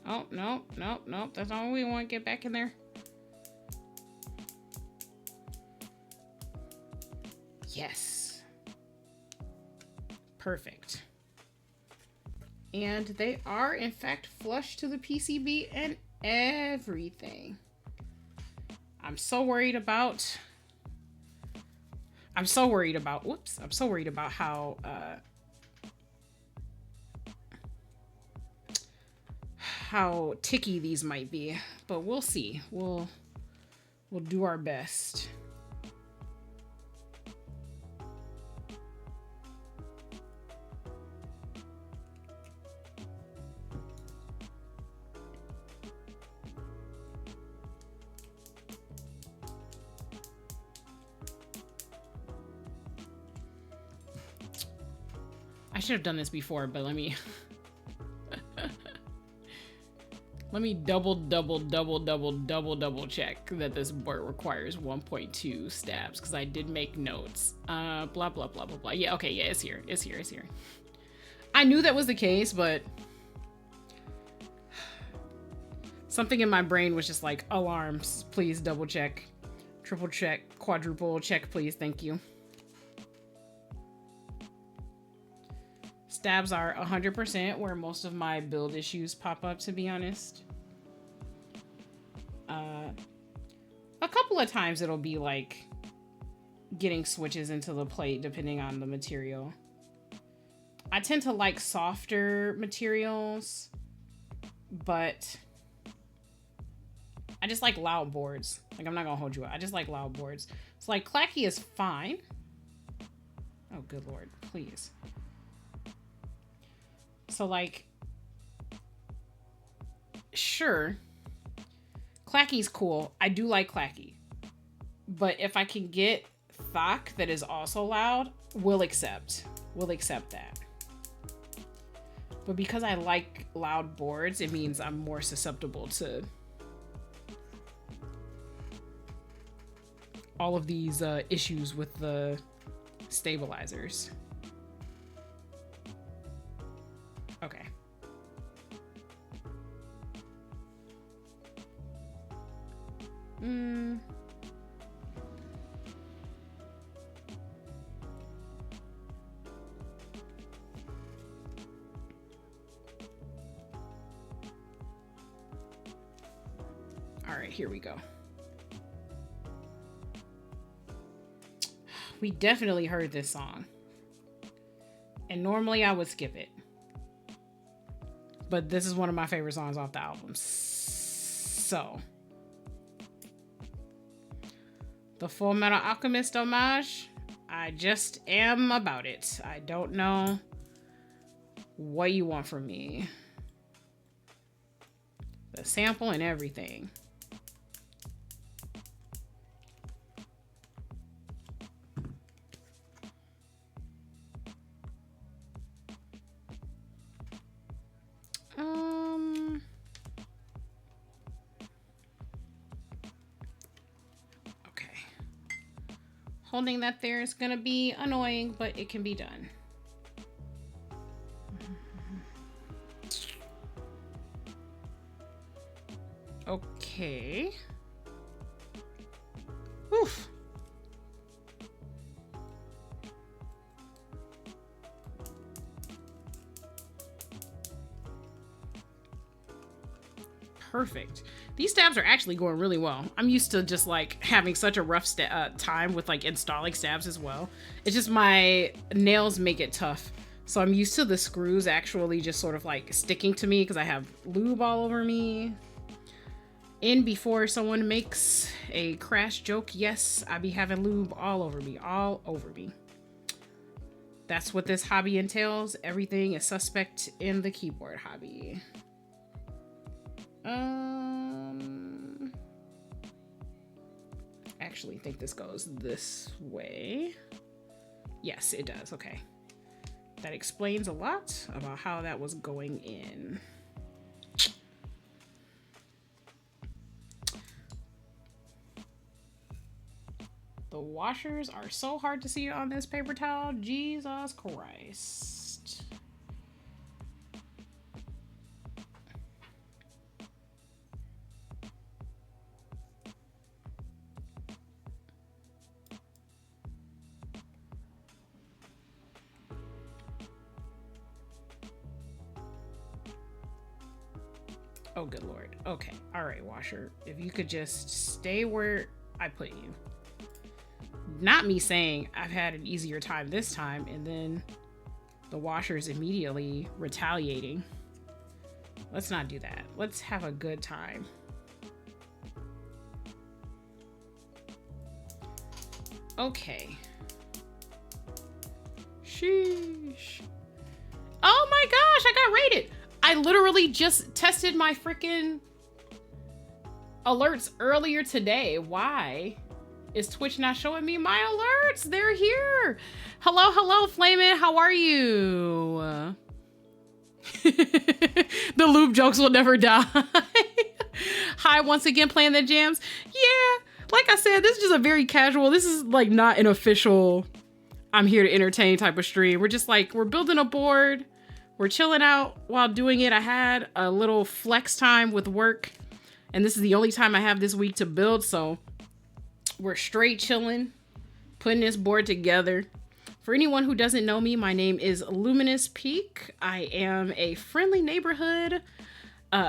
[SPEAKER 1] Oh, no, no, no. That's all we want. Get back in there. Yes. Perfect. And they are, in fact, flush to the PCB and everything. I'm so worried about whoops. I'm so worried about how ticky these might be, but we'll see. We'll do our best. I should have done this before, but let me double check that this board requires 1.2 stabs, because I did make notes. Blah, blah, blah, blah, blah. Yeah, okay, yeah, it's here. It's here, it's here. I knew that was the case, but something in my brain was just like, alarms, please double check. Triple check, quadruple check, please. Thank you. Stabs are 100% where most of my build issues pop up, to be honest. A couple of times it'll be like getting switches into the plate depending on the material. I tend to like softer materials, but I just like loud boards. Like, I'm not gonna hold you up. I just like loud boards. So like clacky is fine. Oh, good Lord, please. So like, sure, clacky's cool. I do like clacky, but if I can get thock that is also loud, we'll accept that. But because I like loud boards, it means I'm more susceptible to all of these issues with the stabilizers. Okay. All right, here we go. We definitely heard this song. And normally I would skip it. But this is one of my favorite songs off the album. So, the Full Metal Alchemist homage, I just am about it. I don't know what you want from me. The sample and everything. Holding that there is gonna be annoying, but it can be done. Okay. Oof. Perfect. These stabs are actually going really well. I'm used to just like having such a rough time with like installing stabs as well. It's just my nails make it tough. So I'm used to the screws actually just sort of like sticking to me because I have lube all over me. In before someone makes a crash joke, yes, I be having lube all over me, all over me. That's what this hobby entails. Everything is suspect in the keyboard hobby. Actually think this goes this way. Yes, it does. Okay. That explains a lot about how that was going in. The washers are so hard to see on this paper towel. Jesus Christ. Oh, good Lord. Okay. All right, washer. If you could just stay where I put you. Not me saying I've had an easier time this time and then the washer's immediately retaliating. Let's not do that. Let's have a good time. Okay. Sheesh. Oh my gosh, I got rated. I literally just tested my freaking alerts earlier today. Why is Twitch not showing me my alerts? They're here. Hello, hello, Flamin'. How are you? The lube jokes will never die. Hi, once again, playing the jams. Yeah, like I said, this is just a very casual, this is like not an official I'm here to entertain type of stream. We're just like, we're building a board. We're chilling out while doing it. I had a little flex time with work, and this is the only time I have this week to build, so We're straight chilling, putting this board together. For anyone who doesn't know me, my name is Luminous Peak. I am a friendly neighborhood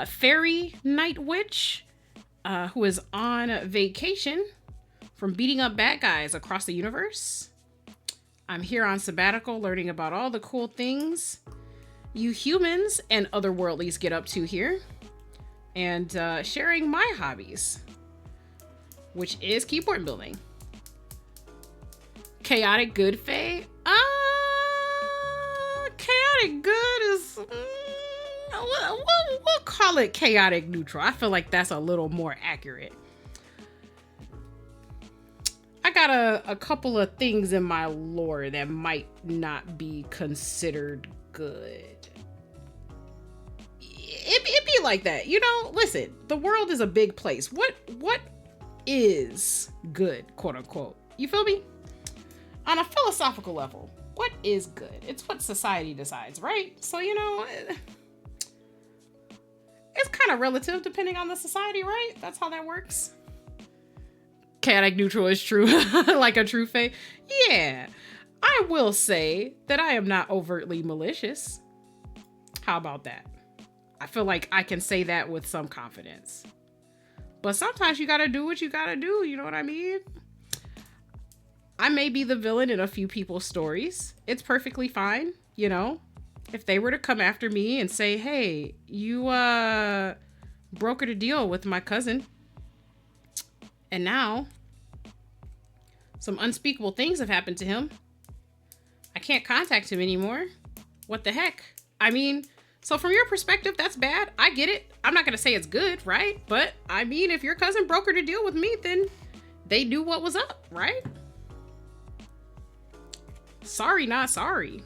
[SPEAKER 1] fairy night witch who is on vacation from beating up bad guys across the universe. I'm here on sabbatical learning about all the cool things you humans and otherworldlies get up to here, and sharing my hobbies, which is keyboard building. Chaotic good, Faye? Chaotic good is... we'll call it chaotic neutral. I feel like that's a little more accurate. I got a couple of things in my lore that might not be considered good. It be like that, you know. Listen, the world is a big place. What is good, quote unquote? You feel me? On a philosophical level, what is good? It's what society decides, right? So, you know, it's kind of relative depending on the society, right? That's how that works. Chaotic neutral is true, like a true fae. Yeah, I will say that I am not overtly malicious. How about that? I feel like I can say that with some confidence. But sometimes you gotta do what you gotta do, you know what I mean? I may be the villain in a few people's stories. It's perfectly fine, you know? If they were to come after me and say, hey, you brokered a deal with my cousin, and now some unspeakable things have happened to him. I can't contact him anymore. What the heck? I mean, so from your perspective, that's bad. I get it. I'm not going to say it's good, right? But I mean, if your cousin brokered a deal with me, then they knew what was up, right? Sorry, not sorry.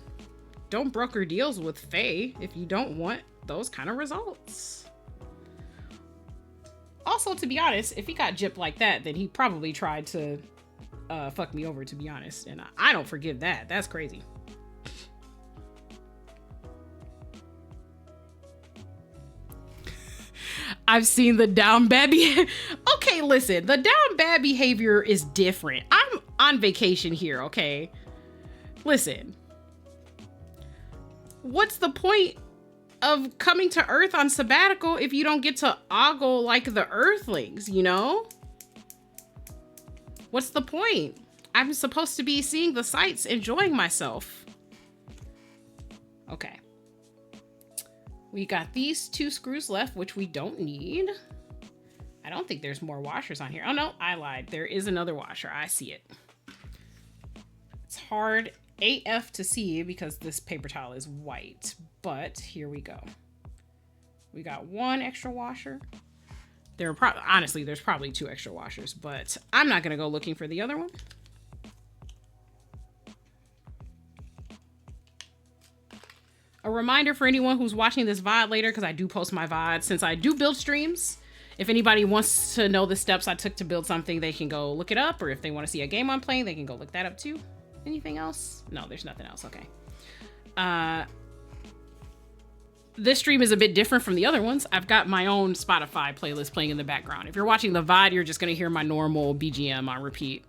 [SPEAKER 1] Don't broker deals with Faye if you don't want those kind of results. Also, to be honest, if he got gypped like that, then he probably tried to fuck me over, to be honest. And I don't forgive that. That's crazy. I've seen the down bad behavior. Okay, listen, the down bad behavior is different. I'm on vacation here, okay? Listen. What's the point of coming to Earth on sabbatical if you don't get to ogle like the Earthlings, you know? What's the point? I'm supposed to be seeing the sights, enjoying myself. Okay. We got these 2 screws left, which we don't need. I don't think there's more washers on here. Oh no, I lied. There is another washer. I see it. It's hard AF to see because this paper towel is white, but here we go. We got 1 extra washer. Honestly, there's probably 2 extra washers, but I'm not gonna go looking for the other one. A reminder for anyone who's watching this VOD later, because I do post my VOD since I do build streams. If anybody wants to know the steps I took to build something, they can go look it up, or if they want to see a game I'm playing, they can go look that up too. Anything else? No, there's nothing else. Okay. This stream is a bit different from the other ones. I've got my own Spotify playlist playing in the background. If you're watching the VOD, you're just going to hear my normal BGM on repeat.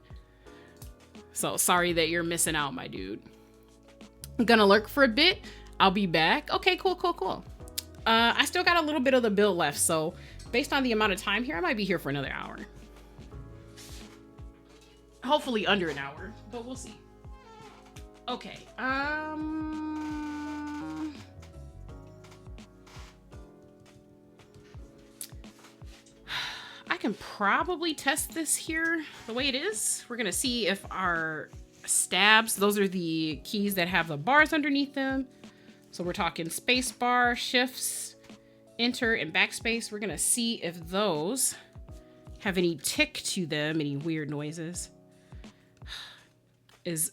[SPEAKER 1] So sorry that you're missing out, my dude. I'm going to lurk for a bit. I'll be back. Okay, cool. I still got a little bit of the build left, so based on the amount of time here, I might be here for another hour. Hopefully under an hour, but we'll see. Okay, I can probably test this here the way it is. We're gonna see if our stabs, those are the keys that have the bars underneath them. So we're talking space bar, shifts, enter, and backspace. We're gonna see if those have any tick to them, any weird noises. As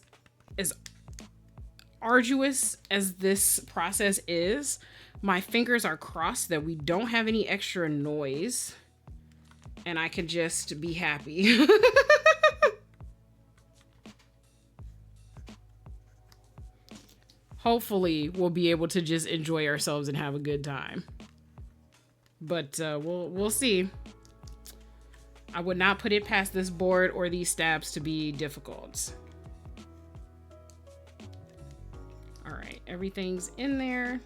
[SPEAKER 1] arduous as this process is, my fingers are crossed that we don't have any extra noise and I can just be happy. Hopefully we'll be able to just enjoy ourselves and have a good time. But we'll see. I would not put it past this board or these stabs to be difficult. All right, everything's in there.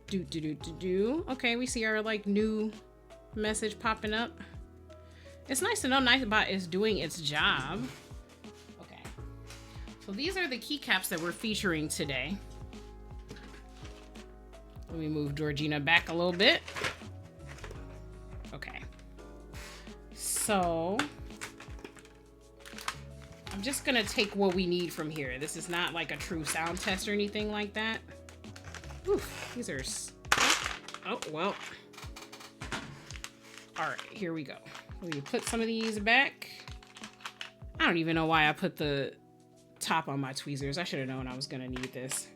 [SPEAKER 1] Okay, we see our like new message popping up. It's nice to know Nightbot is doing its job. Okay, so these are the keycaps that we're featuring today. Let me move Georgina back a little bit. Okay, so I'm just gonna take what we need from here. This is not like a true sound test or anything like that. Oof, these are, oh, well. All right, here we go. Let me put some of these back. I don't even know why I put the top on my tweezers. I should have known I was gonna need this.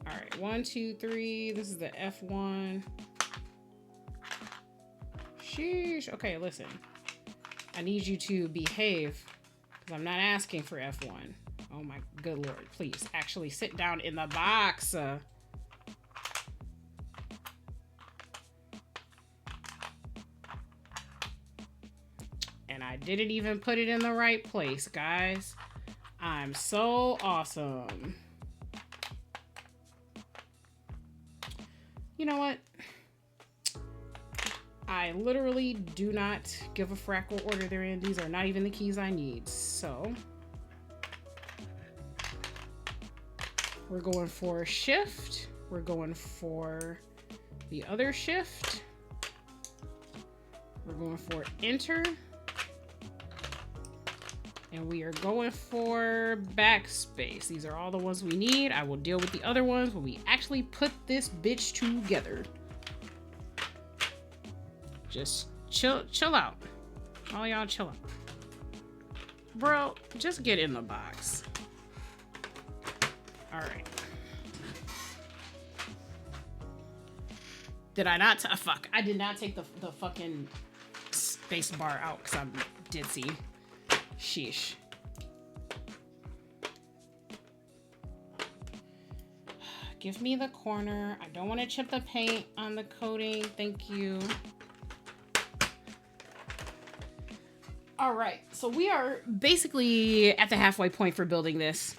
[SPEAKER 1] All right, 1, 2, 3. This is the F1. Sheesh. Okay, listen. I need you to behave because I'm not asking for F1. Oh my good Lord, please actually sit down in the box. And I didn't even put it in the right place, guys. I'm so awesome. You know what? I literally do not give a frack what order they're in. These are not even the keys I need, so we're going for shift. We're going for the other shift. We're going for enter. And we are going for backspace. These are all the ones we need. I will deal with the other ones when we actually put this bitch together. Just chill out. All y'all chill out. Bro, just get in the box. All right. Did I not? Fuck. I did not take the fucking space bar out because I'm ditzy. Sheesh. Give me the corner. I don't want to chip the paint on the coating. Thank you. All right. So we are basically at the halfway point for building this.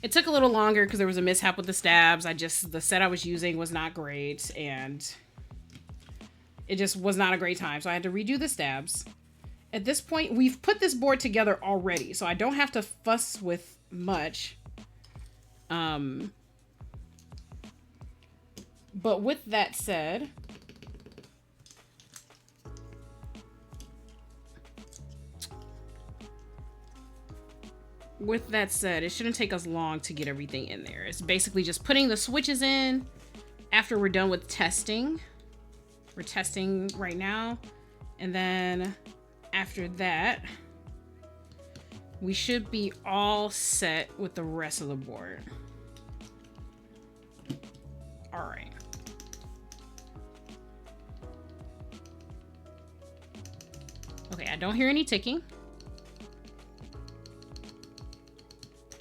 [SPEAKER 1] It took a little longer because there was a mishap with the stabs. The set I was using was not great and it just was not a great time. So I had to redo the stabs. At this point, we've put this board together already, so I don't have to fuss with much. But with that said, it shouldn't take us long to get everything in there. It's basically just putting the switches in after we're done with testing. We're testing right now, and then after that, we should be all set with the rest of the board. All right. Okay, I don't hear any ticking.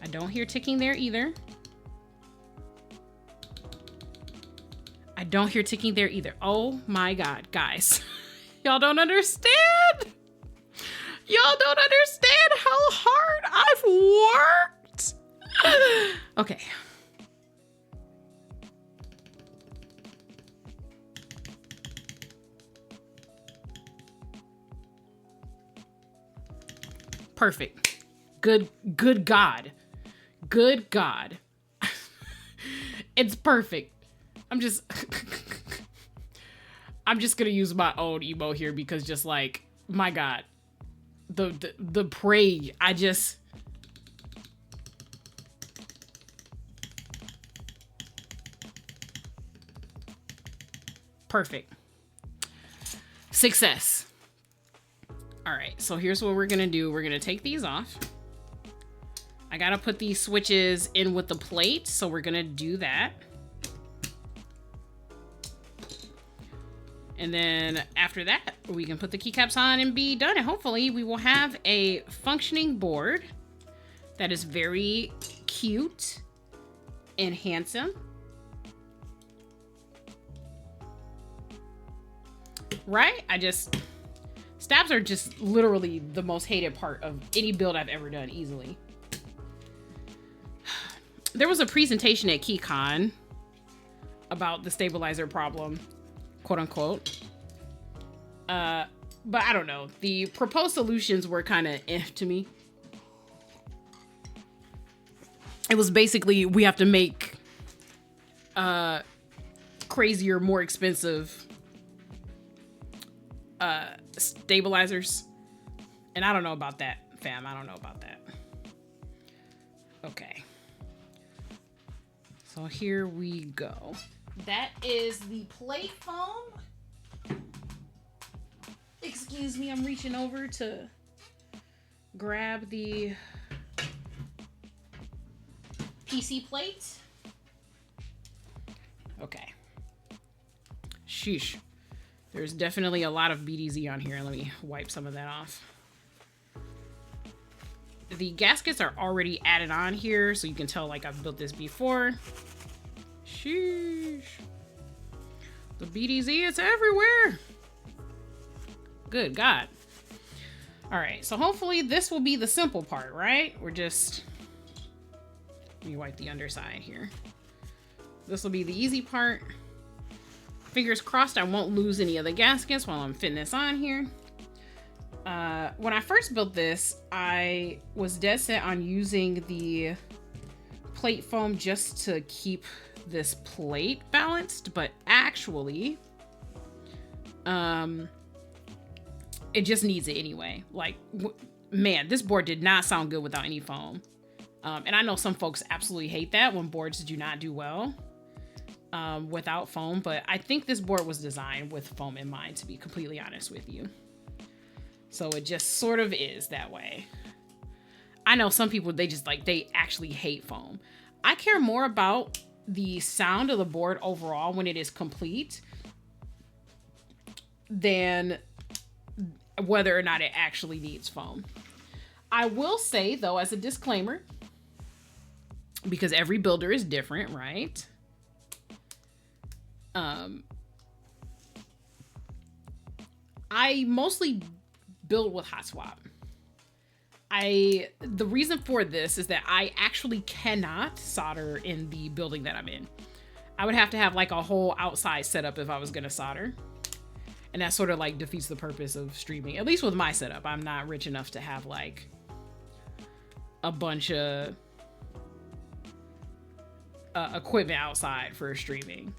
[SPEAKER 1] I don't hear ticking there either. I don't hear ticking there either. Oh my God, guys. Y'all don't understand. Y'all don't understand how hard I've worked. Okay. Perfect. Good God. Good God. It's perfect. I'm just gonna use my own emo here because just like, my God. The prey, I just perfect. Success. All right, so here's what we're gonna do. We're gonna take these off. I gotta put these switches in with the plate, so we're gonna do that. And then after that, we can put the keycaps on and be done. And hopefully we will have a functioning board that is very cute and handsome. right? Stabs are just literally the most hated part of any build I've ever done, easily. There was a presentation at KeyCon about the stabilizer problem, quote unquote. But I don't know. The proposed solutions were kind of to me. It was basically, we have to make crazier, more expensive stabilizers. And I don't know about that, fam. I don't know about that. Okay. So here we go. That is the plate foam. Excuse me, I'm reaching over to grab the PC plate. Okay. Sheesh. There's definitely a lot of BDZ on here. Let me wipe some of that off. The gaskets are already added on here, so you can tell like I've built this before. Sheesh. The BDZ, it's everywhere. Good God. All right, so hopefully this will be the simple part, right? We're just, let me wipe the underside here. This will be the easy part. Fingers crossed I won't lose any of the gaskets while I'm fitting this on here. When I first built this, I was dead set on using the plate foam just to keep this plate balanced, but actually, it just needs it anyway. Like, man, this board did not sound good without any foam. And I know some folks absolutely hate that when boards do not do well without foam, but I think this board was designed with foam in mind, to be completely honest with you. So it just sort of is that way. I know some people, they actually hate foam. I care more about the sound of the board overall when it is complete than whether or not it actually needs foam. I will say, though, as a disclaimer, because every builder is different, right? I mostly build with hot swap. The reason for this is that I actually cannot solder in the building that I'm in. I would have to have like a whole outside setup if I was gonna solder. And that sort of like defeats the purpose of streaming, at least with my setup. I'm not rich enough to have like a bunch of equipment outside for streaming.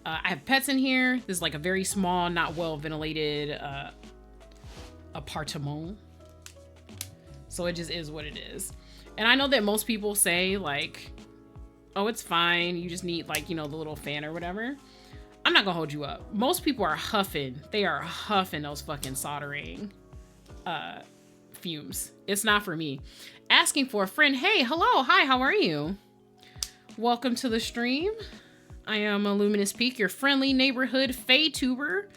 [SPEAKER 1] I have pets in here. This is like a very small, not well ventilated appartement. So it just is what it is. And I know that most people say like, oh, it's fine. You just need like, you know, the little fan or whatever. I'm not gonna hold you up. Most people are huffing. They are huffing those fucking soldering fumes. It's not for me. Asking for a friend. Hey, hello. Hi, how are you? Welcome to the stream. I am a Luminous Peak, your friendly neighborhood Fae-tuber.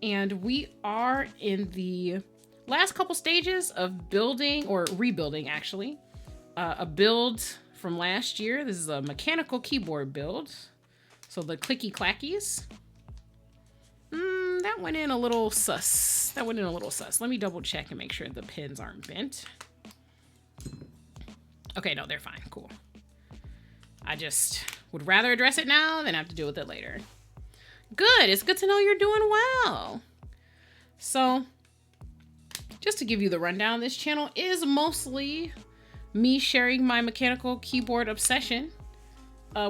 [SPEAKER 1] And we are in the last couple stages of building, or rebuilding actually, a build from last year. This is a mechanical keyboard build. So the clicky clackies. That went in a little sus. That went in a little sus. Let me double check and make sure the pins aren't bent. Okay, no, they're fine. Cool. I just would rather address it now than have to deal with it later. Good. It's good to know you're doing well. So, just to give you the rundown, this channel is mostly me sharing my mechanical keyboard obsession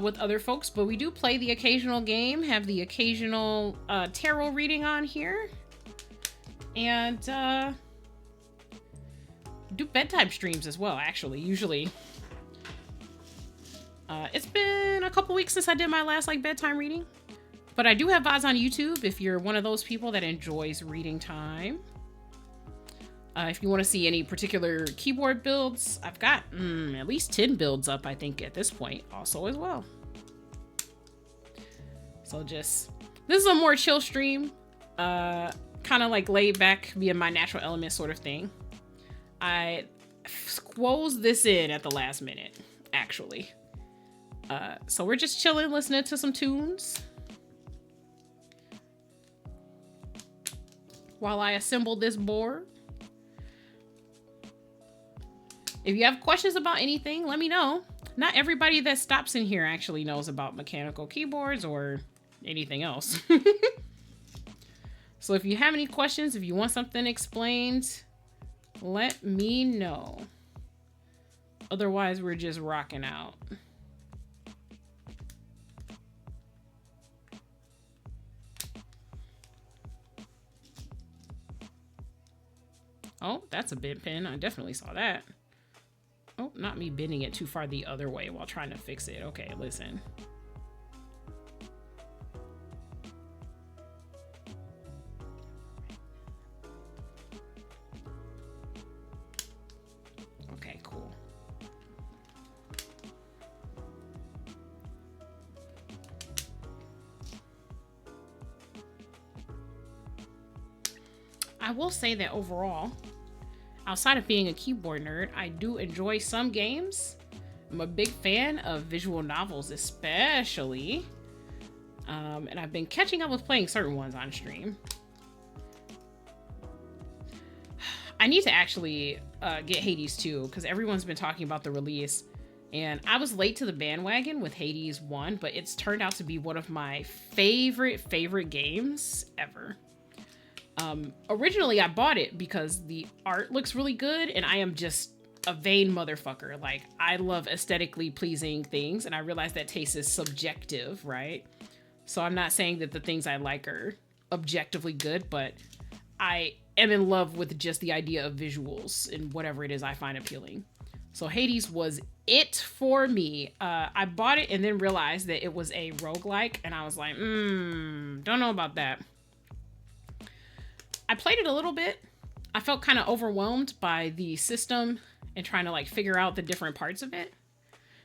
[SPEAKER 1] with other folks, but we do play the occasional game, have the occasional tarot reading on here, and do bedtime streams as well, actually. Usually, it's been a couple weeks since I did my last like bedtime reading, but I do have VODs on YouTube if you're one of those people that enjoys reading time. If you want to see any particular keyboard builds, I've got at least 10 builds up, I think, at this point also as well. So this is a more chill stream, kind of like laid back, being my natural element sort of thing. I squoze this in at the last minute, actually. So we're just chilling, listening to some tunes. while I assemble this board. If you have questions about anything, let me know. Not everybody that stops in here actually knows about mechanical keyboards or anything else. So if you have any questions, if you want something explained, let me know. Otherwise, we're just rocking out. Oh, that's a bent pin. I definitely saw that. Oh, not me bending it too far the other way while trying to fix it. Okay, listen. Okay, cool. I will say that overall, outside of being a keyboard nerd, I do enjoy some games. I'm a big fan of visual novels, especially. And I've been catching up with playing certain ones on stream. I need to actually get Hades 2, because everyone's been talking about the release. And I was late to the bandwagon with Hades 1, but it's turned out to be one of my favorite games ever. Originally I bought it because the art looks really good, and I am just a vain motherfucker. Like, I love aesthetically pleasing things, and I realize that taste is subjective, right? So I'm not saying that the things I like are objectively good, but I am in love with just the idea of visuals and whatever it is I find appealing. So Hades was it for me. I bought it and then realized that it was a roguelike, and I was like, don't know about that. I played it a little bit. I felt kind of overwhelmed by the system and trying to like figure out the different parts of it.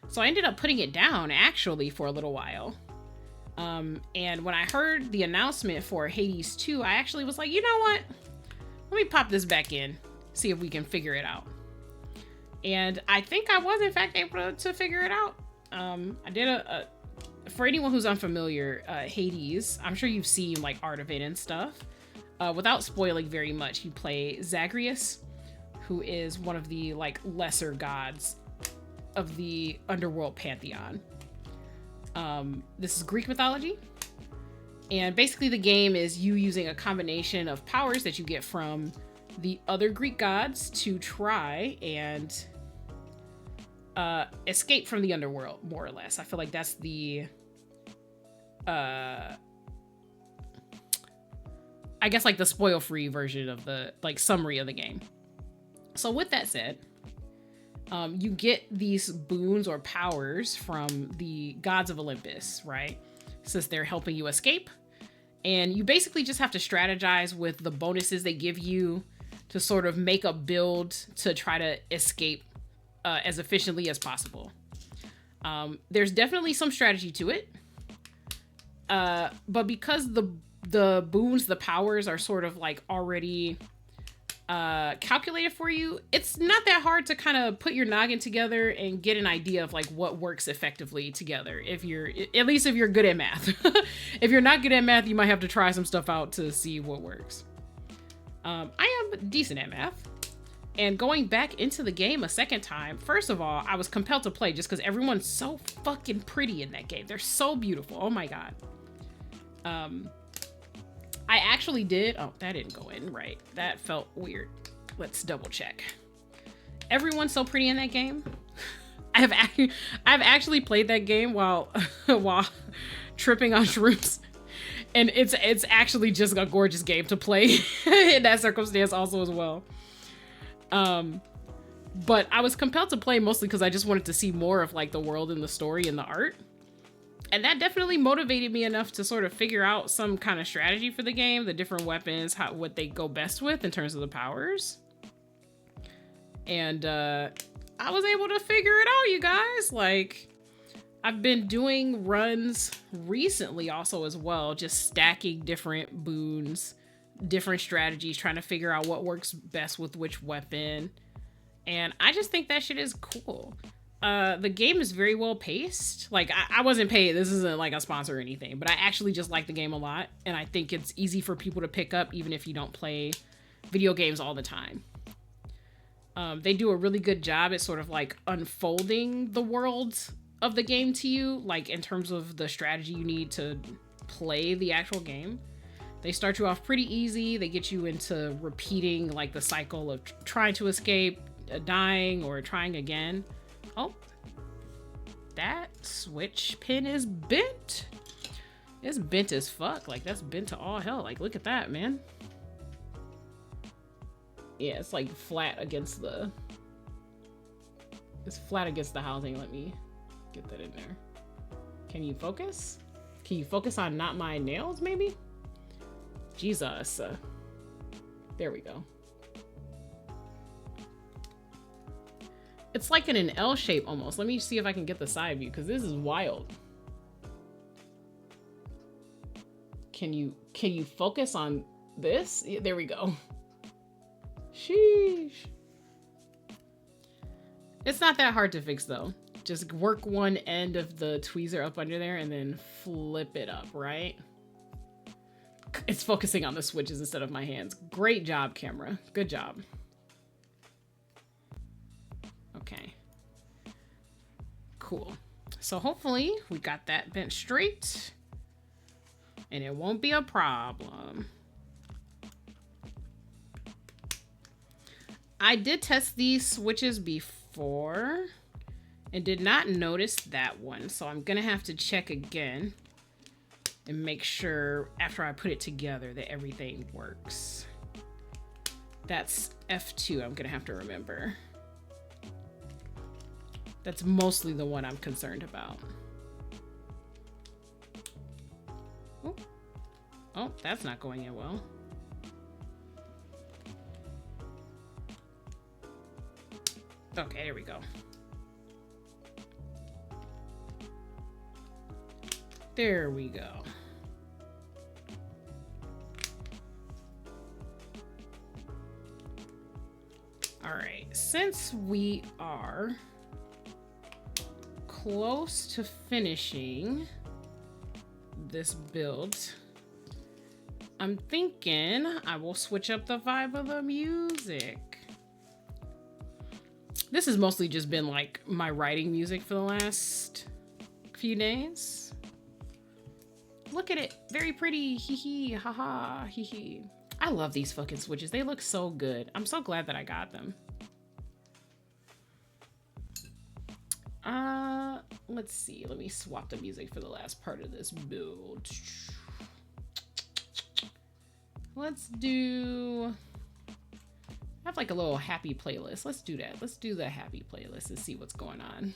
[SPEAKER 1] So I ended up putting it down actually for a little while. And when I heard the announcement for Hades 2, I actually was like, you know what? Let me pop this back in, see if we can figure it out. And I think I was in fact able to figure it out. I did for anyone who's unfamiliar, Hades, I'm sure you've seen like art of it and stuff. Without spoiling very much, you play Zagreus, who is one of the like lesser gods of the underworld pantheon. This is Greek mythology, and basically the game is you using a combination of powers that you get from the other Greek gods to try and escape from the underworld, more or less. I feel like that's the I guess like the spoil-free version of the like summary of the game. So with that said, you get these boons or powers from the gods of Olympus, right? Since they're helping you escape. And you basically just have to strategize with the bonuses they give you to sort of make a build to try to escape as efficiently as possible. There's definitely some strategy to it. But because the boons, the powers are sort of like already calculated for you, it's not that hard to kind of put your noggin together and get an idea of like what works effectively together. If you're good at math. If you're not good at math, you might have to try some stuff out to see what works. I am decent at math. And going back into the game a second time, first of all, I was compelled to play just because everyone's so fucking pretty in that game. They're so beautiful. Oh my God. I actually did. Oh, that didn't go in right. That felt weird. Let's double check. Everyone's so pretty in that game. I've actually played that game while tripping on shrooms, and it's actually just a gorgeous game to play in that circumstance also as well. But I was compelled to play mostly because I just wanted to see more of like the world and the story and the art. And that definitely motivated me enough to sort of figure out some kind of strategy for the game, the different weapons, what they go best with in terms of the powers. And I was able to figure it out, you guys. Like, I've been doing runs recently also as well, just stacking different boons, different strategies, trying to figure out what works best with which weapon. And I just think that shit is cool. The game is very well paced. Like, I wasn't paid. This isn't like a sponsor or anything, but I actually just like the game a lot. And I think it's easy for people to pick up even if you don't play video games all the time. They do a really good job at sort of like unfolding the world of the game to you, like in terms of the strategy you need to play the actual game. They start you off pretty easy. They get you into repeating like the cycle of trying to escape, dying, or trying again. Oh, that switch pin is bent. It's bent as fuck. Like, that's bent to all hell. Like, look at that, man. Yeah, it's like flat against the... It's flat against the housing. Let me get that in there. Can you focus? Can you focus on not my nails, maybe? Jesus. There we go. It's like in an L shape almost. Let me see if I can get the side view, because this is wild. Can you focus on this? Yeah, there we go. Sheesh. It's not that hard to fix though. Just work one end of the tweezer up under there and then flip it up, right? It's focusing on the switches instead of my hands. Great job, camera. Good job. Okay. Cool. So hopefully we got that bent straight and it won't be a problem. I did test these switches before and did not notice that one. So I'm gonna have to check again and make sure after I put it together that everything works. That's F2, I'm gonna have to remember. That's mostly the one I'm concerned about. Oh, oh, that's not going in well. Okay, there we go. There we go. All right, since we are close to finishing this build, I'm thinking I will switch up the vibe of the music. This has mostly just been like my writing music for the last few days. Look at it, very pretty, hee hee, haha, hee hee. I love these fucking switches, they look so good. I'm so glad that I got them. Let's see, let me swap the music for the last part of this build. Let's do, I have like a little happy playlist. Let's do that. Let's do the happy playlist and see what's going on.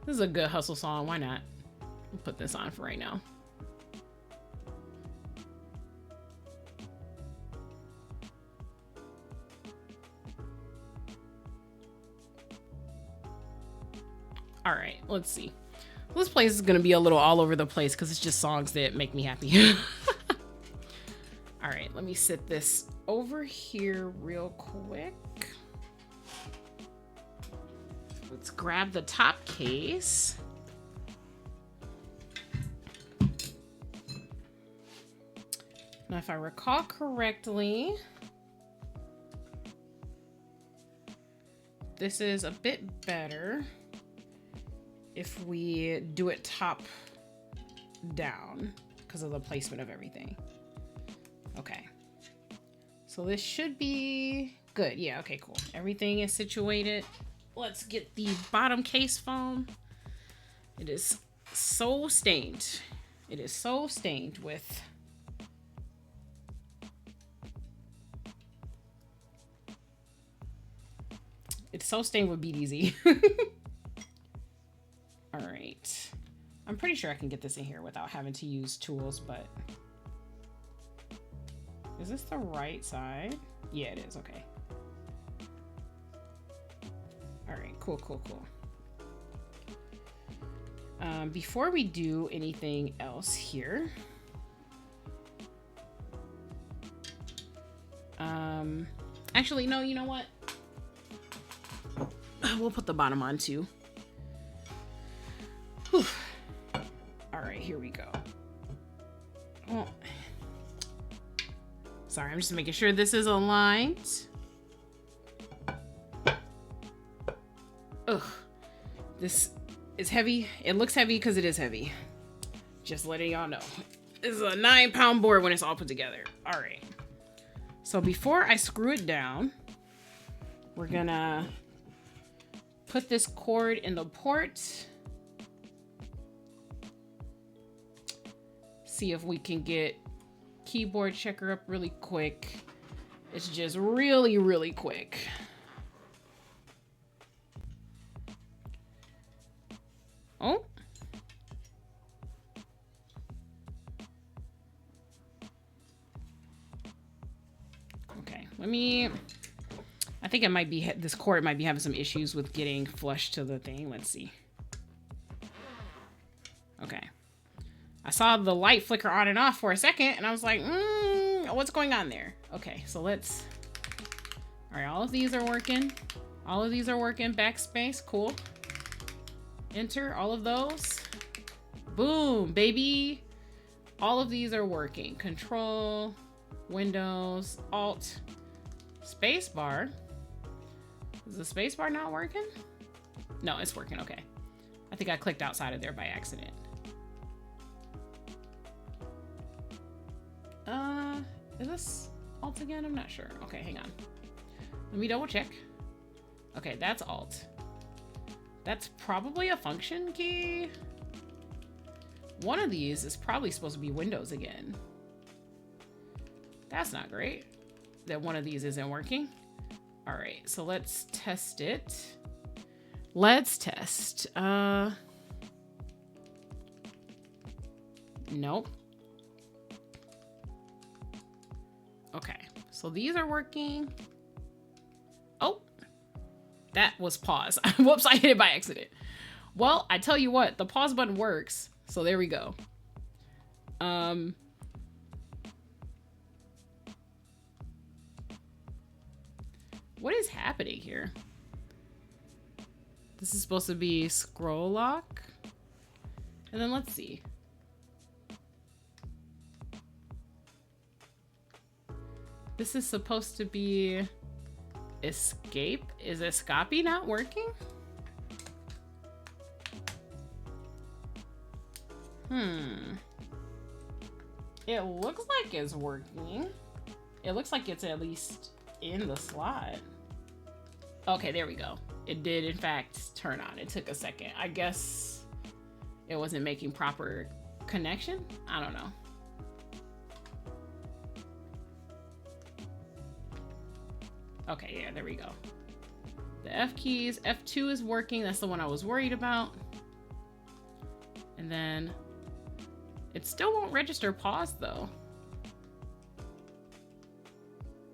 [SPEAKER 1] This is a good hustle song. Why not? I'll put this on for right now. All right, let's see. This place is gonna be a little all over the place because it's just songs that make me happy. All right, let me sit this over here real quick. Let's grab the top case. Now, if I recall correctly, this is a bit better if we do it top down because of the placement of everything. Okay. So this should be good. Yeah, okay, cool. Everything is situated. Let's get the bottom case foam. It is so stained. It is so stained with BDZ. All right. I'm pretty sure I can get this in here without having to use tools, but is this the right side? Yeah, it is. Okay. Cool, cool, cool. Before we do anything else here, actually, no, you know what? We'll put the bottom on too. Whew. All right, here we go. Oh. Sorry, I'm just making sure this is aligned. Ugh, this is heavy. It looks heavy because it is heavy. Just letting y'all know. This is a 9-pound board when it's all put together. All right. So before I screw it down, we're gonna put this cord in the port. See if we can get keyboard checker up really quick. It's just really, really quick. Oh. Okay, I think it might be, this cord might be having some issues with getting flush to the thing. Let's see. Okay. I saw the light flicker on and off for a second, and I was like, what's going on there? Okay, so let's... All right, all of these are working. All of these are working. Backspace, cool. Enter, all of those. Boom, baby. All of these are working. Control, Windows, Alt, spacebar. Is the spacebar not working? No, it's working, okay. I think I clicked outside of there by accident. Is this Alt again? I'm not sure. Okay, hang on. Let me double check. Okay, that's Alt. That's probably a function key. One of these is probably supposed to be Windows again. That's not great that one of these isn't working. All right, so let's test it. Let's test. Nope. Okay, so these are working. Oh, that was pause. Whoops, I hit it by accident. Well, I tell you what, the pause button works. So there we go. What is happening here? This is supposed to be scroll lock. And then let's see. This is supposed to be escape. Is escape not working? It looks like it's working. It looks like it's at least in the slot. Okay, there we go. It did in fact turn on. It took a second. I guess it wasn't making proper connection. I don't know. Okay, yeah, there we go. The F keys, F2 is working. That's the one I was worried about. And then it still won't register pause though.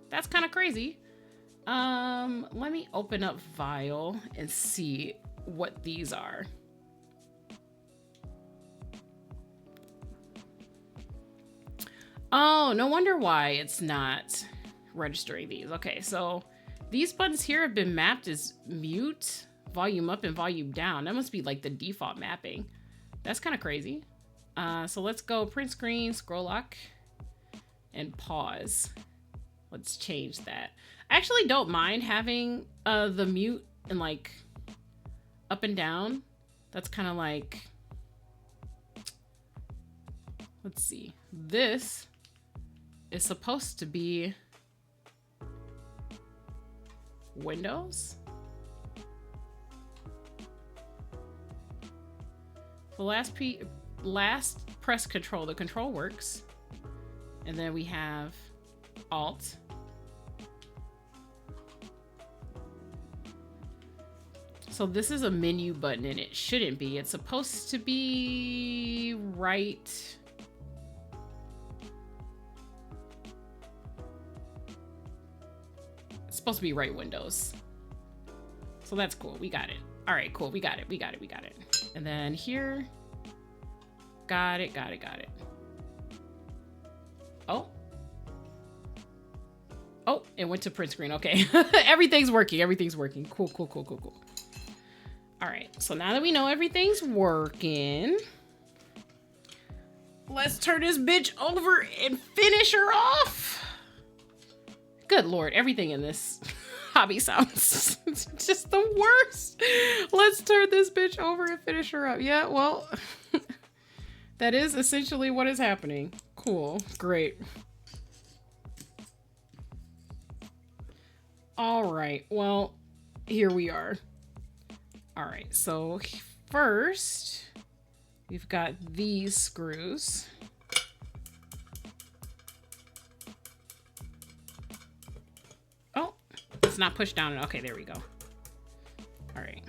[SPEAKER 1] That's kind of crazy. Let me open up Vial and see what these are. Oh, no wonder why it's not registering these. Okay, so these buttons here have been mapped as mute, volume up, and volume down. That must be like the default mapping. That's kind of crazy. So let's go print screen, scroll lock, and pause. Let's change that. I actually don't mind having the mute and like up and down. That's kind of like, let's see. This is supposed to be Windows. The last press control, the control works. And then we have Alt. So this is a menu button and it shouldn't be. It's supposed to be right. It's supposed to be right Windows. So that's cool. We got it. All right, cool. We got it. We got it. We got it. And then here. Got it. Got it. Got it. Oh. Oh, it went to print screen. Okay. Everything's working. Everything's working. Cool, cool, cool, cool, cool. All right. So now that we know everything's working, let's turn this bitch over and finish her off. Good Lord. Everything in this hobby sounds just the worst. Let's turn this bitch over and finish her up. Yeah, well, that is essentially what is happening. Cool. Great. All right. Well, here we are. All right. So first, we've got these screws. Oh, it's not pushed down. Okay, there we go. All right.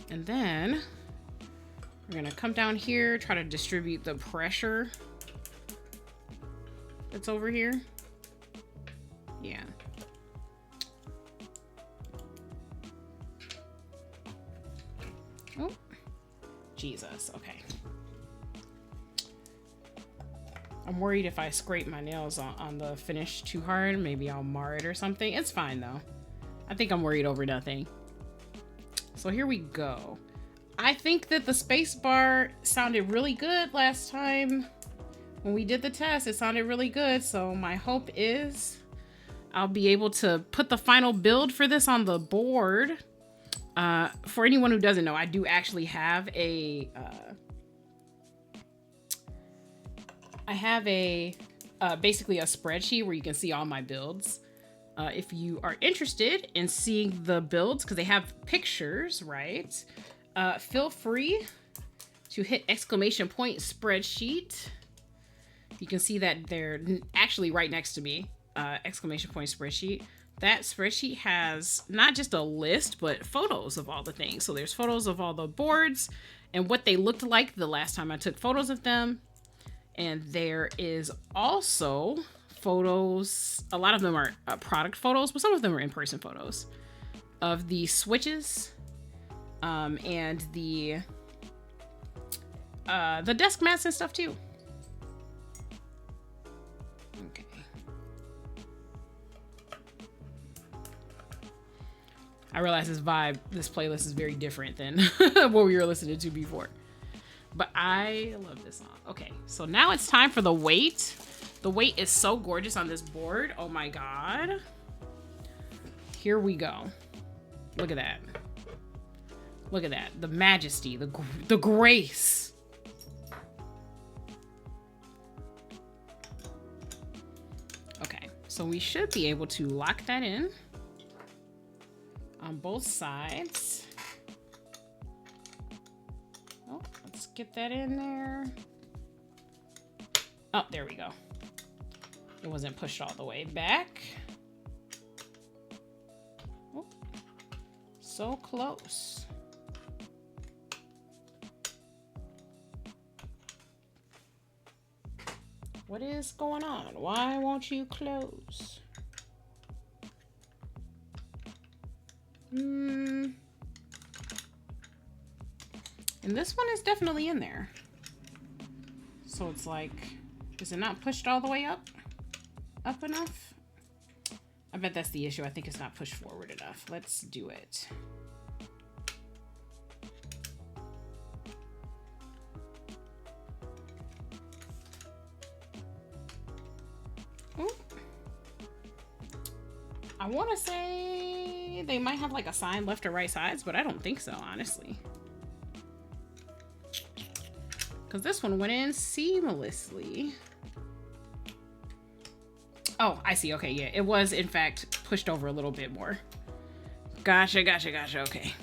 [SPEAKER 1] And then we're going to come down here, try to distribute the pressure that's over here. Yeah. Oh, Jesus. Okay. I'm worried if I scrape my nails on the finish too hard, maybe I'll mar it or something. It's fine though. I think I'm worried over nothing. So here we go. I think that the space bar sounded really good last time when we did the test. It sounded really good. So my hope is I'll be able to put the final build for this on the board. For anyone who doesn't know, I do actually have a basically a spreadsheet where you can see all my builds. If you are interested in seeing the builds, because they have pictures, right? Feel free to hit exclamation point spreadsheet. You can see that they're actually right next to me. Exclamation point spreadsheet. That spreadsheet has not just a list, but photos of all the things. So there's photos of all the boards and what they looked like the last time I took photos of them. And there is also photos. A lot of them are product photos, but some of them are in-person photos of the switches and the desk mats and stuff too. Okay. I realize this playlist is very different than what we were listening to before. But I love this song. Okay, so now it's time for the weight. The weight is so gorgeous on this board. Oh my God. Here we go. Look at that. Look at that. The majesty, the grace. Okay, so we should be able to lock that in on both sides. Oh, let's get that in there. Oh, there we go. It wasn't pushed all the way back. Oh, so close. What is going on? Why won't you close? And this one is definitely in there. So it's like, is it not pushed all the way up enough? I bet that's the issue. I think it's not pushed forward enough. Let's do it. Ooh. I want to say they might have like a sign left or right sides, but I don't think so, honestly. Because this one went in seamlessly. Oh, I see. Okay, yeah. It was, in fact, pushed over a little bit more. Gotcha, gotcha, gotcha. Okay.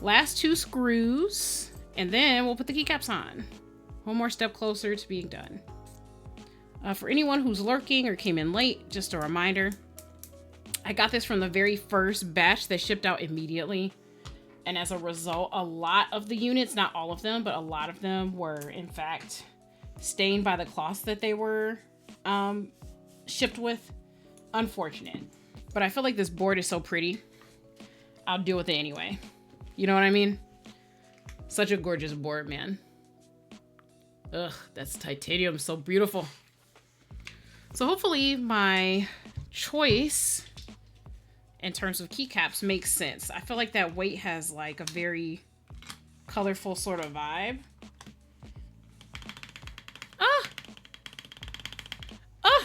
[SPEAKER 1] Last two screws, and then we'll put the keycaps on. One more step closer to being done. For anyone who's lurking or came in late, just a reminder. I got this from the very first batch that shipped out immediately. And as a result, a lot of the units, not all of them, but a lot of them were, in fact, stained by the cloths that they were shipped with. Unfortunate. But I feel like this board is so pretty I'll deal with it anyway. You know what I mean? Such a gorgeous board, man. Ugh, that's titanium, so beautiful. So hopefully my choice in terms of keycaps makes sense. I feel like that weight has like a very colorful sort of vibe.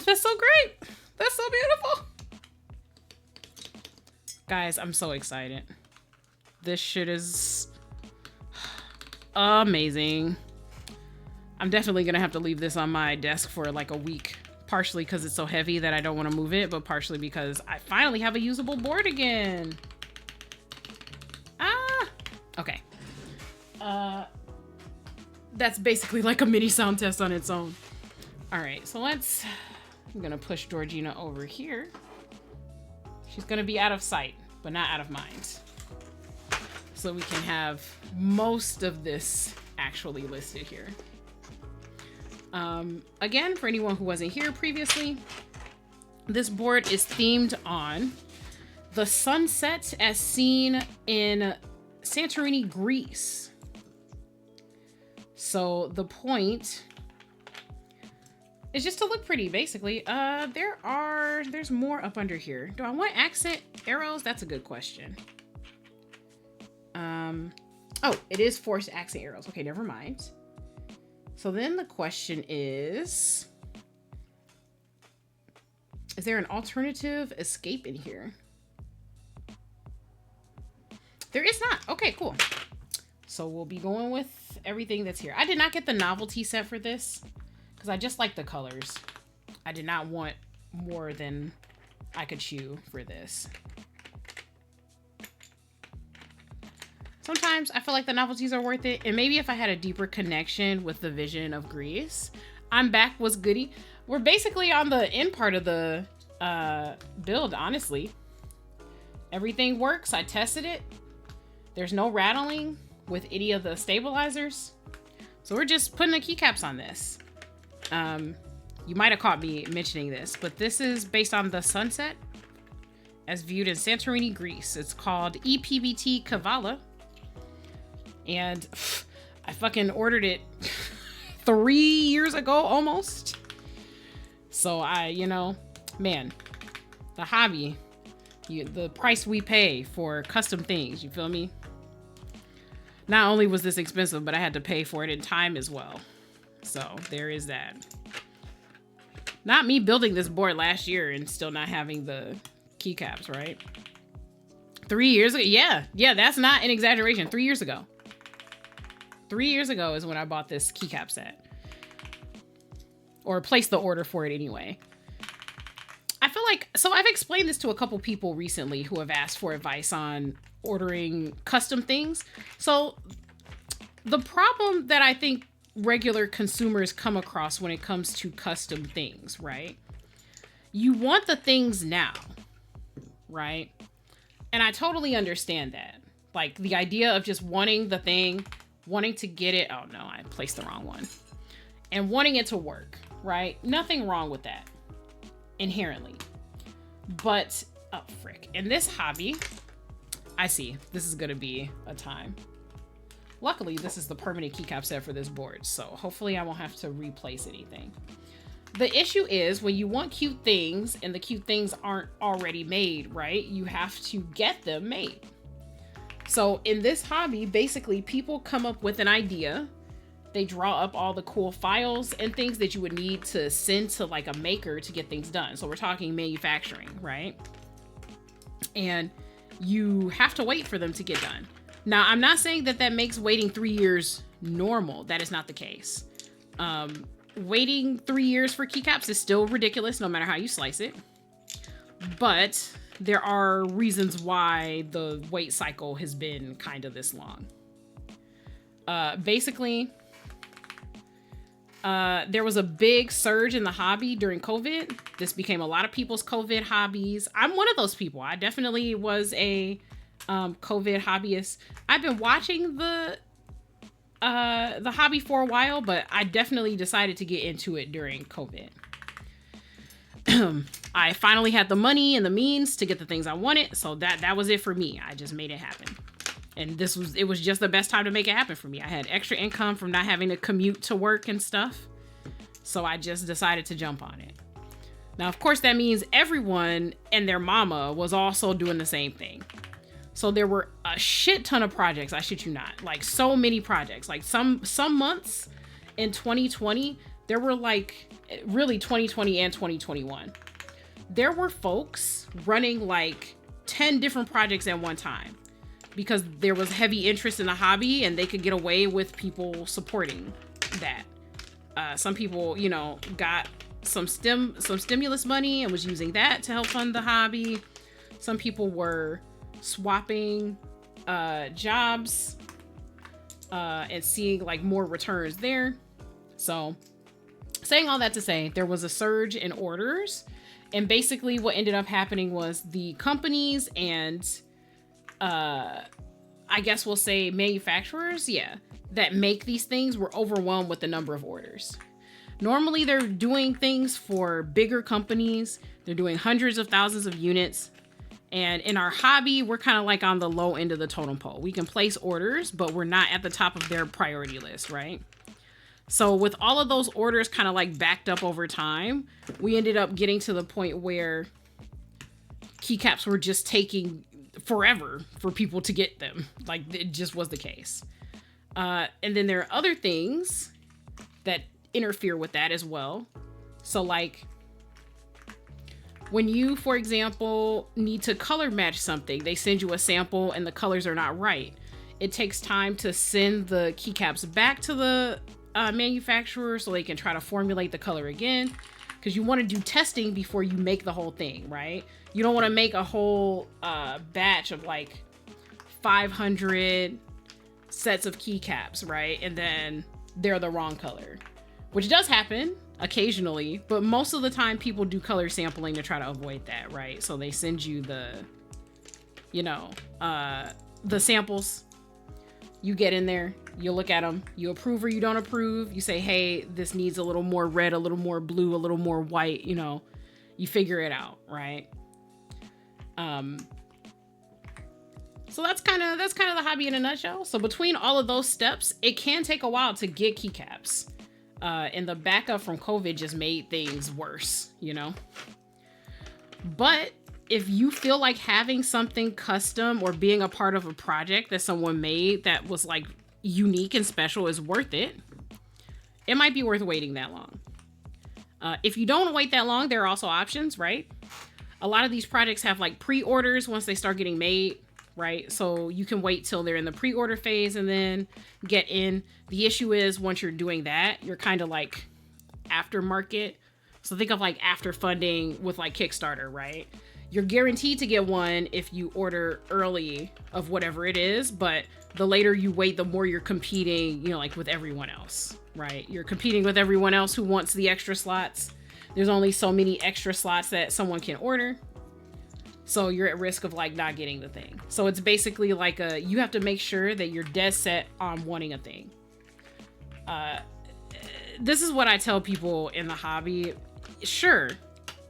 [SPEAKER 1] That's so great. That's so beautiful. Guys, I'm so excited. This shit is amazing. I'm definitely gonna have to leave this on my desk for like a week. Partially because it's so heavy that I don't want to move it, but partially because I finally have a usable board again. Okay. That's basically like a mini sound test on its own. All right, so I'm gonna push Georgina over here. She's gonna be out of sight, but not out of mind. So we can have most of this actually listed here. Again, for anyone who wasn't here previously, this board is themed on the sunset as seen in Santorini, Greece. So the point is just to look pretty, basically. There's more up under here. Do I want accent arrows? That's a good question. Oh, it is forced accent arrows. Okay, never mind. So then the question is there an alternative escape in here? There is not. Okay, cool. So we'll be going with everything that's here. I did not get the novelty set for this because I just like the colors. I did not want more than I could chew for this. Sometimes I feel like the novelties are worth it. And maybe if I had a deeper connection with the vision of Greece. I'm back was goody. We're basically on the end part of the build, honestly. Everything works. I tested it. There's no rattling with any of the stabilizers. So we're just putting the keycaps on this. You might have caught me mentioning this, but this is based on the sunset as viewed in Santorini, Greece. It's called ePBT Kavala. And I fucking ordered it 3 years ago almost. So man, the hobby, the price we pay for custom things, you feel me? Not only was this expensive, but I had to pay for it in time as well. So there is that. Not me building this board last year and still not having the keycaps, right? 3 years ago. Yeah, that's not an exaggeration. 3 years ago. 3 years ago is when I bought this keycap set. Or placed the order for it anyway. I feel like, so I've explained this to a couple people recently who have asked for advice on ordering custom things. So the problem that I think regular consumers come across when it comes to custom things, right? You want the things now, right? And I totally understand that. Like the idea of just wanting the thing, wanting to get it. Oh no, I placed the wrong one. And wanting it to work, right? Nothing wrong with that inherently. But, oh frick. In this hobby, I see this is gonna be a time. Luckily, this is the permanent keycap set for this board, so hopefully I won't have to replace anything. The issue is when you want cute things and the cute things aren't already made, right? You have to get them made. So in this hobby, basically people come up with an idea. They draw up all the cool files and things that you would need to send to like a maker to get things done. So we're talking manufacturing, right? And you have to wait for them to get done. Now, I'm not saying that that makes waiting 3 years normal. That is not the case. Waiting 3 years for keycaps is still ridiculous, no matter how you slice it. But there are reasons why the wait cycle has been kind of this long. Basically, there was a big surge in the hobby during COVID. This became a lot of people's COVID hobbies. I'm one of those people. I definitely was a COVID hobbyist. I've been watching the hobby for a while, but I definitely decided to get into it during COVID. I finally had the money and the means to get the things I wanted. So that was it for me. I just made it happen. And it was just the best time to make it happen for me. I had extra income from not having to commute to work and stuff. So I just decided to jump on it. Now, of course, that means everyone and their mama was also doing the same thing. So there were a shit ton of projects, I shit you not. Like so many projects. Like some months in 2020, there were like really 2020 and 2021. There were folks running like 10 different projects at one time because there was heavy interest in the hobby and they could get away with people supporting that. Some people, you know, got some stimulus money and was using that to help fund the hobby. Some people were swapping jobs and seeing like more returns there. So saying all that to say, there was a surge in orders, and basically what ended up happening was the companies and I guess we'll say manufacturers, that make these things were overwhelmed with the number of orders. Normally they're doing things for bigger companies. They're doing hundreds of thousands of units. And in our hobby, we're kind of like on the low end of the totem pole. We can place orders, but we're not at the top of their priority list, right? So with all of those orders kind of like backed up over time, we ended up getting to the point where keycaps were just taking forever for people to get them. Like it just was the case. And then there are other things that interfere with that as well. So like when you, for example, need to color match something, they send you a sample and the colors are not right. It takes time to send the keycaps back to the manufacturer so they can try to formulate the color again, because you want to do testing before you make the whole thing, right? You don't want to make a whole batch of like 500 sets of keycaps, right? And then they're the wrong color, which does happen occasionally, but most of the time people do color sampling to try to avoid that, right? So they send you the, you know, the samples. You get in there, you look at them, you approve or you don't approve. You say, hey, this needs a little more red, a little more blue, a little more white, you know, you figure it out, right? So that's kind of the hobby in a nutshell. So between all of those steps, it can take a while to get keycaps. And the backup from COVID just made things worse, you know? But if you feel like having something custom or being a part of a project that someone made that was like unique and special is worth it, it might be worth waiting that long. If you don't wait that long, there are also options, right? A lot of these projects have like pre-orders once they start getting made, right? So you can wait till they're in the pre-order phase and then get in. The issue is once you're doing that, you're kind of like aftermarket. So think of like after funding with like Kickstarter, right? You're guaranteed to get one if you order early of whatever it is, but the later you wait, the more you're competing, you know, like with everyone else, right? You're competing with everyone else who wants the extra slots. There's only so many extra slots that someone can order. So you're at risk of like not getting the thing. So it's basically like you have to make sure that you're dead set on wanting a thing. This is what I tell people in the hobby. Sure,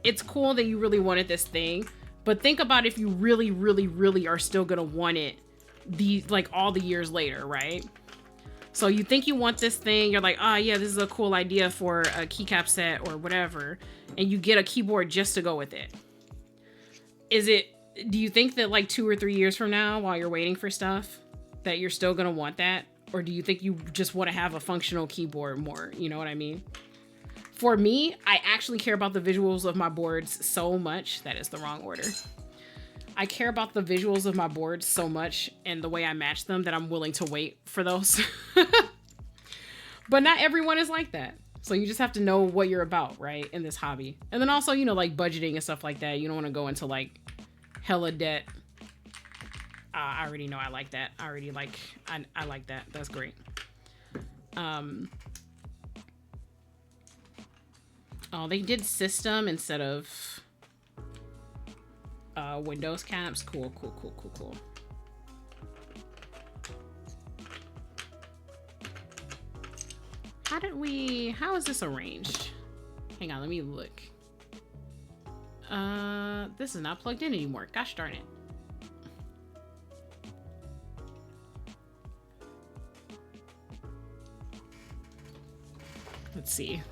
[SPEAKER 1] it's cool that you really wanted this thing, but think about if you really, really, really are still gonna want it all the years later, right? So you think you want this thing, you're like, oh yeah, this is a cool idea for a keycap set or whatever, and you get a keyboard just to go with it. Do you think that like 2 or 3 years from now, while you're waiting for stuff, that you're still gonna want that? Or do you think you just want to have a functional keyboard more? You know what I mean? For me, I actually care about the visuals of my boards so much. That is the wrong order. I care about the visuals of my boards so much and the way I match them that I'm willing to wait for those. But not everyone is like that. So you just have to know what you're about, right? In this hobby. And then also, you know, like budgeting and stuff like that. You don't want to go into like hella debt. I already know I like that. I like that. That's great. Oh, they did system instead of Windows caps. Cool. How is this arranged? Hang on, let me look. This is not plugged in anymore. Gosh darn it. Let's see.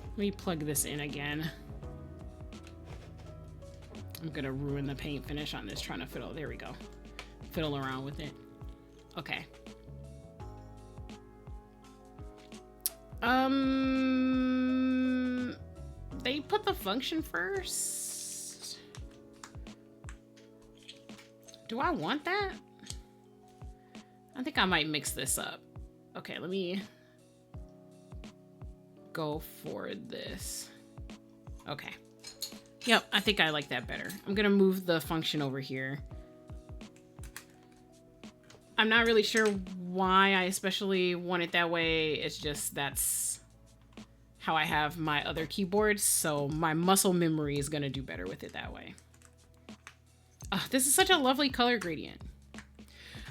[SPEAKER 1] Let me plug this in again. I'm gonna ruin the paint finish on this trying to fiddle. There we go. Fiddle around with it. Okay. They put the function first. Do I want that? I think I might mix this up. Okay, let me go for this. Okay. Yep, I think I like that better. I'm gonna move the function over here. I'm not really sure why I especially want it that way. It's just that's how I have my other keyboards, so my muscle memory is gonna do better with it that way. This is such a lovely color gradient.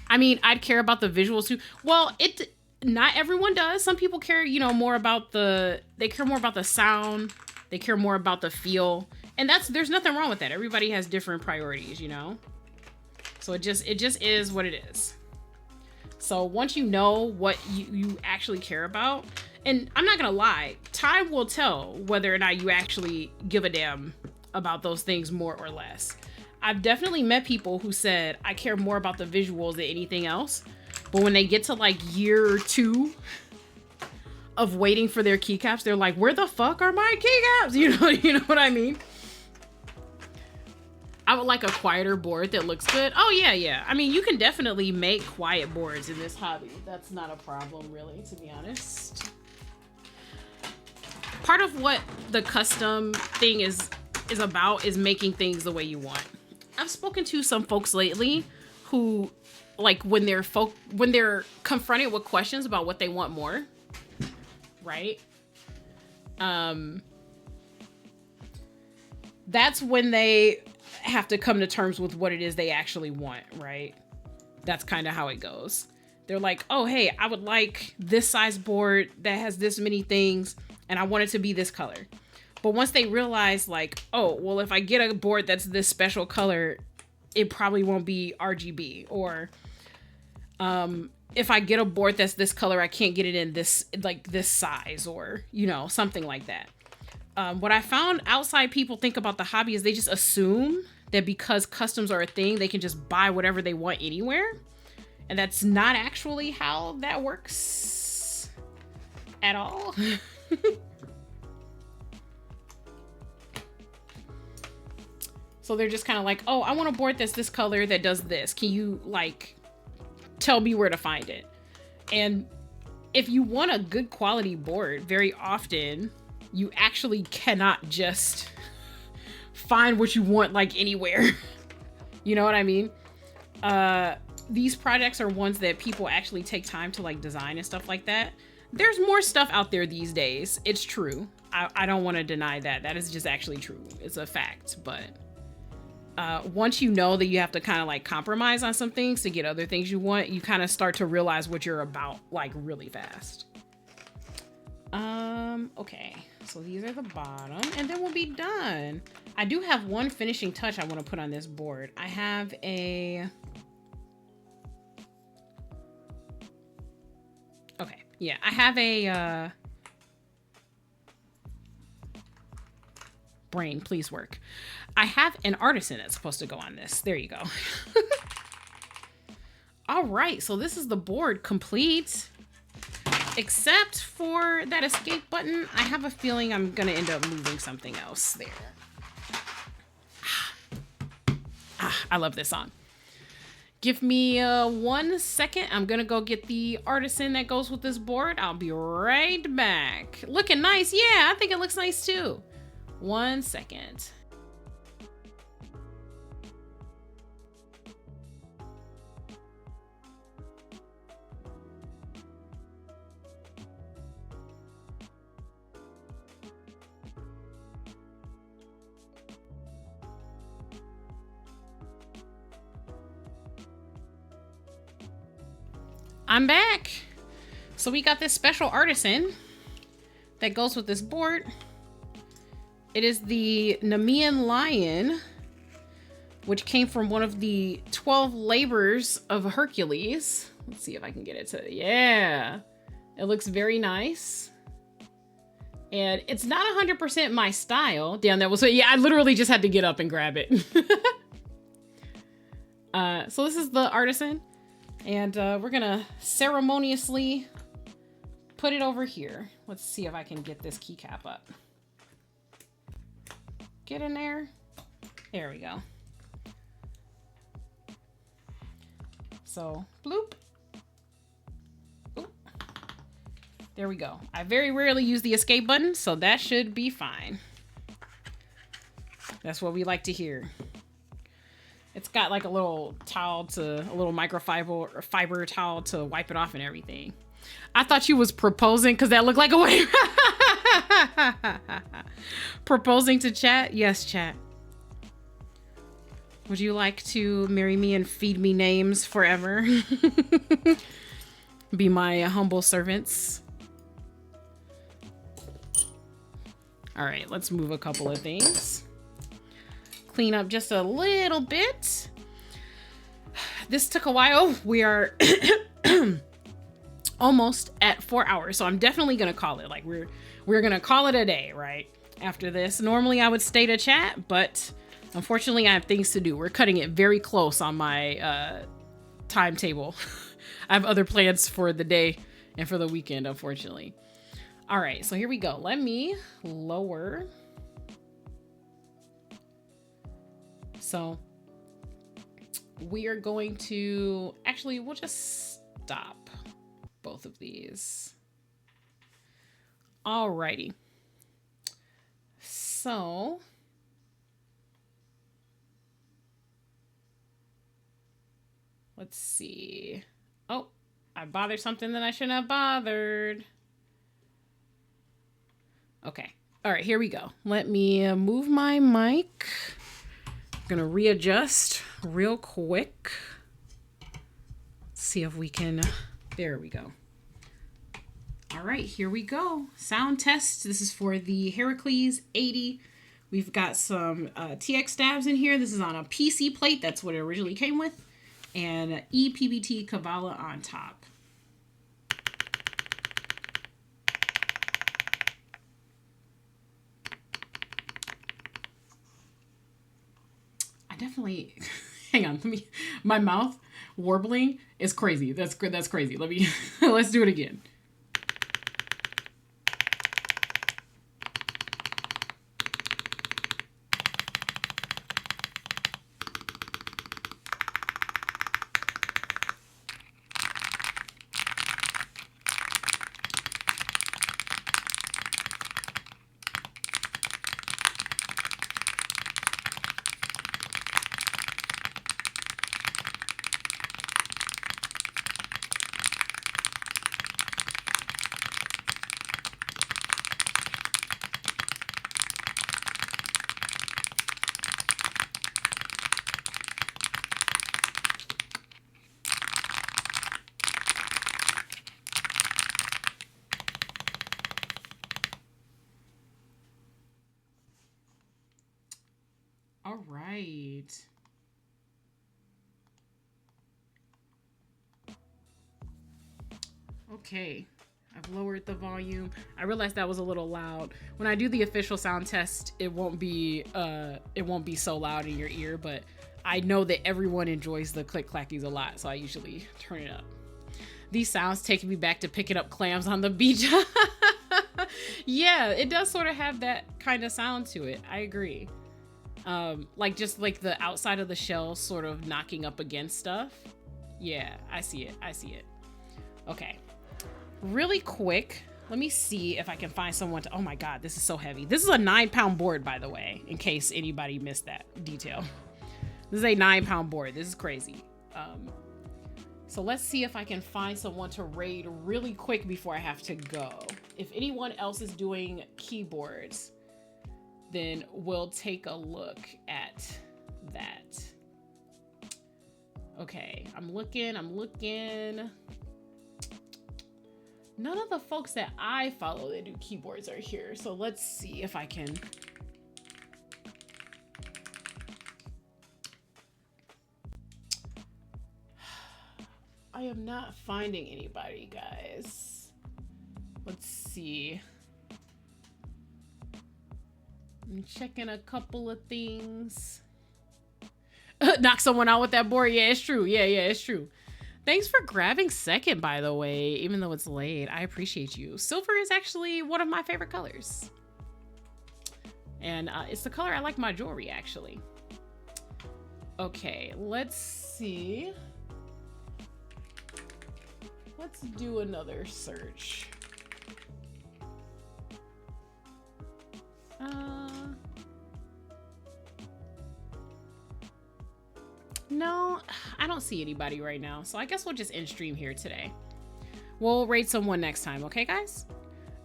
[SPEAKER 1] I mean, I'd care about the visuals too. Well, not everyone does. Some people care, you know, more about they care more about the sound. They care more about the feel. And there's nothing wrong with that. Everybody has different priorities, you know? So it just is what it is. So once you know what you actually care about, and I'm not gonna lie, time will tell whether or not you actually give a damn about those things more or less. I've definitely met people who said, I care more about the visuals than anything else. But when they get to like year 2 of waiting for their keycaps, they're like, where the fuck are my keycaps? You know what I mean? I would like a quieter board that looks good. Oh yeah. I mean, you can definitely make quiet boards in this hobby. That's not a problem really, to be honest. Part of what the custom thing is about is making things the way you want. I've spoken to some folks lately who, like, when they're confronted with questions about what they want more, right? That's when they have to come to terms with what it is they actually want, right? That's kind of how it goes. They're like, oh, hey, I would like this size board that has this many things, and I want it to be this color. But once they realize, like, oh, well, if I get a board that's this special color, it probably won't be RGB. Or if I get a board that's this color, I can't get it in this size, or, you know, something like that. What I found outside people think about the hobby is they just assume that because customs are a thing, they can just buy whatever they want anywhere. And that's not actually how that works at all. So they're just kind of like, oh, I want a board that's this color that does this. Can you, like, tell me where to find it? And if you want a good quality board, very often you actually cannot just find what you want, like, anywhere. You know what I mean? These projects are ones that people actually take time to, like, design and stuff like that. There's more stuff out there these days. It's true. I don't want to deny that. That is just actually true. It's a fact. But once you know that you have to kind of, like, compromise on some things to get other things you want, you kind of start to realize what you're about, like, really fast. Okay. So these are the bottom, and then we'll be done. I do have one finishing touch I want to put on this board. I have a... Okay, yeah, I have a... Brain, please work. I have an artisan that's supposed to go on this. There you go. All right, so this is the board complete. Except for that escape button, I have a feeling I'm gonna end up moving something else there. I love this song. Give me 1 second. I'm gonna go get the artisan that goes with this board. I'll be right back. Looking nice. Yeah, I think it looks nice too. 1 second. I'm back. So we got this special artisan that goes with this board. It is the Nemean lion, which came from one of the 12 labors of Hercules. Let's see if I can get it to, yeah. It looks very nice. And it's not 100% my style. Damn, that was, yeah, I literally just had to get up and grab it. So this is the artisan. And we're gonna ceremoniously put it over here. Let's see if I can get this keycap up. Get in there. There we go. So, bloop. Oop. There we go. I very rarely use the escape button, so that should be fine. That's what we like to hear. It's got like a little towel to, a little microfiber or fiber towel to wipe it off and everything. I thought you was proposing because that looked like a way. Proposing to chat? Yes, chat. Would you like to marry me and feed me names forever? Be my humble servants. All right, let's move a couple of things. Clean up just a little bit. This took a while. We are almost at 4 hours, so I'm definitely gonna call it. Like we're gonna call it a day, right? After this, normally I would stay to chat, but unfortunately I have things to do. We're cutting it very close on my timetable. I have other plans for the day and for the weekend, unfortunately. All right, so here we go. Let me lower. So we are going to, actually, we'll just stop both of these. Alrighty. So let's see. Oh, I bothered something that I shouldn't have bothered. Okay. All right, here we go. Let me move my mic. I'm gonna readjust real quick. Let's see if we can, there we go. All right, here we go. Sound test. This is for the Heracles80. We've got some TX stabs in here. This is on a PC plate. That's what it originally came with. And ePBT Kavala on top. I definitely, hang on, let me, my mouth warbling is crazy. That's crazy. Let me, let's do it again. All right. Okay, I've lowered the volume. I realized that was a little loud. When I do the official sound test, it won't be so loud in your ear, but I know that everyone enjoys the click clackies a lot, so I usually turn it up. These sounds take me back to picking up clams on the beach. Yeah, it does sort of have that kind of sound to it. I agree. Like just like the outside of the shell sort of knocking up against stuff. Yeah, I see it. I see it. Okay. Really quick, let me see if I can find someone to, oh my God, this is so heavy. This is a 9-pound board, by the way, in case anybody missed that detail. This is a 9-pound board. This is crazy. So let's see if I can find someone to raid really quick before I have to go. If anyone else is doing keyboards, then we'll take a look at that. Okay, I'm looking. None of the folks that I follow that do keyboards are here. So let's see if I can I am not finding anybody, guys. Let's see. I'm checking a couple of things. Knock someone out with that board. Yeah, it's true. Yeah, it's true. Thanks for grabbing second, by the way, even though it's late. I appreciate you. Silver is actually one of my favorite colors. And it's the color I like my jewelry, actually. Okay, let's see. Let's do another search. No, I don't see anybody right now. So I guess we'll just end stream here today. We'll raid someone next time, okay, guys?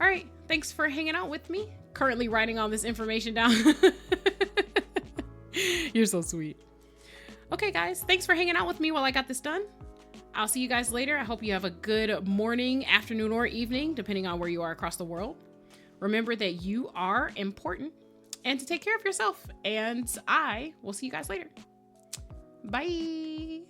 [SPEAKER 1] All right, thanks for hanging out with me. Currently writing all this information down. You're so sweet. Okay, guys, thanks for hanging out with me while I got this done. I'll see you guys later. I hope you have a good morning, afternoon, or evening, depending on where you are across the world. Remember that you are important and to take care of yourself. And I will see you guys later. Bye.